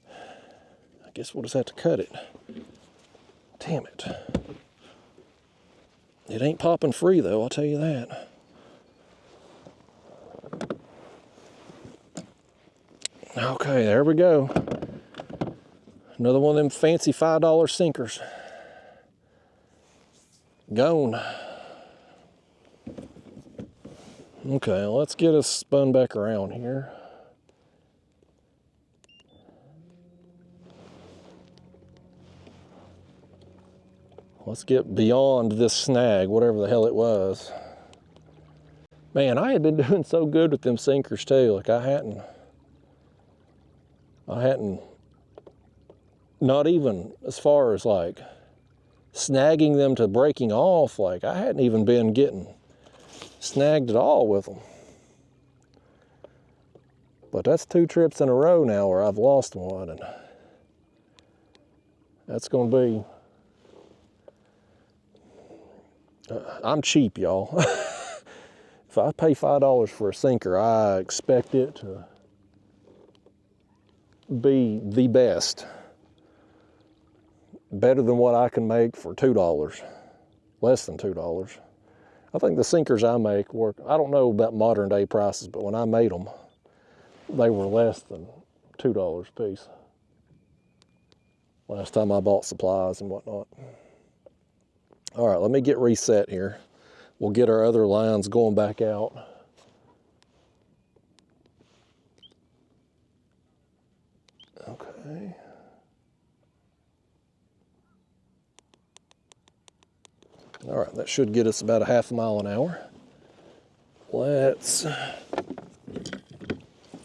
I guess we'll just have to cut it. Damn it. It ain't popping free though, I'll tell you that. Okay, there we go. Another one of them fancy $5 sinkers. Gone. Okay, let's get us spun back around here. Let's get beyond this snag, whatever the hell it was. Man, I had been doing so good with them sinkers too. Like I hadn't, not even as far as like snagging them to breaking off, like I hadn't even been getting snagged at all with them. But that's 2 trips in a row now where I've lost one, and that's going to be, I'm cheap, y'all. If I pay $5 for a sinker, I expect it to be the best. Better than what I can make for $2, less than $2. I think the sinkers I make work. I don't know about modern day prices, but when I made them, they were less than $2 a piece. Last time I bought supplies and whatnot. All right, let me get reset here. We'll get our other lines going back out. Okay. All right, that should get us about a half a mile an hour. Let's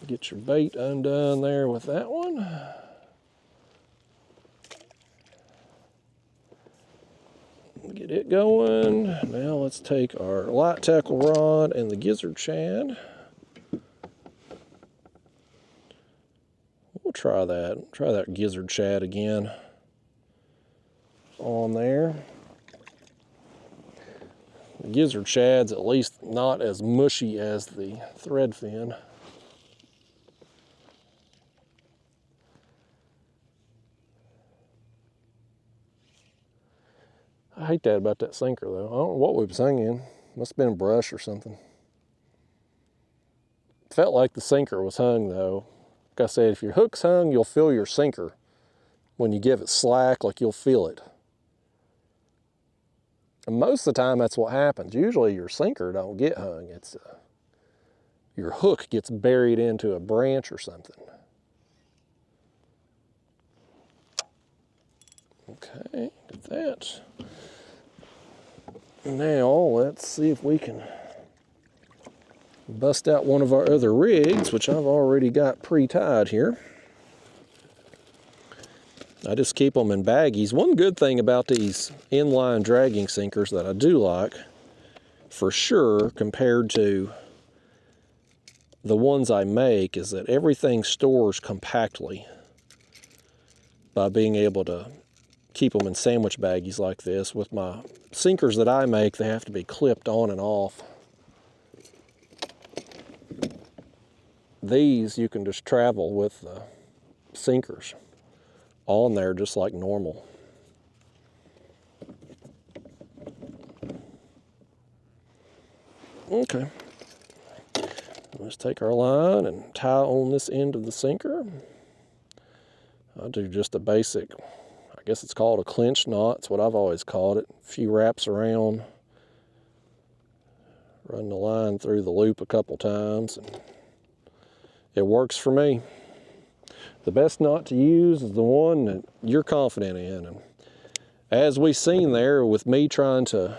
get your bait undone there with that one. Get it going. Now let's take our light tackle rod and the gizzard shad. We'll try that. Try that gizzard shad again on there. The gizzard shad's at least not as mushy as the thread fin. I hate that about that sinker though. I don't know what we were singing. Must have been a brush or something. Felt like the sinker was hung though. Like I said, if your hook's hung, you'll feel your sinker. When you give it slack, like you'll feel it. And most of the time that's what happens. Usually your sinker don't get hung. It's your hook gets buried into a branch or something. Okay, get that. Now let's see if we can bust out one of our other rigs, which I've already got pre-tied here. I just keep them in baggies. One good thing about these inline dragging sinkers that I do like, for sure, compared to the ones I make, is that everything stores compactly by being able to keep them in sandwich baggies like this. With my sinkers that I make, they have to be clipped on and off. These you can just travel with the sinkers on there just like normal. Okay. Let's take our line and tie on this end of the sinker. I'll do just a basic, I guess it's called a clinch knot. It's what I've always called it. A few wraps around. Run the line through the loop a couple times. And it works for me. The best knot to use is the one that you're confident in. And as we've seen there with me trying to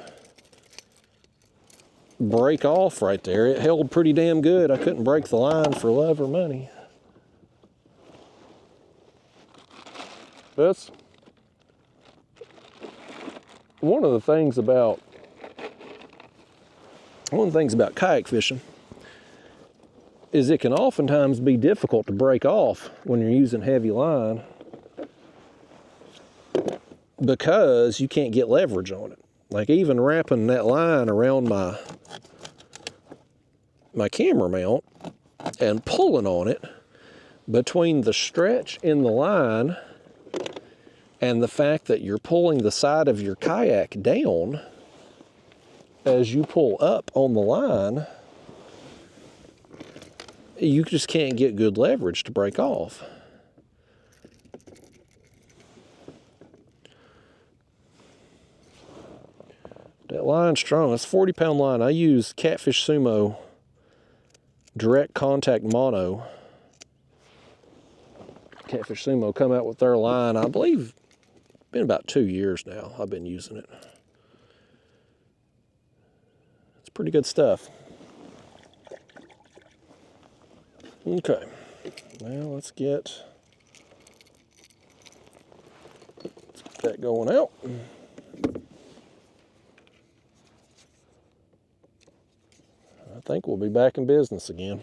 break off right there, it held pretty damn good. I couldn't break the line for love or money. That's one of the things about kayak fishing is it can oftentimes be difficult to break off when you're using heavy line because you can't get leverage on it. Like even wrapping that line around my camera mount and pulling on it, between the stretch in the line and the fact that you're pulling the side of your kayak down as you pull up on the line, you just can't get good leverage to break off. That line's strong. It's a 40-pound line. I use Catfish Sumo direct contact mono. Catfish Sumo come out with their line, I believe, been about 2 years now I've been using it. It's pretty good stuff. Okay, now let's get that going out. think we'll be back in business again.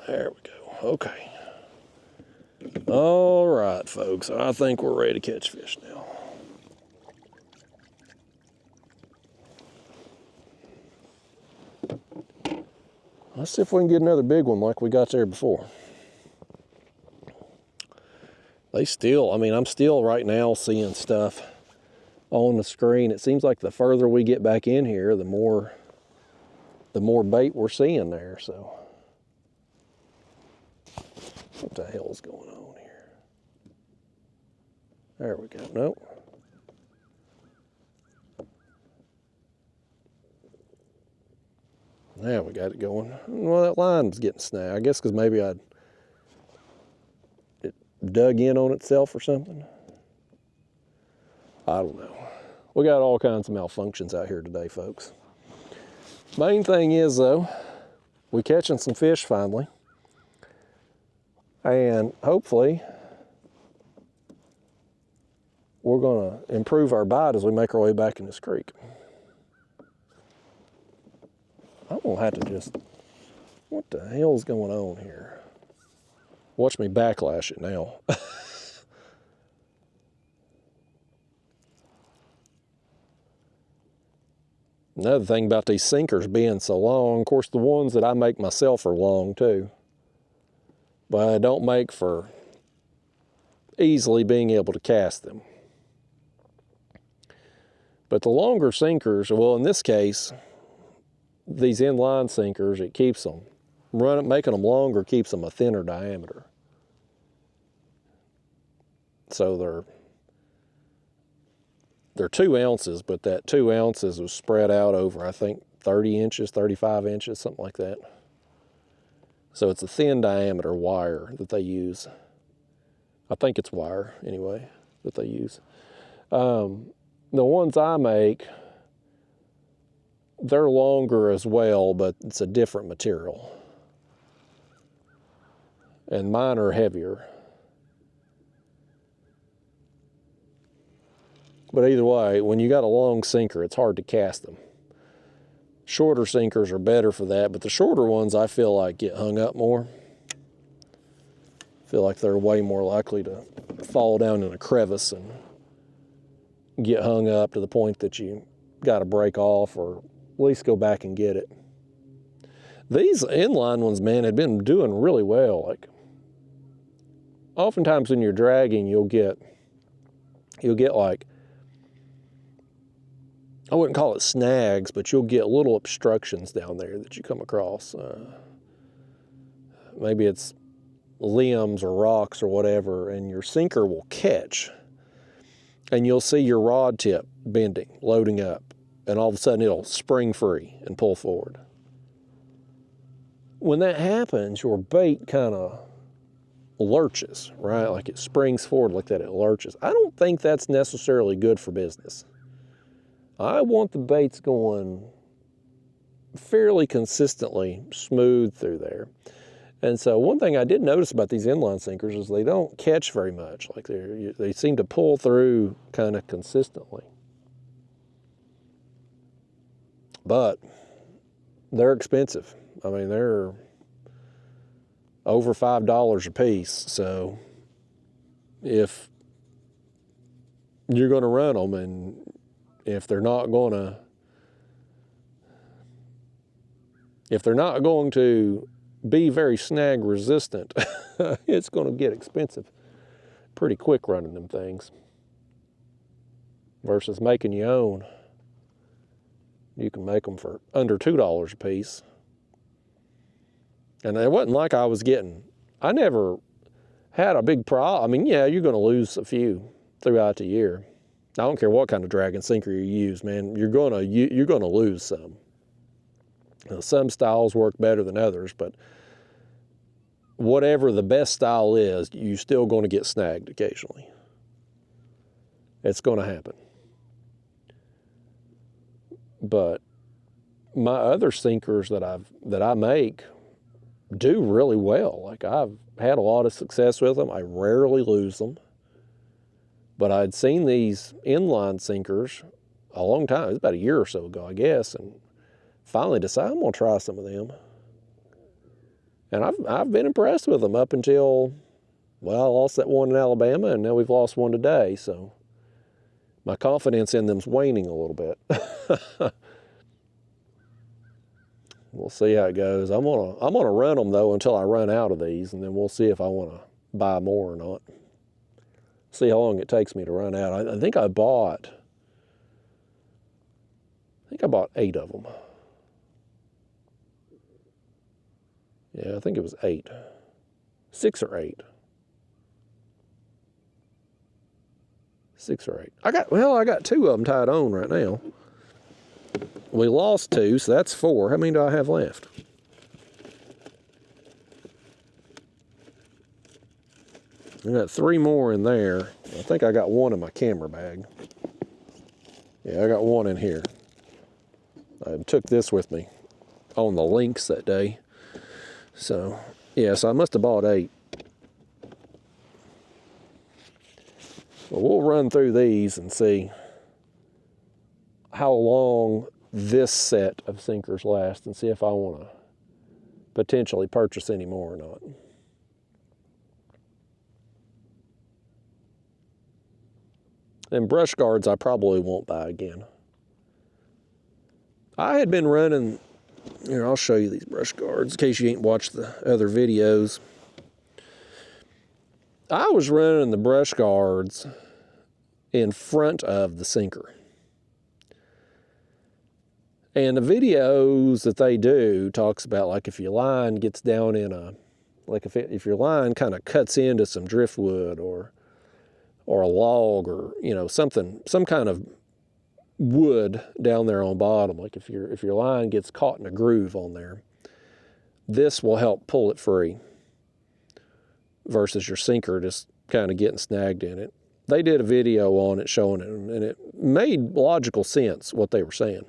There we go. Okay. All right, folks. I think we're ready to catch fish now. Let's see if we can get another big one like we got there before. They still, I mean, I'm still right now seeing stuff on the screen. It seems like the further we get back in here, the more bait we're seeing there, so. What the hell is going on here? There we go. Nope. Now we got it going. Well, that line's getting snagged. I guess because maybe it dug in on itself or something. I don't know. We got all kinds of malfunctions out here today, folks. Main thing is, though, we catching some fish finally. And hopefully, we're going to improve our bite as we make our way back in this creek. I'm going to have to just, what the hell's going on here? Watch me backlash it now. Another thing about these sinkers being so long, of course the ones that I make myself are long too, but I don't make for easily being able to cast them. But the longer sinkers, well in this case, these inline sinkers, it keeps them, making them longer keeps them a thinner diameter. So they're 2 ounces, but that 2 ounces was spread out over, I think, 30 inches, 35 inches, something like that. So it's a thin diameter wire that they use. I think it's wire, anyway, that they use. The ones I make, they're longer as well, but it's a different material. And mine are heavier. But either way, when you got a long sinker, it's hard to cast them. Shorter sinkers are better for that, but the shorter ones I feel like get hung up more. I feel like they're way more likely to fall down in a crevice and get hung up to the point that you got to break off or at least go back and get it. These inline ones, man, had been doing really well. Like, oftentimes when you're dragging, you'll get like, I wouldn't call it snags, but you'll get little obstructions down there that you come across. Maybe it's limbs or rocks or whatever, and your sinker will catch. And you'll see your rod tip bending, loading up, and all of a sudden it'll spring free and pull forward. When that happens, your bait kind of lurches, right? Like it springs forward like that, it lurches. I don't think that's necessarily good for business. I want the baits going fairly consistently smooth through there. And so one thing I did notice about these inline sinkers is they don't catch very much. Like they seem to pull through kind of consistently. But they're expensive. I mean, they're over $5 a piece. So if you're going to run them, and if they're not going to be very snag resistant, it's going to get expensive pretty quick running them things. Versus making your own, you can make them for under $2 a piece. And it wasn't like I never had a big problem. I mean, yeah, you're going to lose a few throughout the year. I don't care what kind of drag and sinker you use, man. You're going to lose some. Now, some styles work better than others, but whatever the best style is, you're still going to get snagged occasionally. It's going to happen. But my other sinkers that I make do really well. Like, I've had a lot of success with them. I rarely lose them. But I'd seen these inline sinkers a long time. It was about a year or so ago, I guess, and finally decided I'm gonna try some of them. And I've been impressed with them up until, well, I lost that one in Alabama, and now we've lost one today. So my confidence in them's waning a little bit. We'll see how it goes. I'm gonna run them though until I run out of these, and then we'll see if I want to buy more or not. See how long it takes me to run out. I think I bought 8 of them. Yeah, I think it was 8. 6 or 8. 6 or 8. I got 2 of them tied on right now. We lost 2, so that's 4. How many do I have left? I got 3 more in there. I think I got 1 in my camera bag. Yeah, I got 1 in here. I took this with me on the links that day. So, yeah, so I must have bought 8. Well, we'll run through these and see how long this set of sinkers last and see if I want to potentially purchase any more or not. And brush guards I probably won't buy again. I had been running, here, I'll show you these brush guards in case you ain't watched the other videos. I was running the brush guards in front of the sinker. And the videos that they do talks about, like, if your line gets down in a, like if your line kind of cuts into some driftwood or a log or, you know, some kind of wood down there on bottom, like if your line gets caught in a groove on there, this will help pull it free versus your sinker just kind of getting snagged in it. They did a video on it showing it, and it made logical sense what they were saying.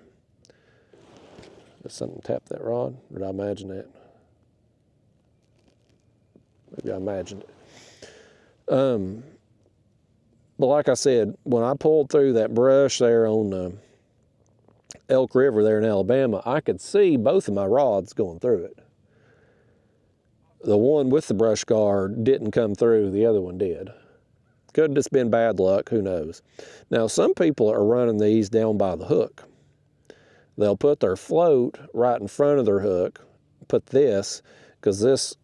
Did something tap that rod? Or did I imagine that? Maybe I imagined it. But like I said, when I pulled through that brush there on Elk River there in Alabama, I could see both of my rods going through it. The one with the brush guard didn't come through, the other one did. Could have just been bad luck, who knows. Now, some people are running these down by the hook. They'll put their float right in front of their hook, put this, because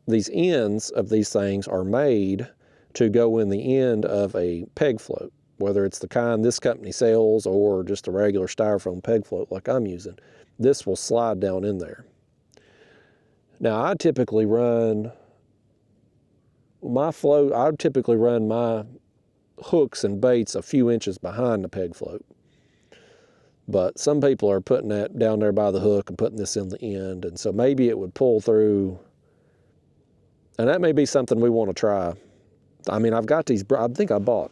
these ends of these things are made to go in the end of a peg float, whether it's the kind this company sells or just a regular styrofoam peg float like I'm using. This will slide down in there. Now, I typically run my hooks and baits a few inches behind the peg float. But some people are putting that down there by the hook and putting this in the end, and so maybe it would pull through. And that may be something we want to try. I mean, I've got these, I think I bought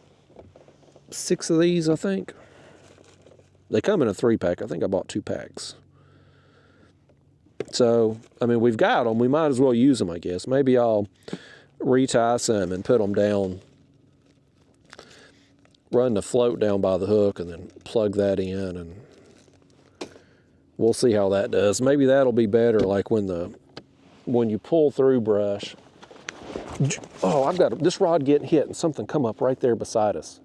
6 of these, I think. They come in a 3-pack. I think I bought 2 packs. So, I mean, we've got them. We might as well use them, I guess. Maybe I'll retie some and put them down, run the float down by the hook and then plug that in, and we'll see how that does. Maybe that'll be better, like when you pull through brush. Oh, I've got this rod getting hit and something come up right there beside us.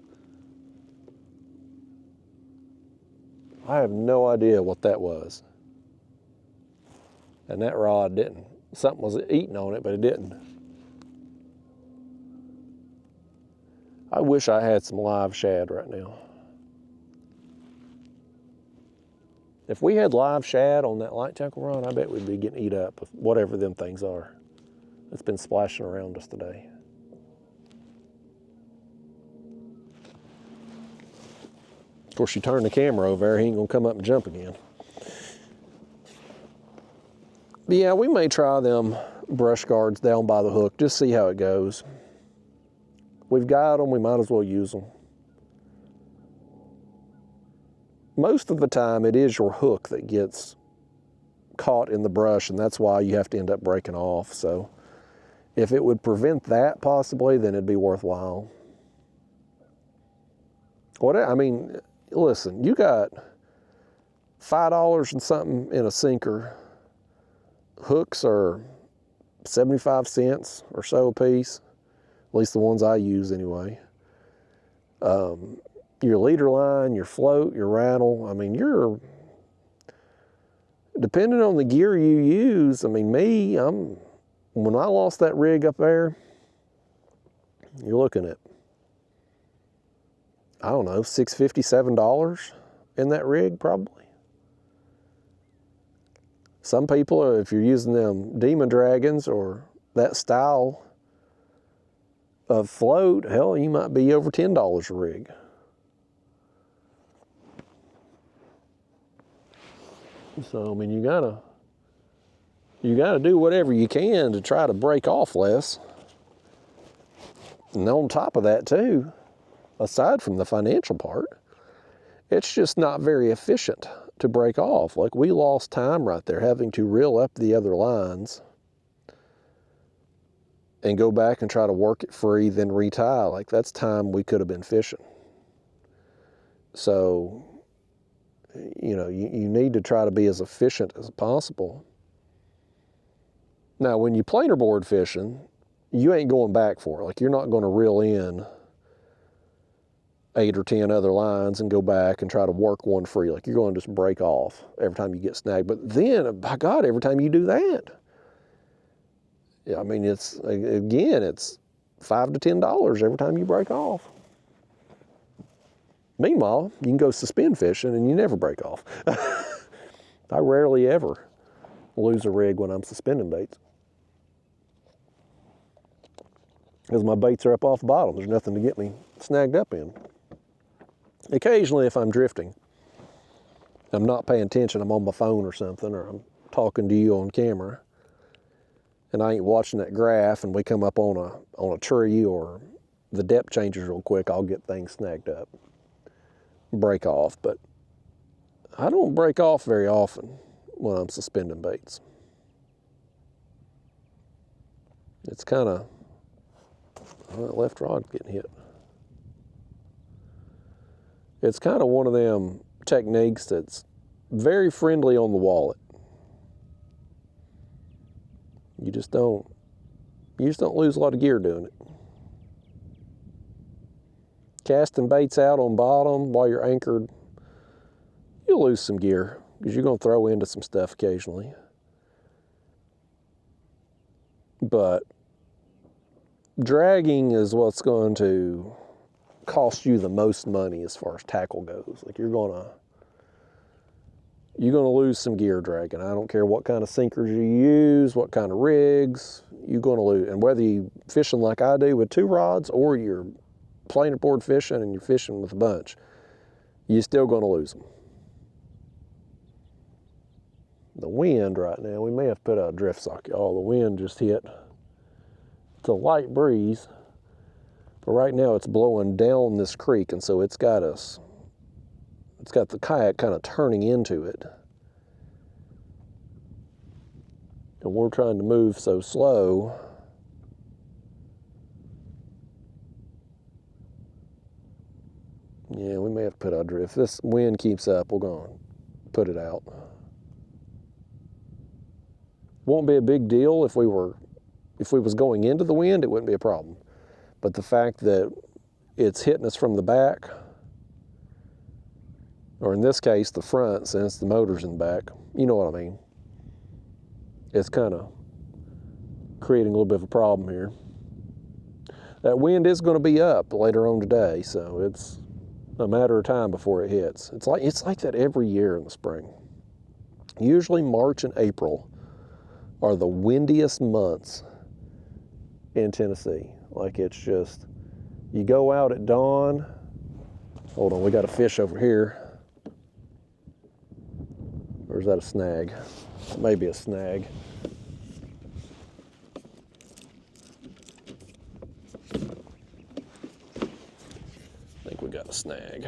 I have no idea what that was. And that rod didn't. Something was eating on it, but it didn't. I wish I had some live shad right now. If we had live shad on that light tackle rod, I bet we'd be getting eat up with whatever them things are. It's been splashing around us today. Of course, you turn the camera over there, he ain't gonna come up and jump again. But yeah, we may try them brush guards down by the hook, just see how it goes. We've got them, we might as well use them. Most of the time, it is your hook that gets caught in the brush, and that's why you have to end up breaking off. So if it would prevent that possibly, then it'd be worthwhile. What I mean, listen, you got $5 and something in a sinker. Hooks are 75 cents or so a piece, at least the ones I use anyway. Your leader line, your float, your rattle, I mean, you're, depending on the gear you use, I mean, when I lost that rig up there, you're looking at, I don't know, $6.50, $7 in that rig probably. Some people, if you're using them Demon Dragons or that style of float, hell, you might be over $10 a rig. So, I mean, you gotta do whatever you can to try to break off less. And on top of that too, aside from the financial part, it's just not very efficient to break off. Like, we lost time right there having to reel up the other lines and go back and try to work it free, then retie. Like, that's time we could have been fishing. So, you know, you need to try to be as efficient as possible. Now, when you planer board fishing, you ain't going back for it. Like, you're not going to reel in 8 or 10 other lines and go back and try to work one free. Like, you're going to just break off every time you get snagged. But then, by God, every time you do that, yeah, I mean, it's $5 to $10 every time you break off. Meanwhile, you can go suspend fishing and you never break off. I rarely ever lose a rig when I'm suspending baits, because my baits are up off the bottom. There's nothing to get me snagged up in. Occasionally, if I'm drifting, I'm not paying attention, I'm on my phone or something, or I'm talking to you on camera, and I ain't watching that graph, and we come up on a tree or the depth changes real quick, I'll get things snagged up, break off. But I don't break off very often when I'm suspending baits. It's kind of, left rod getting hit. It's kind of one of them techniques that's very friendly on the wallet. You just don't lose a lot of gear doing it. Casting baits out on bottom while you're anchored, you'll lose some gear because you're going to throw into some stuff occasionally. But dragging is what's going to cost you the most money as far as tackle goes. Like, you're gonna lose some gear dragging. I don't care what kind of sinkers you use, what kind of rigs, you're gonna lose. And whether you fishing like I do with 2 rods or you're planer board fishing and you're fishing with a bunch, you're still gonna lose them. The wind right now, we may have to put out a drift sock, y'all. The wind just hit. It's a light breeze, but right now it's blowing down this creek, and so it's got the kayak kind of turning into it. And we're trying to move so slow. Yeah, we may have to put out drift. If this wind keeps up, we're going to put it out. Won't be a big deal if we was going into the wind, it wouldn't be a problem. But the fact that it's hitting us from the back, or in this case, the front, since the motor's in the back, you know what I mean. It's kind of creating a little bit of a problem here. That wind is going to be up later on today, so it's a matter of time before it hits. It's like that every year in the spring. Usually March and April are the windiest months in Tennessee. Like, it's just, you go out at dawn. Hold on, we got a fish over here. Or is that a snag? Maybe a snag. I think we got a snag.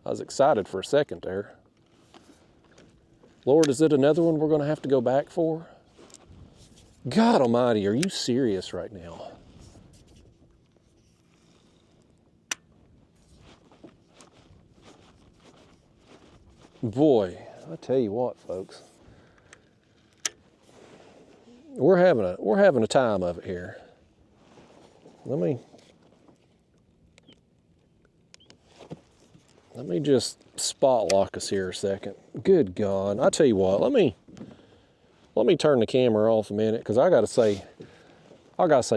I was excited for a second there. Lord, is it another one we're going to have to go back for? God almighty, are you serious right now? Boy, I tell you what, folks. We're having a time of it here. Let me just spot lock us here a second. Good God, I tell you what, let me turn the camera off a minute, because I gotta say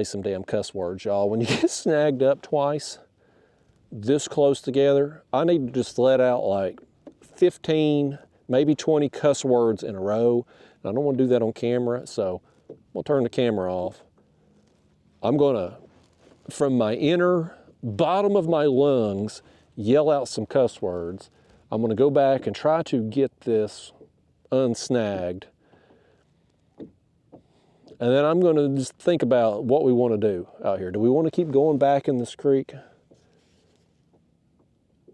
some damn cuss words, y'all. When you get snagged up twice this close together, I need to just let out like 15, maybe 20 cuss words in a row. And I don't want to do that on camera, so we'll turn the camera off. I'm gonna, from my inner bottom of my lungs, yell out some cuss words. I'm gonna go back and try to get this unsnagged. And then I'm gonna just think about what we wanna do out here. Do we wanna keep going back in this creek?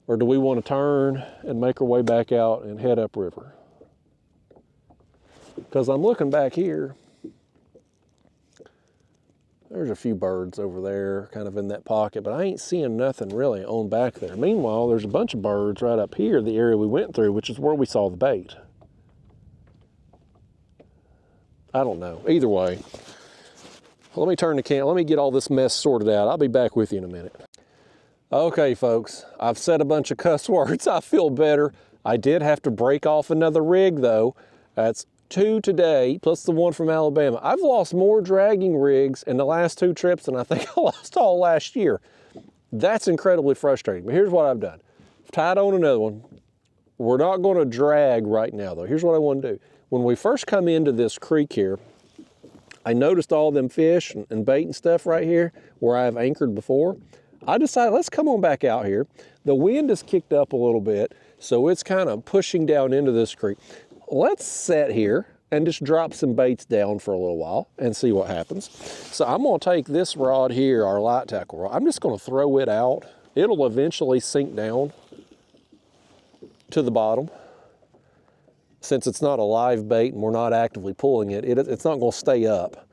Or do we wanna turn and make our way back out and head upriver? Because I'm looking back here, there's a few birds over there kind of in that pocket, but I ain't seeing nothing really on back there. Meanwhile, there's a bunch of birds right up here, the area we went through, which is where we saw the bait. I don't know. Either way, let me turn the camera, let me get all this mess sorted out. I'll be back with you in a minute. Okay, folks, I've said a bunch of cuss words. I feel better. I did have to break off another rig, though. That's 2 today, plus the one from Alabama. I've lost more dragging rigs in the last 2 trips than I think I lost all last year. That's incredibly frustrating, but here's what I've done. I've tied on another one. We're not gonna drag right now, though. Here's what I wanna do. When we first come into this creek here, I noticed all them fish and bait and stuff right here where I've anchored before. I decided, let's come on back out here. The wind has kicked up a little bit, so it's kind of pushing down into this creek. Let's sit here and just drop some baits down for a little while and see what happens. So I'm gonna take this rod here, our light tackle rod. I'm just gonna throw it out. It'll eventually sink down to the bottom. Since it's not a live bait and we're not actively pulling it, it's not gonna stay up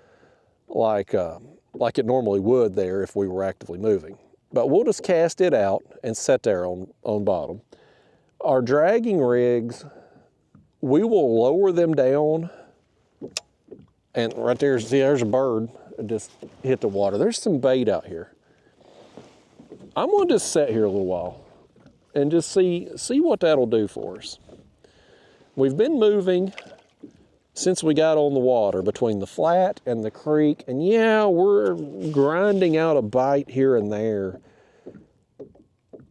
like it normally would there if we were actively moving. But we'll just cast it out and set there on bottom. Our dragging rigs, we will lower them down, and right there, see, there's a bird that just hit the water. There's some bait out here. I'm gonna just sit here a little while and just see what that'll do for us. We've been moving since we got on the water between the flat and the creek, and yeah, we're grinding out a bite here and there,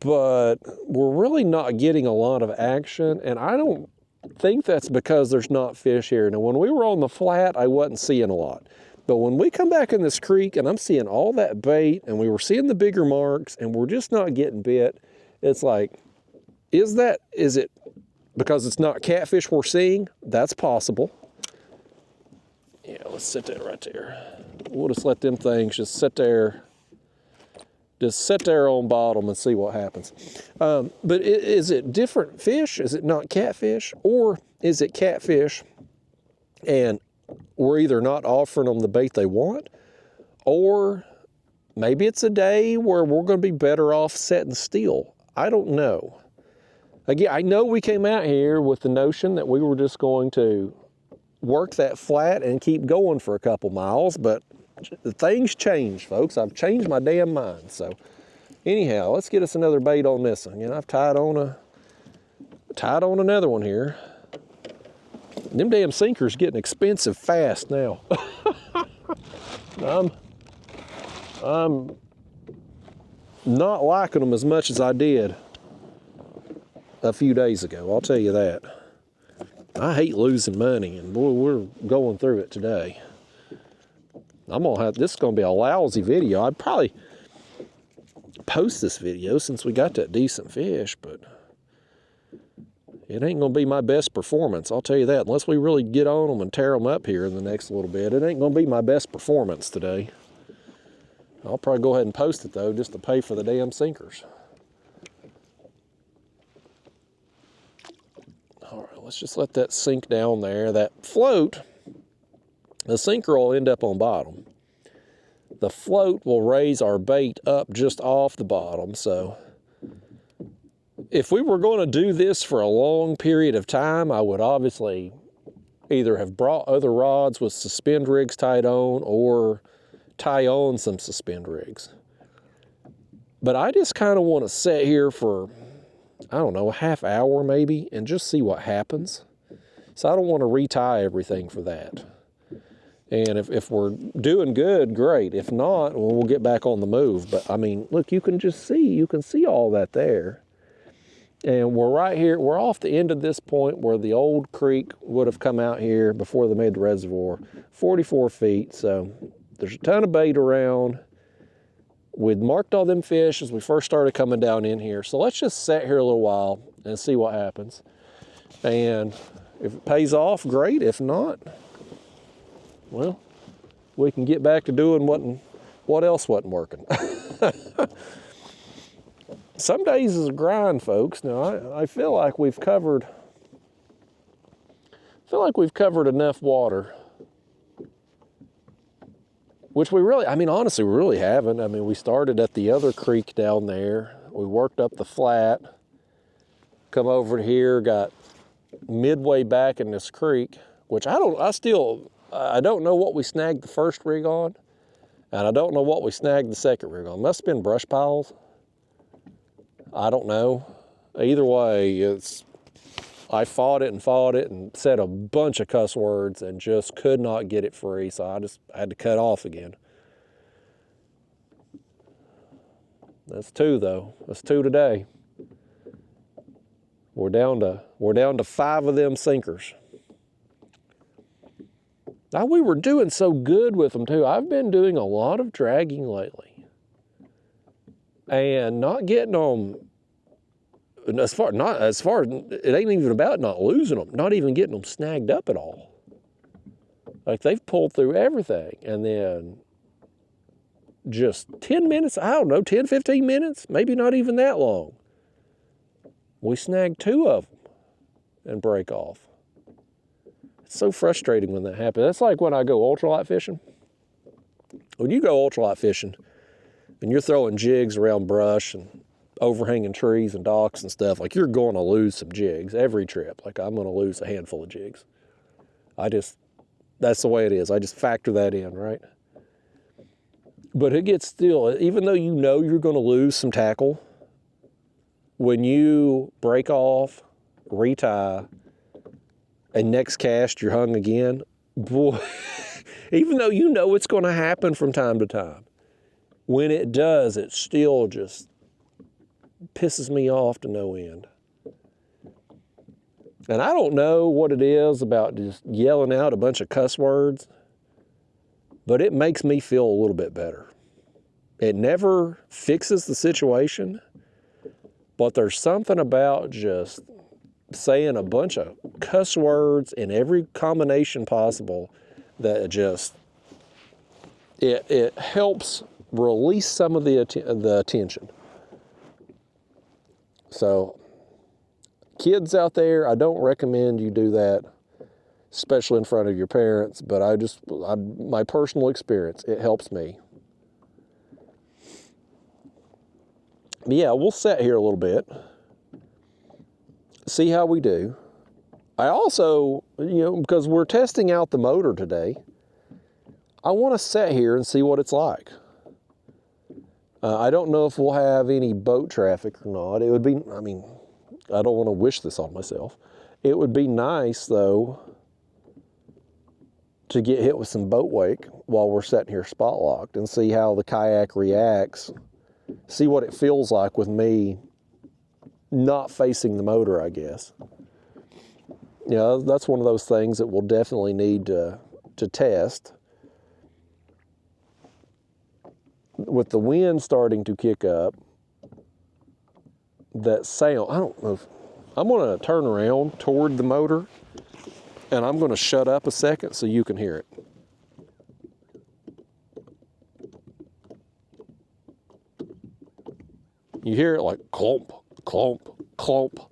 but we're really not getting a lot of action, and I don't think that's because there's not fish here. Now, when we were on the flat, I wasn't seeing a lot, but when we come back in this creek and I'm seeing all that bait and we were seeing the bigger marks and we're just not getting bit, it's like, is it because it's not catfish we're seeing? That's possible. Yeah, let's set that right there. We'll just let them things just sit there on bottom and see what happens. But is it different fish? Is it not catfish? Or is it catfish and we're either not offering them the bait they want, or maybe it's a day where we're going to be better off setting still. I don't know. Again, I know we came out here with the notion that we were just going to work that flat and keep going for a couple miles, but things change, folks. I've changed my damn mind. So anyhow, let's get us another bait on this one. You know, I've tied on another one here. Them damn sinkers getting expensive fast now. I'm not liking them as much as I did a few days ago, I'll tell you that. I hate losing money, and boy, we're going through it today. This is gonna be a lousy video. I'd probably post this video since we got that decent fish, but it ain't gonna be my best performance, I'll tell you that. Unless we really get on them and tear them up here in the next little bit, it ain't gonna be my best performance today. I'll probably go ahead and post it though, just to pay for the damn sinkers. All right, let's just let that sink down there. That float, the sinker will end up on bottom. The float will raise our bait up just off the bottom, so if we were going to do this for a long period of time, I would obviously either have brought other rods with suspend rigs tied on or tie on some suspend rigs. But I just kind of want to sit here for, I don't know, a half hour maybe and just see what happens. So I don't want to retie everything for that. And if we're doing good, great. If not, well, we'll get back on the move. But I mean, look, you can see all that there. And we're right here, we're off the end of this point where the old creek would have come out here before they made the reservoir, 44 feet. So there's a ton of bait around. We'd marked all them fish as we first started coming down in here. So let's just sit here a little while and see what happens. And if it pays off, great. If not, well, we can get back to doing what else wasn't working. Some days is a grind, folks. Now, I feel like we've covered enough water, which we really, I mean, honestly, we really haven't. I mean, we started at the other creek down there. We worked up the flat, come over here, got midway back in this creek, which I don't know what we snagged the first rig on, and I don't know what we snagged the second rig on. Must have been brush piles. I don't know. Either way, I fought it and said a bunch of cuss words and just could not get it free, so I had to cut off again. That's 2 though. That's 2 today. We're down to 5 of them sinkers. Now, we were doing so good with them too. I've been doing a lot of dragging lately. And not getting them, it ain't even about not losing them, not even getting them snagged up at all. Like, they've pulled through everything, and then just 10 minutes, I don't know, 10, 15 minutes, maybe not even that long, we snagged 2 of them and break off. It's so frustrating when that happens. That's like when I go ultralight fishing. When you go ultralight fishing, and you're throwing jigs around brush and overhanging trees and docks and stuff, like, you're going to lose some jigs every trip. Like, I'm going to lose a handful of jigs. That's the way it is. I just factor that in, right? But it gets still, even though you know you're going to lose some tackle, when you break off, retie, and next cast you're hung again, boy, even though you know it's going to happen from time to time, when it does, it still just pisses me off to no end. And I don't know what it is about just yelling out a bunch of cuss words, but it makes me feel a little bit better. It never fixes the situation, but there's something about just saying a bunch of cuss words in every combination possible that just, it helps release some of the tension. So, kids out there, I don't recommend you do that, especially in front of your parents, but my personal experience, it helps me. But yeah, we'll sit here a little bit, see how we do. I also, because we're testing out the motor today, I want to sit here and see what it's like. I don't know if we'll have any boat traffic or not. It would be, I mean, I don't want to wish this on myself. It would be nice, though, to get hit with some boat wake while we're sitting here spot locked and see how the kayak reacts, see what it feels like with me not facing the motor, I guess. That's one of those things that we'll definitely need to test. With the wind starting to kick up, that sound, I don't know if, I'm going to turn around toward the motor and I'm going to shut up a second so you can hear it. You hear it like clomp, clomp, clomp.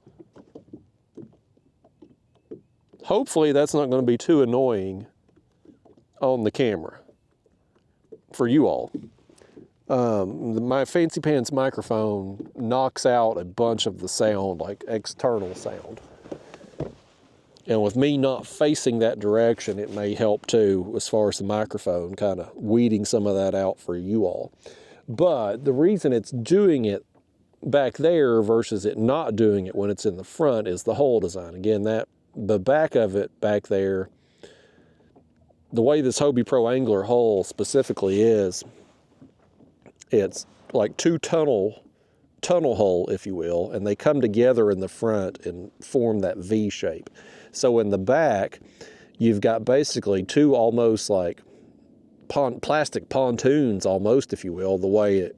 Hopefully that's not going to be too annoying on the camera for you all. My Fancy Pants microphone knocks out a bunch of the sound, like external sound. And with me not facing that direction, it may help too, as far as the microphone, kind of weeding some of that out for you all. But the reason it's doing it back there versus it not doing it when it's in the front is the hull design. Again, the back of it back there, the way this Hobie Pro Angler hull specifically is, it's like two tunnel hull, if you will, and they come together in the front and form that V shape. So in the back, you've got basically two almost like plastic pontoons almost, if you will, the way it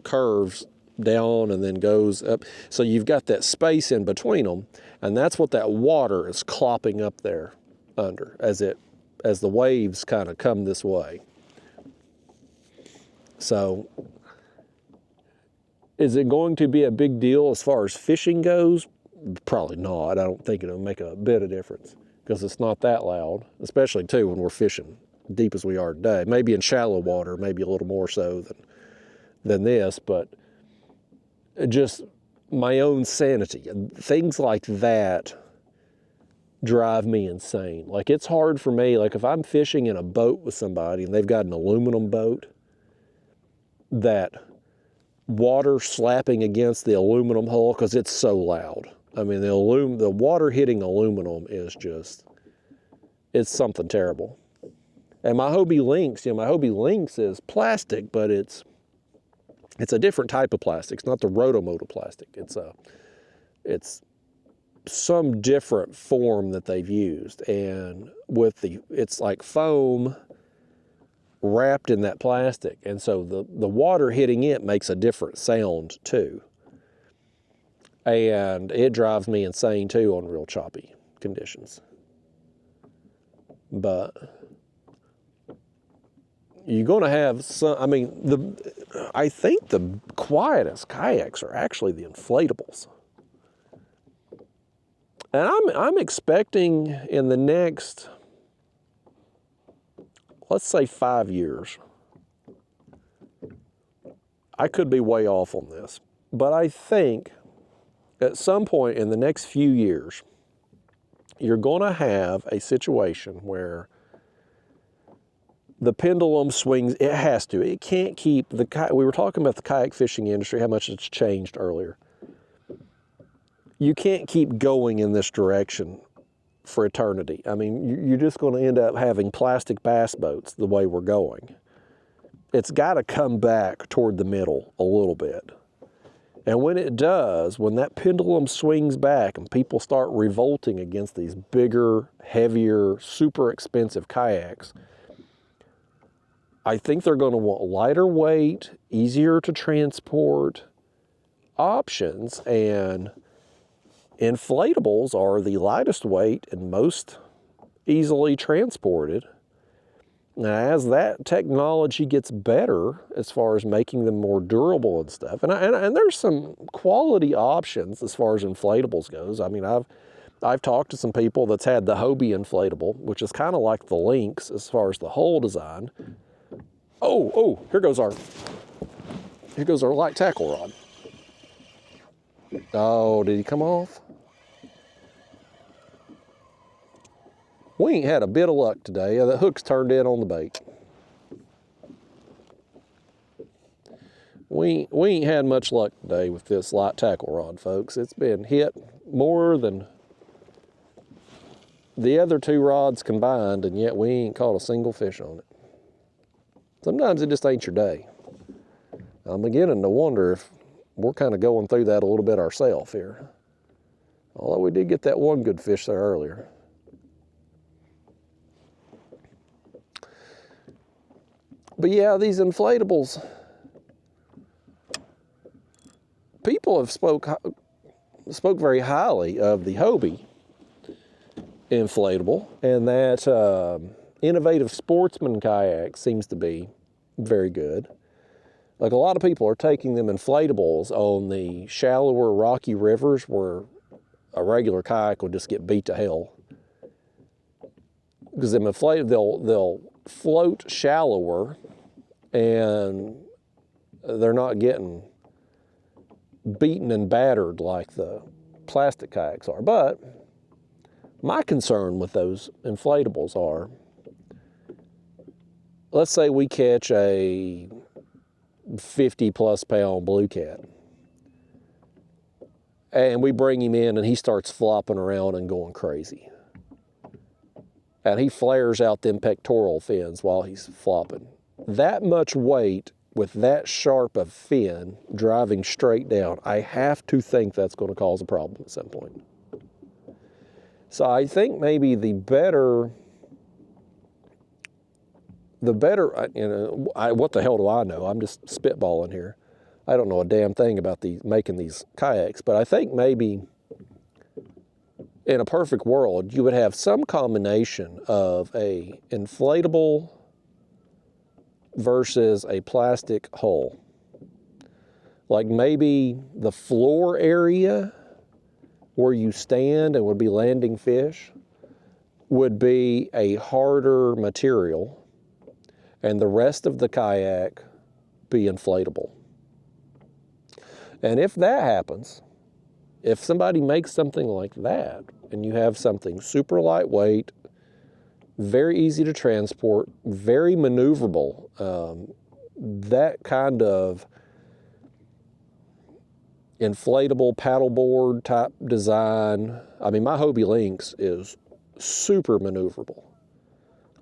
curves down and then goes up. So you've got that space in between them, and that's what that water is clopping up there under as the waves kind of come this way. So is it going to be a big deal as far as fishing goes? Probably not. I don't think it'll make a bit of difference because it's not that loud, especially too when we're fishing deep as we are today. Maybe in shallow water, maybe a little more so than this, but just my own sanity. Things like that drive me insane. Like, it's hard for me, like if I'm fishing in a boat with somebody and they've got an aluminum boat, that water slapping against the aluminum hull, because it's so loud. I mean, the water hitting aluminum is just, it's something terrible. And my Hobie Lynx, my Hobie Lynx is plastic, but it's a different type of plastic. It's not the Rotomoto plastic. It's some different form that they've used, and it's like foam wrapped in that plastic, and so the water hitting it makes a different sound too, and it drives me insane too on real choppy conditions. But you're going to have some, I mean, I think the quietest kayaks are actually the inflatables. And I'm expecting in the next, let's say 5 years, I could be way off on this, but I think at some point in the next few years, you're going to have a situation where the pendulum swings. It has to. It can't keep we were talking about the kayak fishing industry, how much it's changed earlier. You can't keep going in this direction for eternity. I mean, you're just going to end up having plastic bass boats the way we're going. It's got to come back toward the middle a little bit. And when it does, when that pendulum swings back and people start revolting against these bigger, heavier, super expensive kayaks, I think they're going to want lighter weight, easier to transport options, and inflatables are the lightest weight and most easily transported. Now, as that technology gets better as far as making them more durable and stuff, and there's some quality options as far as inflatables goes. I mean, I've talked to some people that's had the Hobie inflatable, which is kind of like the Lynx as far as the hull design. Oh, here goes our light tackle rod. Oh, did he come off? We ain't had a bit of luck today. The hook's turned in on the bait. We ain't had much luck today with this light tackle rod, folks. It's been hit more than the other two rods combined, and yet we ain't caught a single fish on it. Sometimes it just ain't your day. I'm beginning to wonder if we're kind of going through that a little bit ourselves here. Although we did get that one good fish there earlier. But yeah, these inflatables, people have spoke very highly of the Hobie inflatable, and that innovative sportsman kayak seems to be very good. Like, a lot of people are taking them inflatables on the shallower rocky rivers where a regular kayak will just get beat to hell. Because them inflatables, they'll float shallower, and they're not getting beaten and battered like the plastic kayaks are. But my concern with those inflatables are, let's say we catch a 50+ pound blue cat and we bring him in and he starts flopping around and going crazy. And he flares out them pectoral fins while he's flopping. That much weight with that sharp of fin driving straight down, I have to think that's going to cause a problem at some point. So I think maybe the better, what the hell do I know? I'm just spitballing here. I don't know a damn thing about making these kayaks, but I think maybe in a perfect world, you would have some combination of a inflatable versus a plastic hull. Like maybe the floor area where you stand and would be landing fish would be a harder material, and the rest of the kayak be inflatable. And if that happens, if somebody makes something like that, and you have something super lightweight, very easy to transport, very maneuverable, that kind of inflatable paddleboard type design. I mean, my Hobie Lynx is super maneuverable.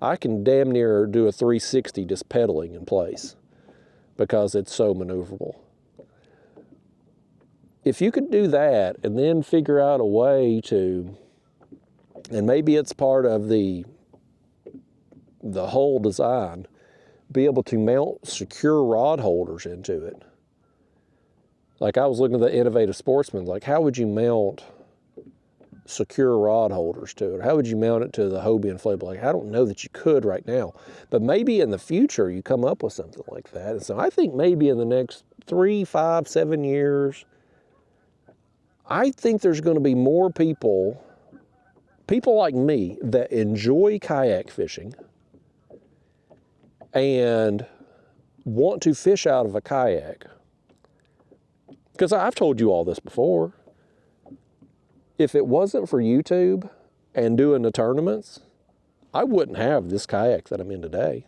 I can damn near do a 360 just pedaling in place because it's so maneuverable. If you could do that and then figure out a way to, and maybe it's part of the whole design, be able to mount secure rod holders into it. Like I was looking at the Innovative Sportsman, like how would you mount secure rod holders to it? How would you mount it to the Hobie inflatable? Like, I don't know that you could right now, but maybe in the future you come up with something like that. And so I think maybe in the next 3, 5, 7 years, I think there's going to be more people like me that enjoy kayak fishing and want to fish out of a kayak. Because I've told you all this before. If it wasn't for YouTube and doing the tournaments, I wouldn't have this kayak that I'm in today.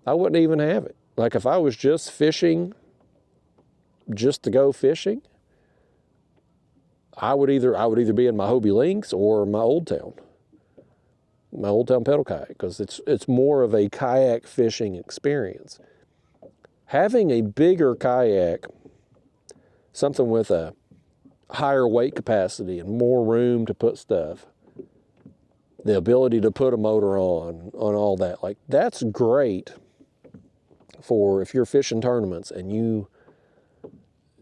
I wouldn't even have it. Like if I was just fishing, just to go fishing, I would either be in my Hobie Lynx or my Old Town pedal kayak, because it's more of a kayak fishing experience. Having a bigger kayak, something with a higher weight capacity and more room to put stuff, the ability to put a motor on all that, like that's great for if you're fishing tournaments and you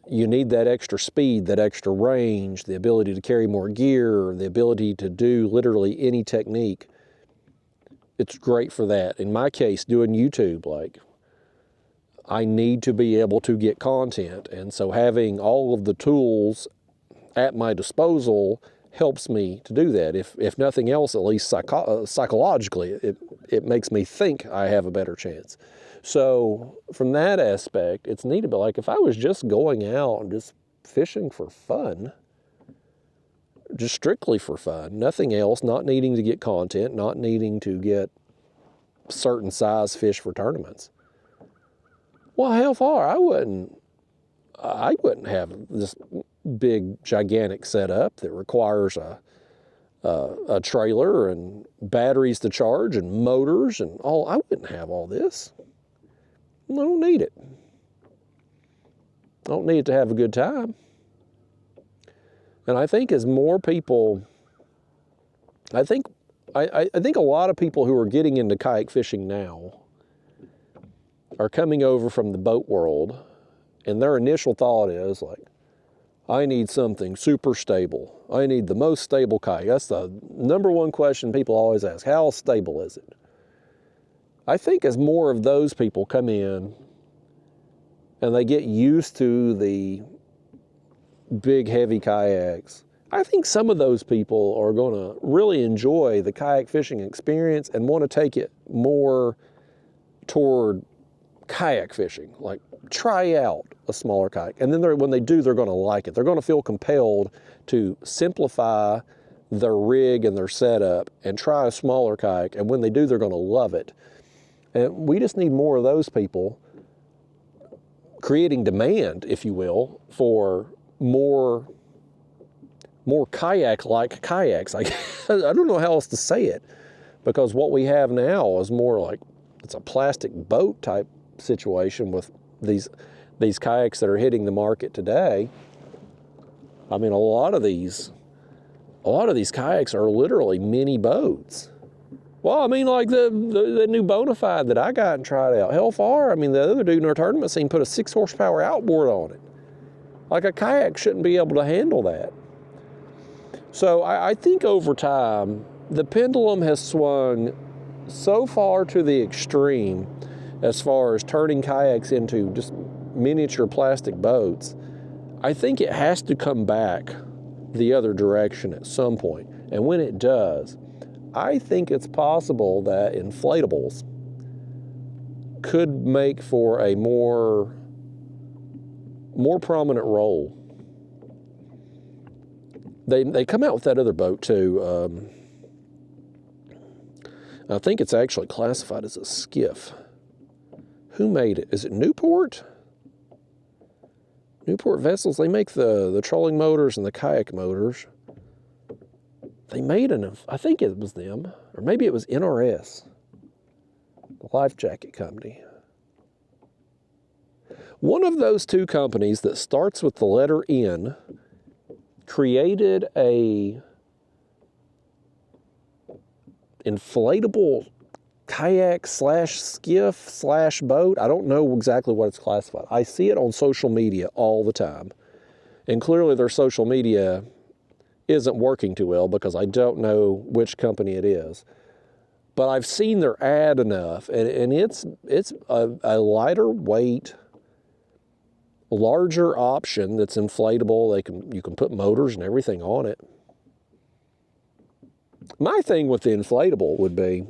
need that extra speed, that extra range, the ability to carry more gear, the ability to do literally any technique. It's great for that. In my case, doing YouTube, like I need to be able to get content. And so having all of the tools at my disposal helps me to do that. If nothing else, at least psychologically, it makes me think I have a better chance. So from that aspect, it's neat. But like if I was just going out and just fishing for fun, just strictly for fun, nothing else, not needing to get content, not needing to get certain size fish for tournaments, well, hell far, I wouldn't have this big, gigantic setup that requires a trailer and batteries to charge and motors and all. I wouldn't have all this. I don't need it. I don't need it to have a good time. And I think as more people, I think a lot of people who are getting into kayak fishing now are coming over from the boat world, and their initial thought is like, I need something super stable. I need the most stable kayak. That's the number one question people always ask. How stable is it? I think as more of those people come in and they get used to the big, heavy kayaks, I think some of those people are going to really enjoy the kayak fishing experience and want to take it more toward kayak fishing, like try out a smaller kayak. And then when they do, they're going to like it. They're going to feel compelled to simplify their rig and their setup and try a smaller kayak. And when they do, they're going to love it. And we just need more of those people creating demand, if you will, for more kayak-like kayaks. I don't know how else to say it, because what we have now is more like it's a plastic boat type situation with these kayaks that are hitting the market today. I mean, a lot of these kayaks are literally mini boats. Well, I mean, like the new Bonafide that I got and tried out. Hell far. I mean, the other dude in our tournament scene put a 6 horsepower outboard on it. Like a kayak shouldn't be able to handle that. So I think over time, the pendulum has swung so far to the extreme as far as turning kayaks into just miniature plastic boats. I think it has to come back the other direction at some point. And when it does, I think it's possible that inflatables could make for a more prominent role. They come out with that other boat too. I think it's actually classified as a skiff. Who made it? Is it Newport? Newport Vessels. They make the trolling motors and the kayak motors. They made I think it was them, or maybe it was NRS, the life jacket company. One of those two companies that starts with the letter N created a inflatable kayak slash skiff slash boat. I don't know exactly what it's classified. I see it on social media all the time. And clearly their social media isn't working too well because I don't know which company it is. But I've seen their ad enough, and it's a lighter weight, larger option that's inflatable. You can put motors and everything on it. My thing with the inflatable would be,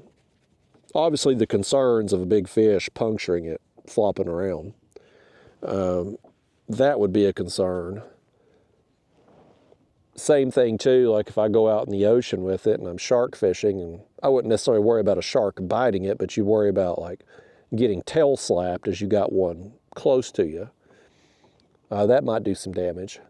obviously, the concerns of a big fish puncturing it, flopping around. That would be a concern. Same thing too, like if I go out in the ocean with it and I'm shark fishing, and I wouldn't necessarily worry about a shark biting it, but you worry about like getting tail slapped as you got one close to you. That might do some damage.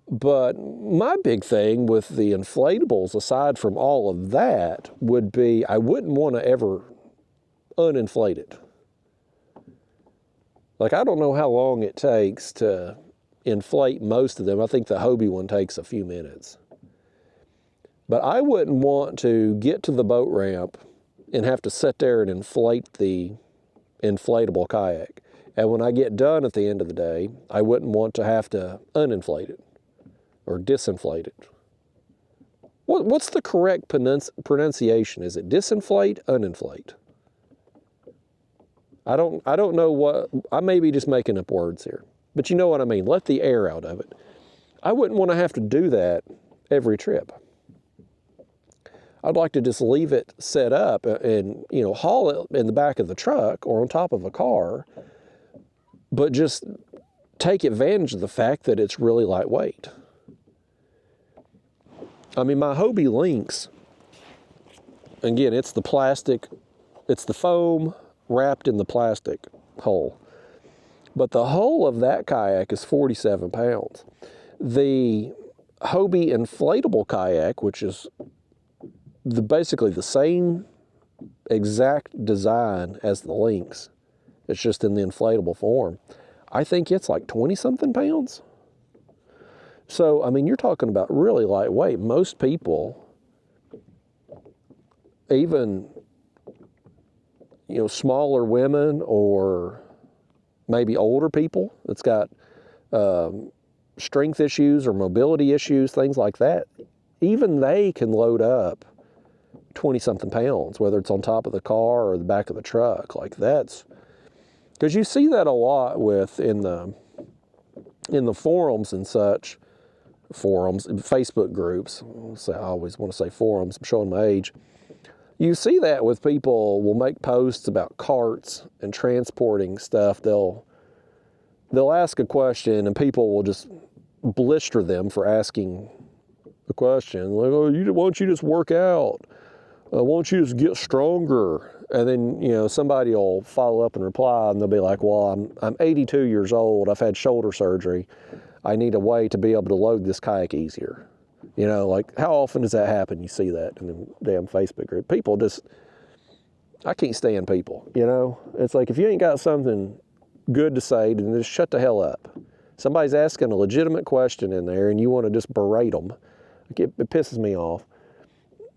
But my big thing with the inflatables, aside from all of that, would be I wouldn't want to ever uninflate it. Like, I don't know how long it takes to inflate most of them. I think the Hobie one takes a few minutes. But I wouldn't want to get to the boat ramp and have to sit there and inflate the inflatable kayak. And when I get done at the end of the day, I wouldn't want to have to uninflate it or disinflate it. What's the correct pronunciation? Is it disinflate, uninflate? I don't know what, I may be just making up words here, but you know what I mean. Let the air out of it. I wouldn't want to have to do that every trip. I'd like to just leave it set up and, you know, haul it in the back of the truck or on top of a car, but just take advantage of the fact that it's really lightweight. I mean, my Hobie Lynx, again, it's the plastic, it's the foam wrapped in the plastic hull. But the hull of that kayak is 47 pounds. The Hobie inflatable kayak, which is basically the same exact design as the Lynx, it's just in the inflatable form, I think it's like 20-something pounds. So, I mean, you're talking about really lightweight. Most people, even, you know, smaller women or maybe older people that's got strength issues or mobility issues, things like that, even they can load up 20-something pounds, whether it's on top of the car or the back of the truck. Like, that's, because you see that a lot with in the forums and such, Facebook groups. I always want to say forums, I'm showing my age. You see that with people will make posts about carts and transporting stuff. They'll ask a question and people will just blister them for asking the question. Like, oh, why don't you just work out? Why don't you just get stronger? And then, you know, somebody will follow up and reply and they'll be like, well, I'm 82 years old. I've had shoulder surgery. I need a way to be able to load this kayak easier. You know, like, how often does that happen? You see that in the damn Facebook group. People just, I can't stand people, you know? It's like, if you ain't got something good to say, then just shut the hell up. Somebody's asking a legitimate question in there and you want to just berate them. It pisses me off.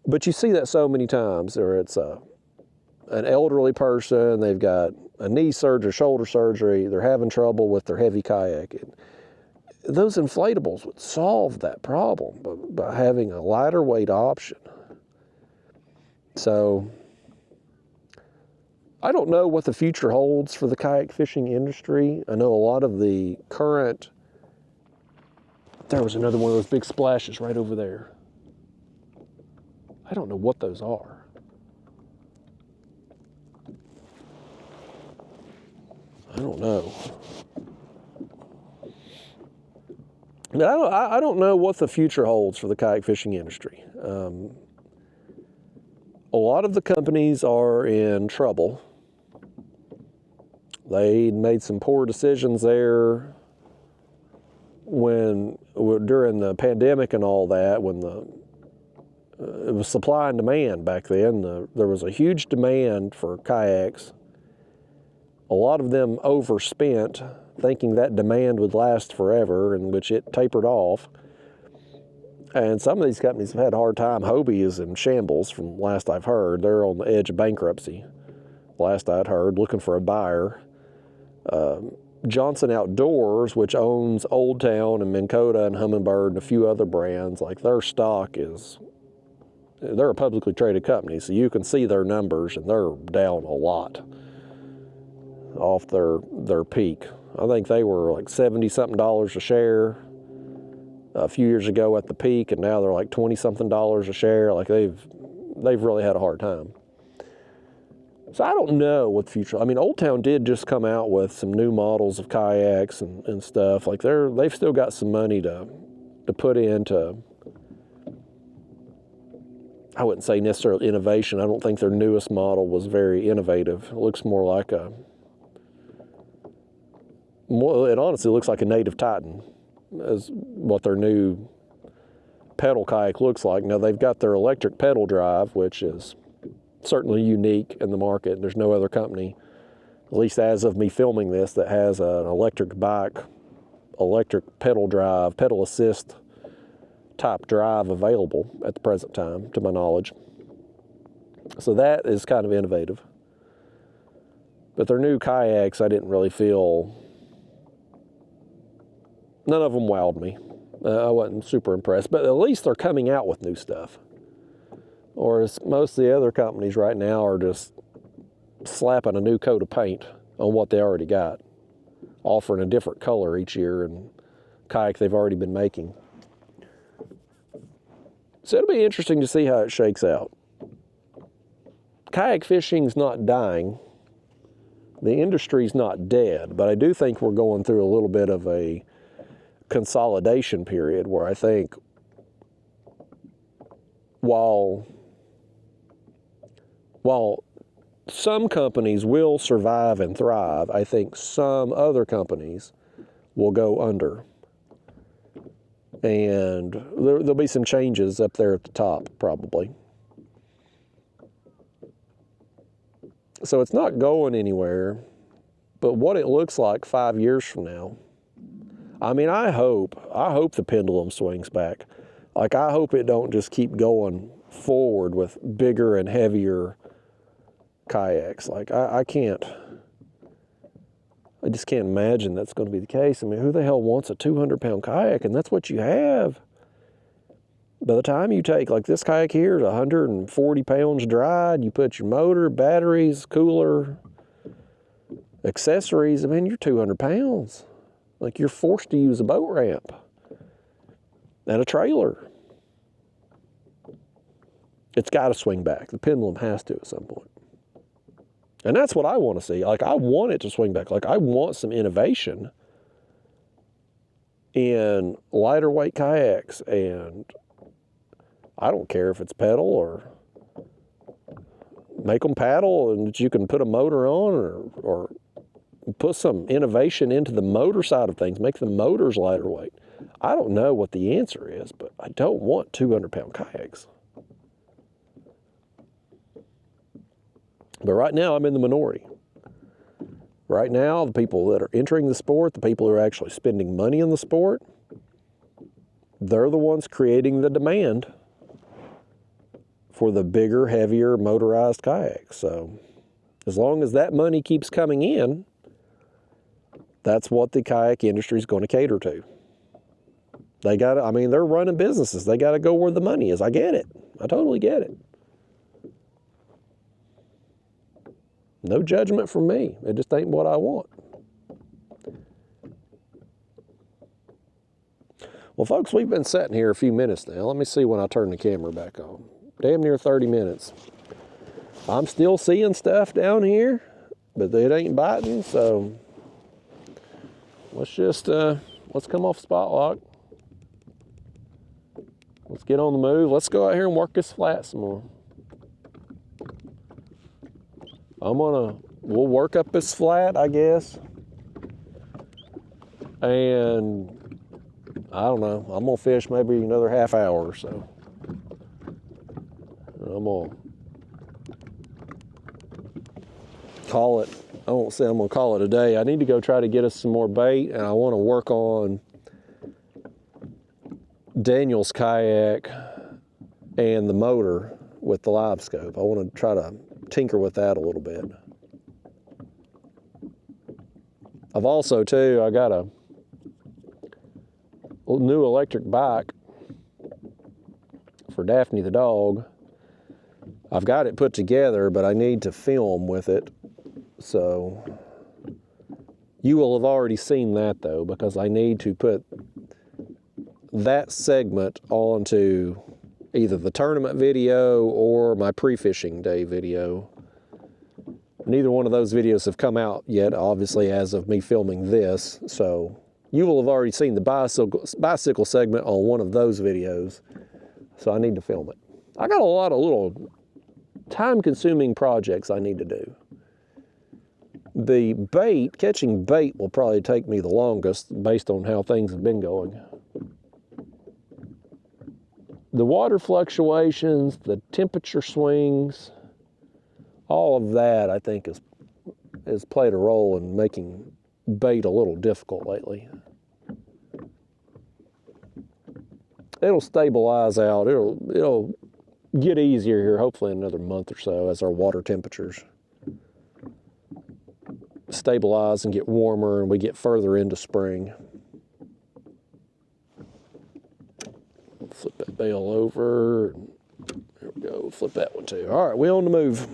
But you see that so many times, or it's an elderly person, they've got a knee surgery, shoulder surgery, they're having trouble with their heavy kayak. And those inflatables would solve that problem by having a lighter weight option. So I don't know what the future holds for the kayak fishing industry. I know a lot of the current, there was another one of those big splashes right over there. I don't know what those are. I don't know. But I don't know what the future holds for the kayak fishing industry. A lot of the companies are in trouble. They made some poor decisions there during the pandemic and all that, when it was supply and demand back then. There was a huge demand for kayaks. A lot of them overspent, thinking that demand would last forever, in which it tapered off. And some of these companies have had a hard time. Hobie is in shambles, from last I've heard. They're on the edge of bankruptcy, last I'd heard, looking for a buyer. Johnson Outdoors, which owns Old Town and Minn Kota and Humminbird and a few other brands, like, their stock they're a publicly traded company, so you can see their numbers, and they're down a lot off their peak. I think they were like $70-something a share a few years ago at the peak, and now they're like $20-something a share. Like, they've really had a hard time. So I don't know what the future. I mean, Old Town did just come out with some new models of kayaks and stuff. Like, they've still got some money to put into, I wouldn't say necessarily innovation. I don't think their newest model was very innovative. It looks more like it honestly looks like a Native Titan, is what their new pedal kayak looks like. Now, they've got their electric pedal drive, which is certainly unique in the market. There's no other company, at least as of me filming this, that has an electric bike, electric pedal drive, pedal assist type drive available at the present time, to my knowledge. So that is kind of innovative. But their new kayaks, I didn't really feel, none of them wowed me. I wasn't super impressed, but at least they're coming out with new stuff. Or as most of the other companies right now are just slapping a new coat of paint on what they already got, offering a different color each year and kayak they've already been making. So it'll be interesting to see how it shakes out. Kayak fishing's not dying. The industry's not dead, but I do think we're going through a little bit of a consolidation period where I think while some companies will survive and thrive, I think some other companies will go under. And there'll be some changes up there at the top, probably. So it's not going anywhere, but what it looks like 5 years from now, I mean, I hope the pendulum swings back. Like, I hope it don't just keep going forward with bigger and heavier kayaks. Like, I just can't imagine that's going to be the case. I mean, who the hell wants a 200-pound kayak? And that's what you have. By the time you take, like, this kayak here is 140 pounds dried, you put your motor, batteries, cooler, accessories, I mean, you're 200 pounds. Like, you're forced to use a boat ramp and a trailer. It's got to swing back. The pendulum has to at some point. And that's what I want to see. Like, I want it to swing back. Like, I want some innovation in lighter weight kayaks. And I don't care if it's pedal or make them paddle and that you can put a motor on, or put some innovation into the motor side of things, make the motors lighter weight. I don't know what the answer is, but I don't want 200-pound kayaks. But right now, I'm in the minority. Right now, the people that are entering the sport, the people who are actually spending money in the sport, they're the ones creating the demand for the bigger, heavier, motorized kayaks. So as long as that money keeps coming in, that's what the kayak industry is going to cater to. They got to, I mean, they're running businesses. They got to go where the money is. I get it. I totally get it. No judgment from me. It just ain't what I want. Well, folks, we've been sitting here a few minutes now. Let me see when I turn the camera back on. Damn near 30 minutes. I'm still seeing stuff down here, but it ain't biting, so let's just, let's come off spot lock. Let's get on the move. Let's go out here and work this flat some more. We'll work up this flat, I guess. And I don't know, I'm gonna fish maybe another half hour or so. I'm gonna call it, I won't say I'm gonna call it a day. I need to go try to get us some more bait, and I wanna work on Daniel's kayak and the motor with the live scope. I wanna try to tinker with that a little bit. I've also too, I got a new electric bike for Daphne the dog. I've got it put together, but I need to film with it. So you will have already seen that though, because I need to put that segment onto either the tournament video or my pre-fishing day video. Neither one of those videos have come out yet, obviously, as of me filming this. So you will have already seen the bicycle segment on one of those videos. So I need to film it. I got a lot of little time-consuming projects I need to do. The bait, catching bait will probably take me the longest based on how things have been going. The water fluctuations, the temperature swings, all of that I think has played a role in making bait a little difficult lately. It'll stabilize out. It'll get easier here, hopefully in another month or so, as our water temperatures stabilize and get warmer and we get further into spring. Flip that bail over. There we go. Flip that one too. All right, we on the move.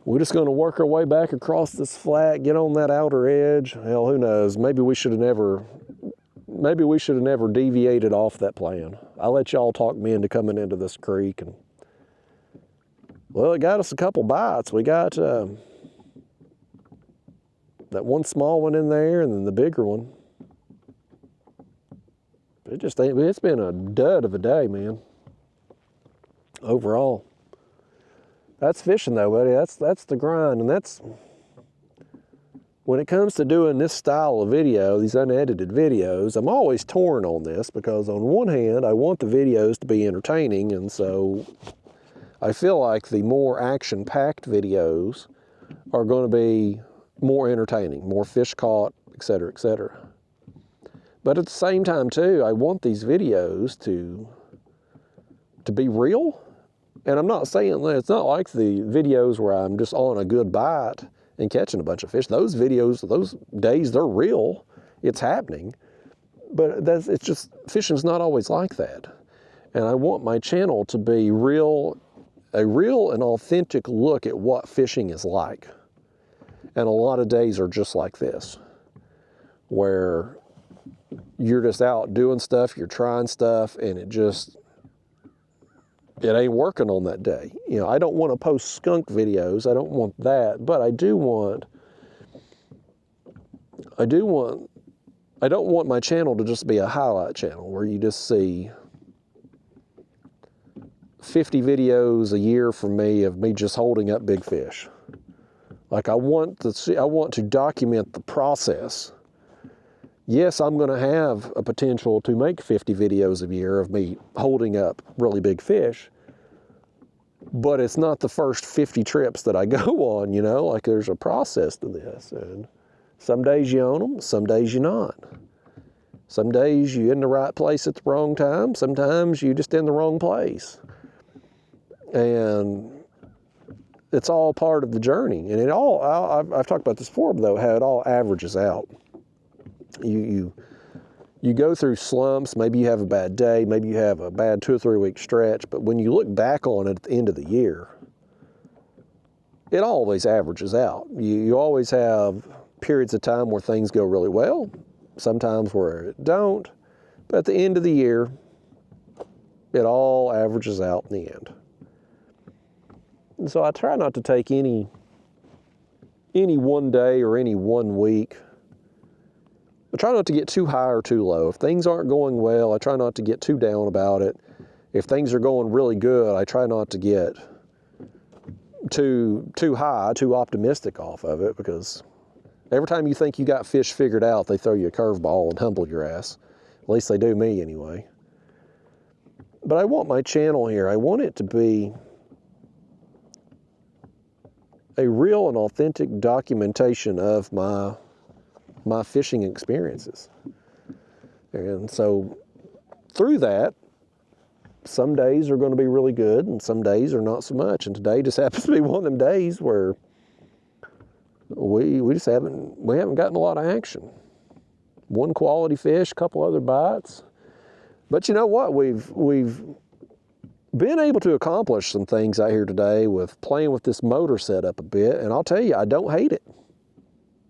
We're just going to work our way back across this flat, get on that outer edge. Hell, who knows? Maybe we should have never deviated off that plan. I let y'all talk me into coming into this creek, and well, it got us a couple bites. We got that one small one in there, and then the bigger one. It just ain't, it's been a dud of a day, man. Overall. That's fishing though, buddy. That's the grind. And that's, when it comes to doing this style of video, these unedited videos, I'm always torn on this, because on one hand, I want the videos to be entertaining, and so I feel like the more action-packed videos are going to be more entertaining, more fish caught, etc., etc. But at the same time, too, I want these videos to be real. And I'm not saying that it's not like the videos where I'm just on a good bite and catching a bunch of fish. Those videos, those days, they're real. It's happening. But it's just, fishing's not always like that. And I want my channel to be a real and authentic look at what fishing is like. And a lot of days are just like this, where you're just out doing stuff, you're trying stuff, and it just, it ain't working on that day. You know, I don't want to post skunk videos. I don't want that, but I don't want my channel to just be a highlight channel where you just see 50 videos a year from me of me just holding up big fish. Like I want to document the process. Yes, I'm going to have a potential to make 50 videos a year of me holding up really big fish, but it's not the first 50 trips that I go on, you know, like there's a process to this. And some days you own them, some days you're not. Some days you're in the right place at the wrong time, sometimes you're just in the wrong place. And it's all part of the journey. And I've talked about this before, though, how it all averages out. You go through slumps, maybe you have a bad day, maybe you have a bad 2 or 3 week stretch, but when you look back on it at the end of the year, it always averages out. You always have periods of time where things go really well, sometimes where it don't, but at the end of the year, it all averages out in the end. And so I try not to take any one day or any 1 week. I try not to get too high or too low. If things aren't going well, I try not to get too down about it. If things are going really good, I try not to get too high, too optimistic off of it, because every time you think you got fish figured out, they throw you a curveball and humble your ass. At least they do me anyway. But I want my channel here, I want it to be a real and authentic documentation of my fishing experiences. And so through that, some days are going to be really good and some days are not so much. And today just happens to be one of them days where we haven't gotten a lot of action. One quality fish, a couple other bites. But you know what? We've been able to accomplish some things out here today with playing with this motor setup a bit, and I'll tell you, I don't hate it.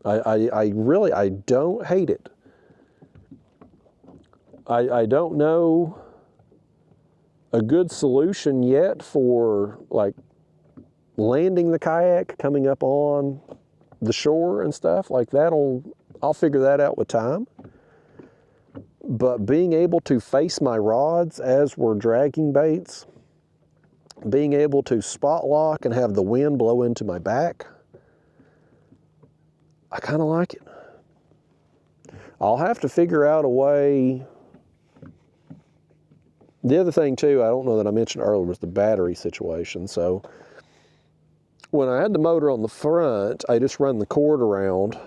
I really don't hate it. I don't know a good solution yet for like landing the kayak, coming up on the shore and stuff like that. I'll figure that out with time. But being able to face my rods as we're dragging baits, being able to spot lock and have the wind blow into my back, I kind of like it. I'll have to figure out a way. The other thing too, I don't know that I mentioned earlier, was the battery situation. So when I had the motor on the front, I just run the cord around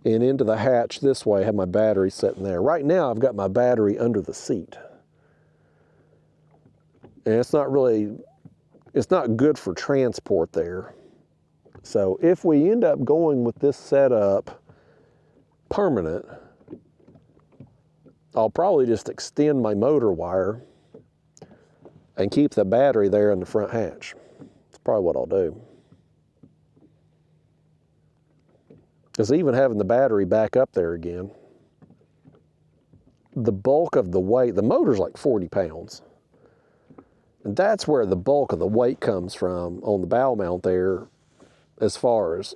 and into the hatch this way, have my battery sitting there. Right now I've got my battery under the seat. And it's not good for transport there. So if we end up going with this setup permanent, I'll probably just extend my motor wire and keep the battery there in the front hatch. That's probably what I'll do. Because even having the battery back up there again, the bulk of the weight, the motor's like 40 pounds. And that's where the bulk of the weight comes from on the bow mount there, as far as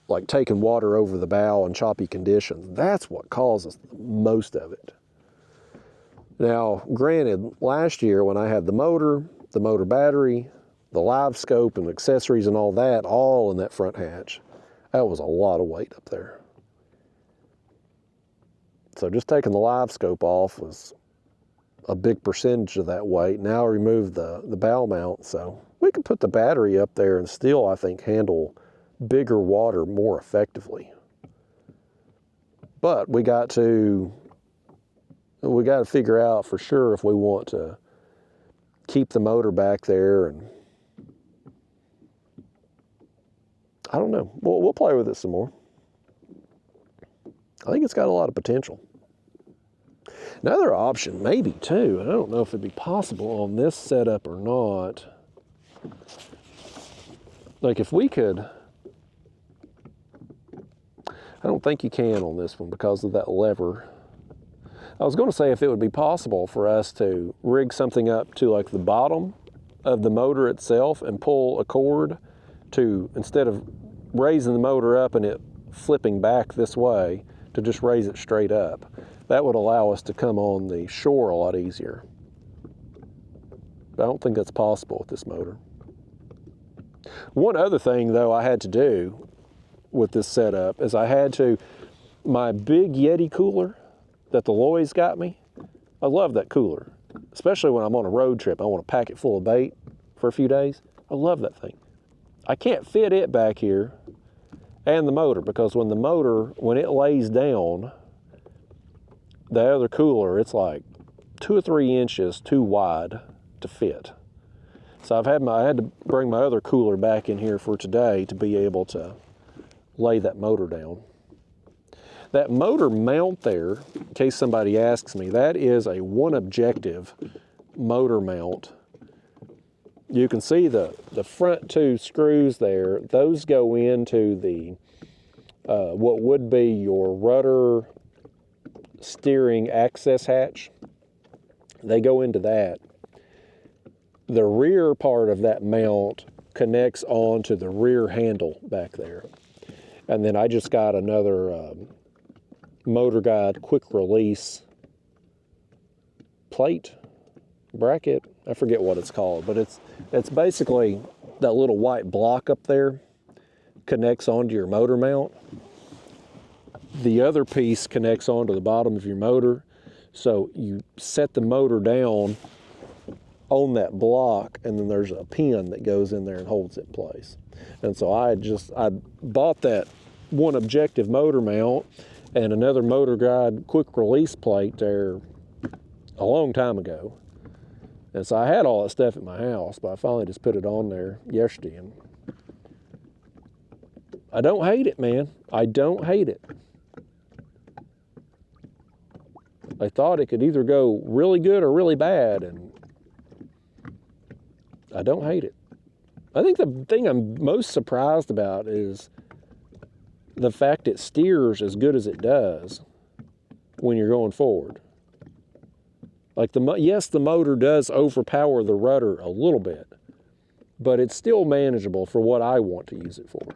like taking water over the bow in choppy conditions. That's what causes most of it. Now, granted, last year when I had the motor battery, the live scope and accessories and all that, all in that front hatch, that was a lot of weight up there. So just taking the live scope off was a big percentage of that weight. Now I removed the bow mount, so we can put the battery up there and still, I think, handle bigger water more effectively. But we got to figure out for sure if we want to keep the motor back there, and I don't know. We'll play with it some more. I think it's got a lot of potential. Another option, maybe too, I don't know if it'd be possible on this setup or not. Like if we could, I don't think you can on this one because of that lever. I was going to say if it would be possible for us to rig something up to like the bottom of the motor itself and pull a cord to, instead of raising the motor up and it flipping back this way, to just raise it straight up. That would allow us to come on the shore a lot easier. But I don't think that's possible with this motor. One other thing though I had to do with this setup is my big Yeti cooler that the Loy's got me, I love that cooler, especially when I'm on a road trip. I want to pack it full of bait for a few days. I love that thing. I can't fit it back here and the motor, because when it lays down, the other cooler, it's like 2 or 3 inches too wide to fit. So I had to bring my other cooler back in here for today to be able to lay that motor down. That motor mount there, in case somebody asks me, that is a one objective motor mount. You can see the front 2 screws there. Those go into the what would be your rudder steering access hatch. They go into that. The rear part of that mount connects onto the rear handle back there. And then I just got another Motor Guide quick release plate, bracket, I forget what it's called, but it's basically that little white block up there connects onto your motor mount. The other piece connects onto the bottom of your motor. So you set the motor down on that block, and then there's a pin that goes in there and holds it in place. And so I bought that one objective motor mount and another Motor Guide quick release plate there a long time ago. And so I had all that stuff at my house, but I finally just put it on there yesterday. And I don't hate it, man. I don't hate it. I thought it could either go really good or really bad, and I don't hate it. I think the thing I'm most surprised about is the fact it steers as good as it does when you're going forward. Like yes, the motor does overpower the rudder a little bit, but it's still manageable for what I want to use it for.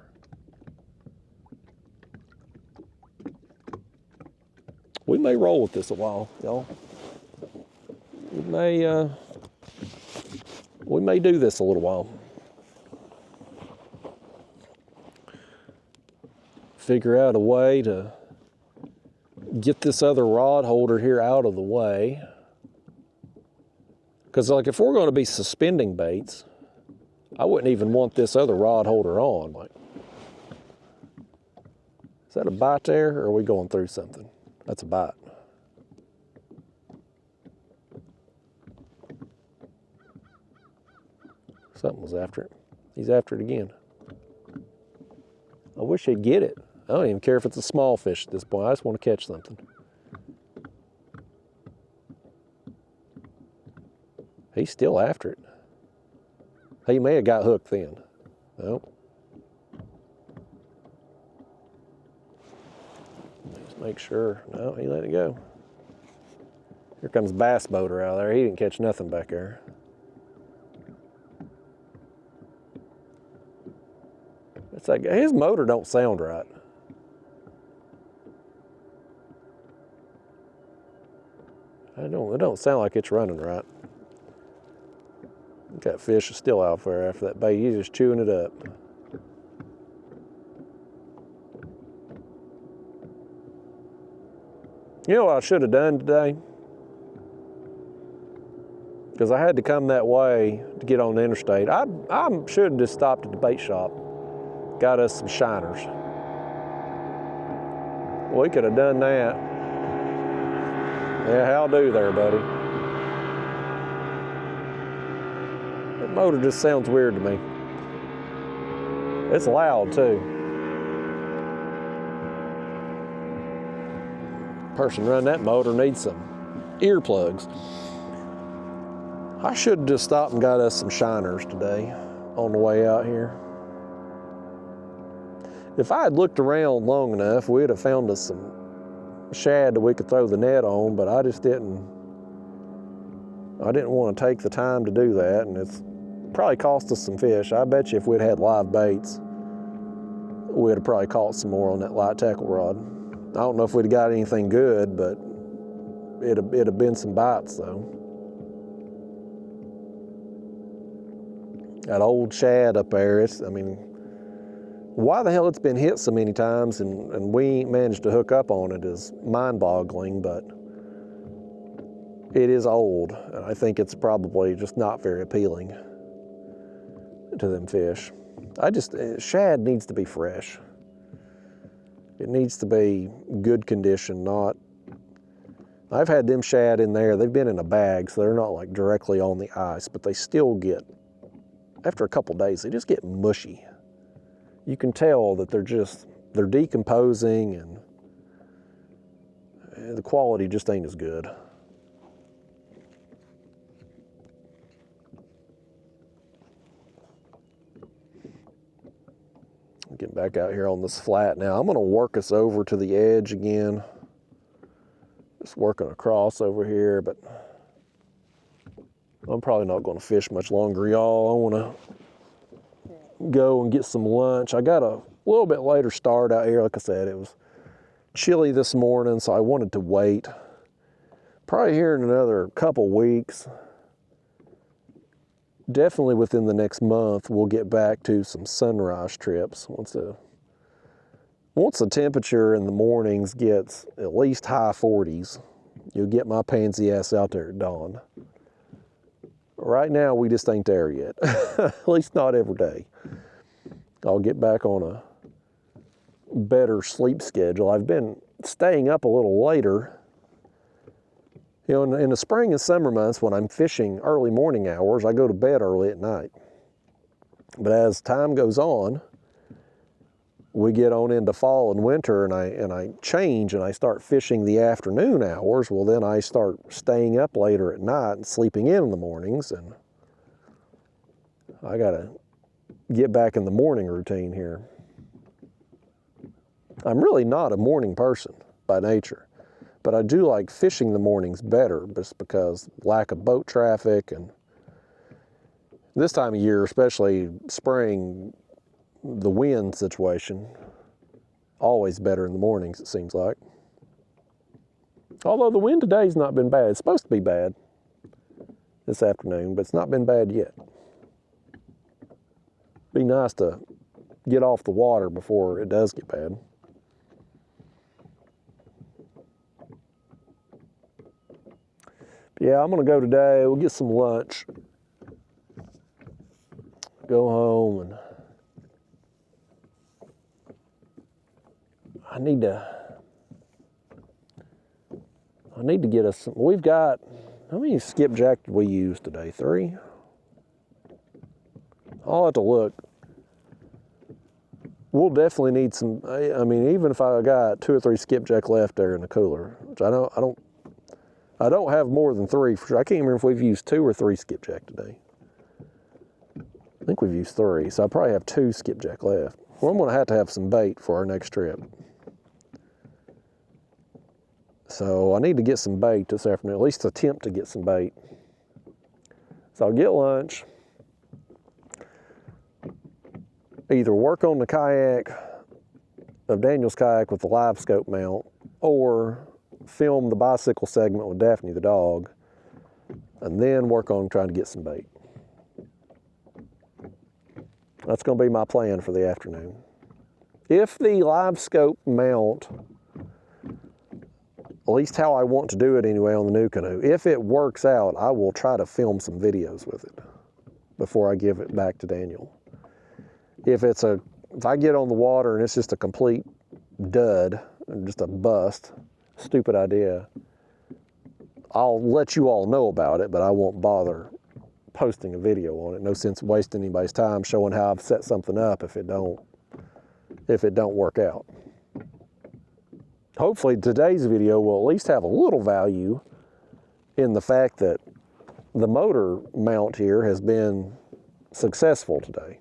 We may roll with this a while, y'all. We may do this a little while. Figure out a way to get this other rod holder here out of the way. Because like if we're going to be suspending baits, I wouldn't even want this other rod holder on. Like, is that a bite there, or are we going through something? That's a bite. Something was after it. He's after it again. I wish he'd get it. I don't even care if it's a small fish at this point. I just want to catch something. He's still after it. He may have got hooked then. Nope. Just make sure. No, he let it go. Here comes Bass Boater out there. He didn't catch nothing back there. It's like his motor don't sound right. It don't sound like it's running right. That fish is still out there after that bait. He's just chewing it up. You know what I should have done today? Because I had to come that way to get on the interstate. I should have just stopped at the bait shop. Got us some shiners. We could have done that. Yeah, how do there, buddy? That motor just sounds weird to me. It's loud too. Person running that motor needs some earplugs. I should have just stopped and got us some shiners today on the way out here. If I had looked around long enough, we'd have found us some shad that we could throw the net on, but I just didn't. I didn't want to take the time to do that, and Probably cost us some fish. I bet you if we'd had live baits, we'd have probably caught some more on that light tackle rod. I don't know if we'd have got anything good, but it'd have been some bites though. That old shad up there, I mean, why the hell it's been hit so many times and we ain't managed to hook up on it is mind-boggling, but it is old. And I think it's probably just not very appealing to them fish. Shad needs to be fresh. It needs to be good condition, not, I've had them shad in there, they've been in a bag, so they're not like directly on the ice, but they still get, after a couple days, they just get mushy. You can tell that they're decomposing and the quality just ain't as good. Get back out here on this flat now. I'm gonna work us over to the edge again. Just working across over here, but I'm probably not gonna fish much longer, y'all. I wanna go and get some lunch. I got a little bit later start out here. Like I said, it was chilly this morning, so I wanted to wait. Probably here in another couple weeks, definitely within the next month, we'll get back to some sunrise trips. Once the temperature in the mornings gets at least high 40s, you'll get my pansy ass out there at dawn. Right now, we just ain't there yet. At least not every day. I'll get back on a better sleep schedule. I've been staying up a little later. You know, in the spring and summer months, when I'm fishing early morning hours, I go to bed early at night. But as time goes on, we get on into fall and winter, and I change and I start fishing the afternoon hours. Well, then I start staying up later at night and sleeping in the mornings, and I gotta get back in the morning routine here. I'm really not a morning person by nature, but I do like fishing the mornings better just because lack of boat traffic, and this time of year, especially spring, the wind situation, always better in the mornings, it seems like. Although the wind today's not been bad. It's supposed to be bad this afternoon, but it's not been bad yet. Be nice to get off the water before it does get bad. Yeah, I'm gonna go today. We'll get some lunch, go home, and I need to get us some. We've got, how many skipjack did we use today? 3? I'll have to look. We'll definitely need some. I mean, even if I got 2 or 3 skipjack left there in the cooler, which I don't have more than 3 for sure. I can't remember if we've used 2 or 3 skipjack today. I think we've used 3, so I probably have 2 skipjack left. Well, I'm gonna have to have some bait for our next trip. So I need to get some bait this afternoon, at least attempt to get some bait. So I'll get lunch, either work on the kayak of Daniel's kayak with the live scope mount, or film the bicycle segment with Daphne the dog, and then work on trying to get some bait. That's gonna be my plan for the afternoon. If the live scope mount, at least how I want to do it anyway on the new canoe, if it works out, I will try to film some videos with it before I give it back to Daniel. If I get on the water and it's just a complete dud, just a bust, stupid idea, I'll let you all know about it, but I won't bother posting a video on it. No sense wasting anybody's time showing how I've set something up if it don't work out. Hopefully today's video will at least have a little value in the fact that the motor mount here has been successful today.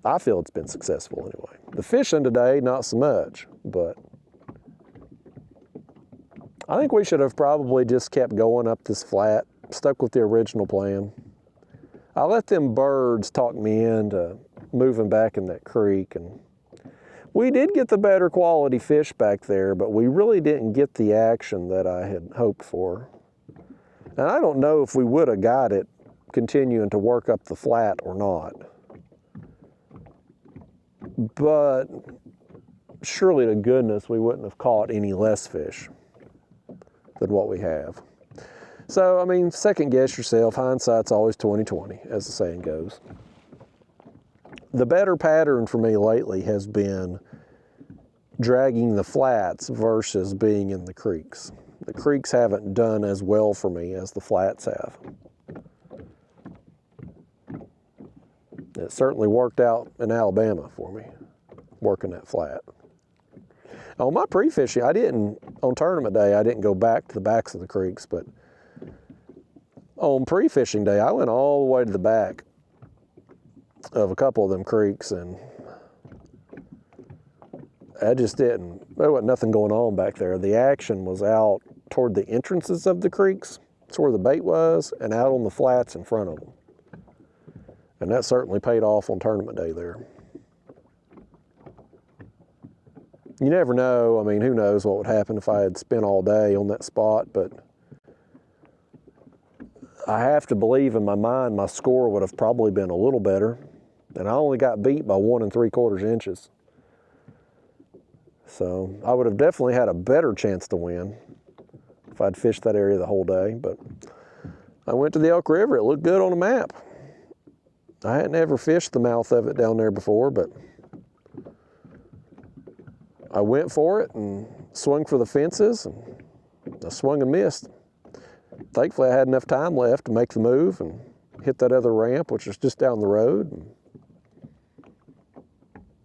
I feel it's been successful anyway. The fishing today, not so much, but I think we should have probably just kept going up this flat, stuck with the original plan. I let them birds talk me into moving back in that creek, and we did get the better quality fish back there, but we really didn't get the action that I had hoped for. And I don't know if we would have got it continuing to work up the flat or not. But surely to goodness we wouldn't have caught any less fish than what we have. So, I mean, second guess yourself. Hindsight's always 20/20, as the saying goes. The better pattern for me lately has been dragging the flats versus being in the creeks. The creeks haven't done as well for me as the flats have. It certainly worked out in Alabama for me, working that flat. On my pre-fishing, on tournament day, I didn't go back to the backs of the creeks, but on pre-fishing day, I went all the way to the back of a couple of them creeks, and I just didn't. There wasn't nothing going on back there. The action was out toward the entrances of the creeks. That's where the bait was, and out on the flats in front of them. And that certainly paid off on tournament day there. You never know. I mean, who knows what would happen if I had spent all day on that spot, but I have to believe in my mind my score would have probably been a little better, and I only got beat by 1 3/4 inches. So I would have definitely had a better chance to win if I'd fished that area the whole day, but I went to the Elk River. It looked good on the map. I hadn't ever fished the mouth of it down there before, but I went for it and swung for the fences, and I swung and missed. Thankfully, I had enough time left to make the move and hit that other ramp, which was just down the road, and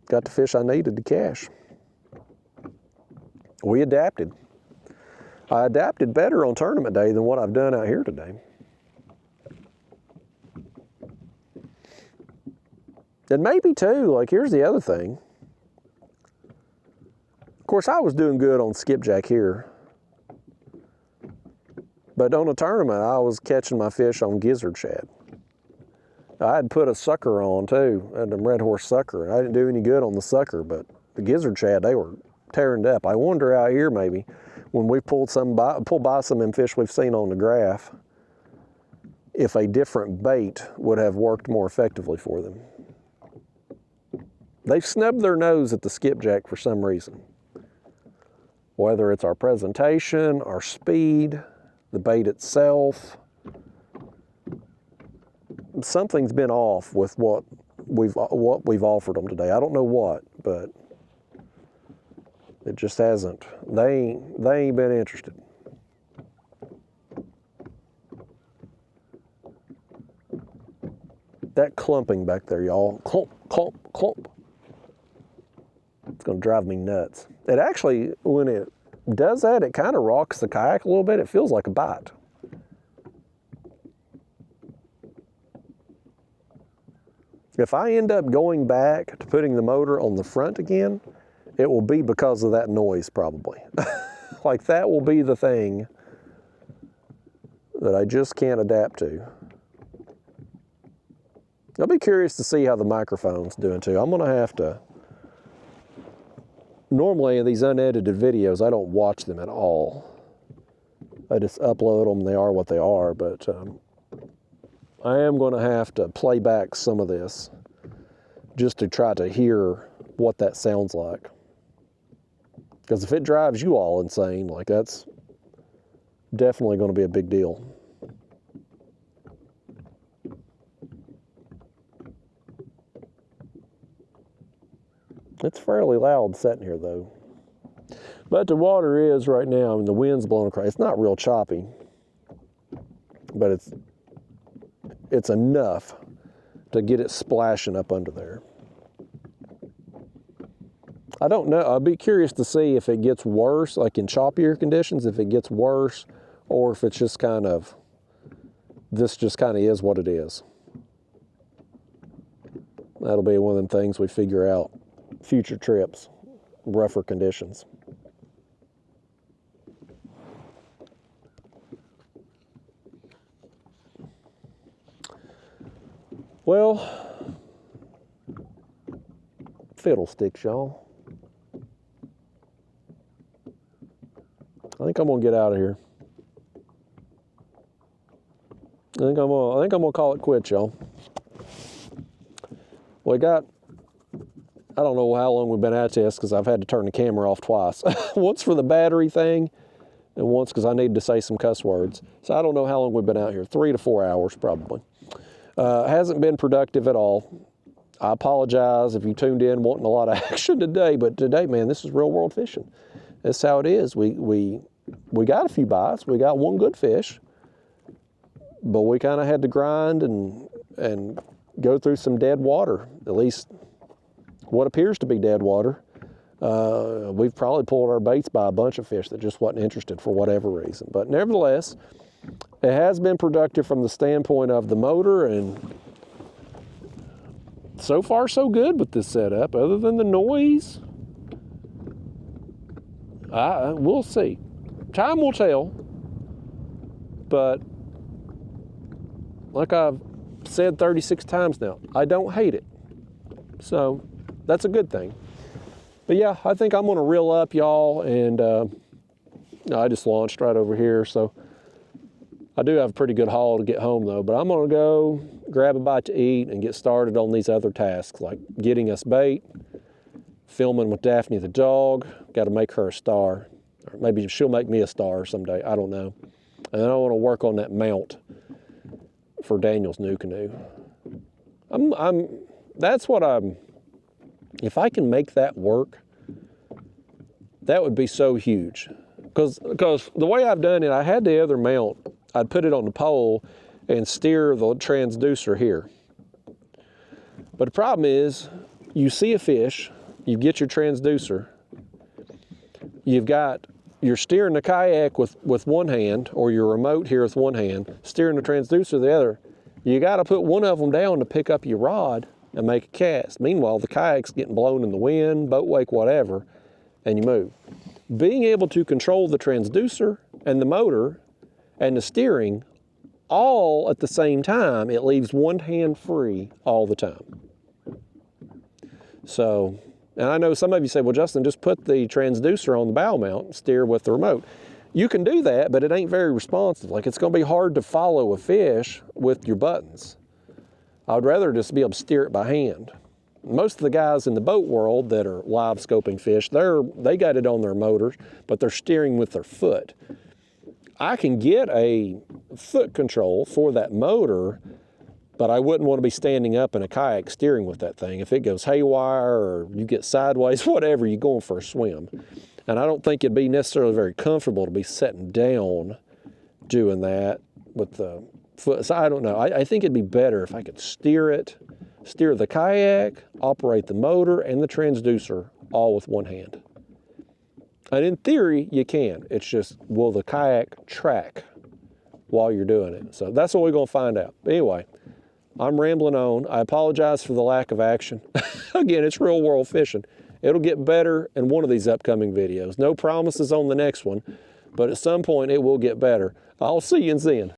got the fish I needed to cash. We adapted. I adapted better on tournament day than what I've done out here today. And maybe too, like here's the other thing. Of course, I was doing good on skipjack here. But on a tournament, I was catching my fish on gizzard shad. I had put a sucker on too, a red horse sucker. I didn't do any good on the sucker, but the gizzard shad, they were tearing it up. I wonder out here maybe, when we pull by some of them fish we've seen on the graph, if a different bait would have worked more effectively for them. They've snubbed their nose at the skipjack for some reason. Whether it's our presentation, our speed, the bait itself, something's been off with what we've offered them today. I don't know what, but it just hasn't. They ain't been interested. That clumping back there, y'all. Clump, clump, clump. It's gonna drive me nuts. It actually, when it does that, it kind of rocks the kayak a little bit. It feels like a bite. If I end up going back to putting the motor on the front again, it will be because of that noise probably. Like that will be the thing that I just can't adapt to. I'll be curious to see how the microphone's doing too. I'm gonna have to, normally in these unedited videos, I don't watch them at all. I just upload them, they are what they are, but I am gonna have to play back some of this just to try to hear what that sounds like. Because if it drives you all insane, like that's definitely gonna be a big deal. It's fairly loud sitting here though. But the water is right now, and the wind's blowing across. It's not real choppy, but it's enough to get it splashing up under there. I don't know, I'd be curious to see if it gets worse, like in choppier conditions, if it gets worse, or if it's just kind of, this just kind of is what it is. That'll be one of them things we figure out. Future trips, rougher conditions. Well, fiddlesticks, y'all. I think I'm gonna get out of here. I think I'm gonna call it quits, y'all. We got, I don't know how long we've been at this because I've had to turn the camera off twice. Once for the battery thing, and once because I needed to say some cuss words. So I don't know how long we've been out here, 3 to 4 hours probably. Hasn't been productive at all. I apologize if you tuned in wanting a lot of action today, but today, man, this is real world fishing. That's how it is. We got a few bites. We got one good fish, but we kind of had to grind and go through some dead water, at least what appears to be dead water. We've probably pulled our baits by a bunch of fish that just wasn't interested for whatever reason. But nevertheless, it has been productive from the standpoint of the motor, and so far so good with this setup, other than the noise. We'll see. Time will tell, but like I've said 36 times now, I don't hate it. So that's a good thing. But yeah, I think I'm gonna reel up, y'all, and I just launched right over here, so I do have a pretty good haul to get home though, but I'm gonna go grab a bite to eat and get started on these other tasks, like getting us bait, filming with Daphne the dog. Got to make her a star, or maybe she'll make me a star someday, I don't know. And then I want to work on that mount for Daniel's new canoe. If I can make that work, that would be so huge. Because the way I've done it, I had the other mount, I'd put it on the pole and steer the transducer here. But the problem is, you see a fish, you get your transducer, you're steering the kayak with one hand, or your remote here with one hand, steering the transducer the other. You got to put one of them down to pick up your rod and make a cast. Meanwhile, the kayak's getting blown in the wind, boat wake, whatever, and you move. Being able to control the transducer and the motor and the steering all at the same time, it leaves one hand free all the time. So, and I know some of you say, well, Justin, just put the transducer on the bow mount and steer with the remote. You can do that, but it ain't very responsive. Like, it's gonna be hard to follow a fish with your buttons. I would rather just be able to steer it by hand. Most of the guys in the boat world that are live scoping fish, they got it on their motors, but they're steering with their foot. I can get a foot control for that motor, but I wouldn't want to be standing up in a kayak steering with that thing. If it goes haywire or you get sideways, whatever, you're going for a swim. And I don't think it'd be necessarily very comfortable to be sitting down doing that with the foot. So I don't know. I think it'd be better if I could steer the kayak, operate the motor and the transducer all with one hand. And in theory, you can. It's just, will the kayak track while you're doing it? So that's what we're gonna find out. But anyway, I'm rambling on. I apologize for the lack of action. Again, it's real world fishing. It'll get better in one of these upcoming videos. No promises on the next one, but at some point it will get better. I'll see you in Zen.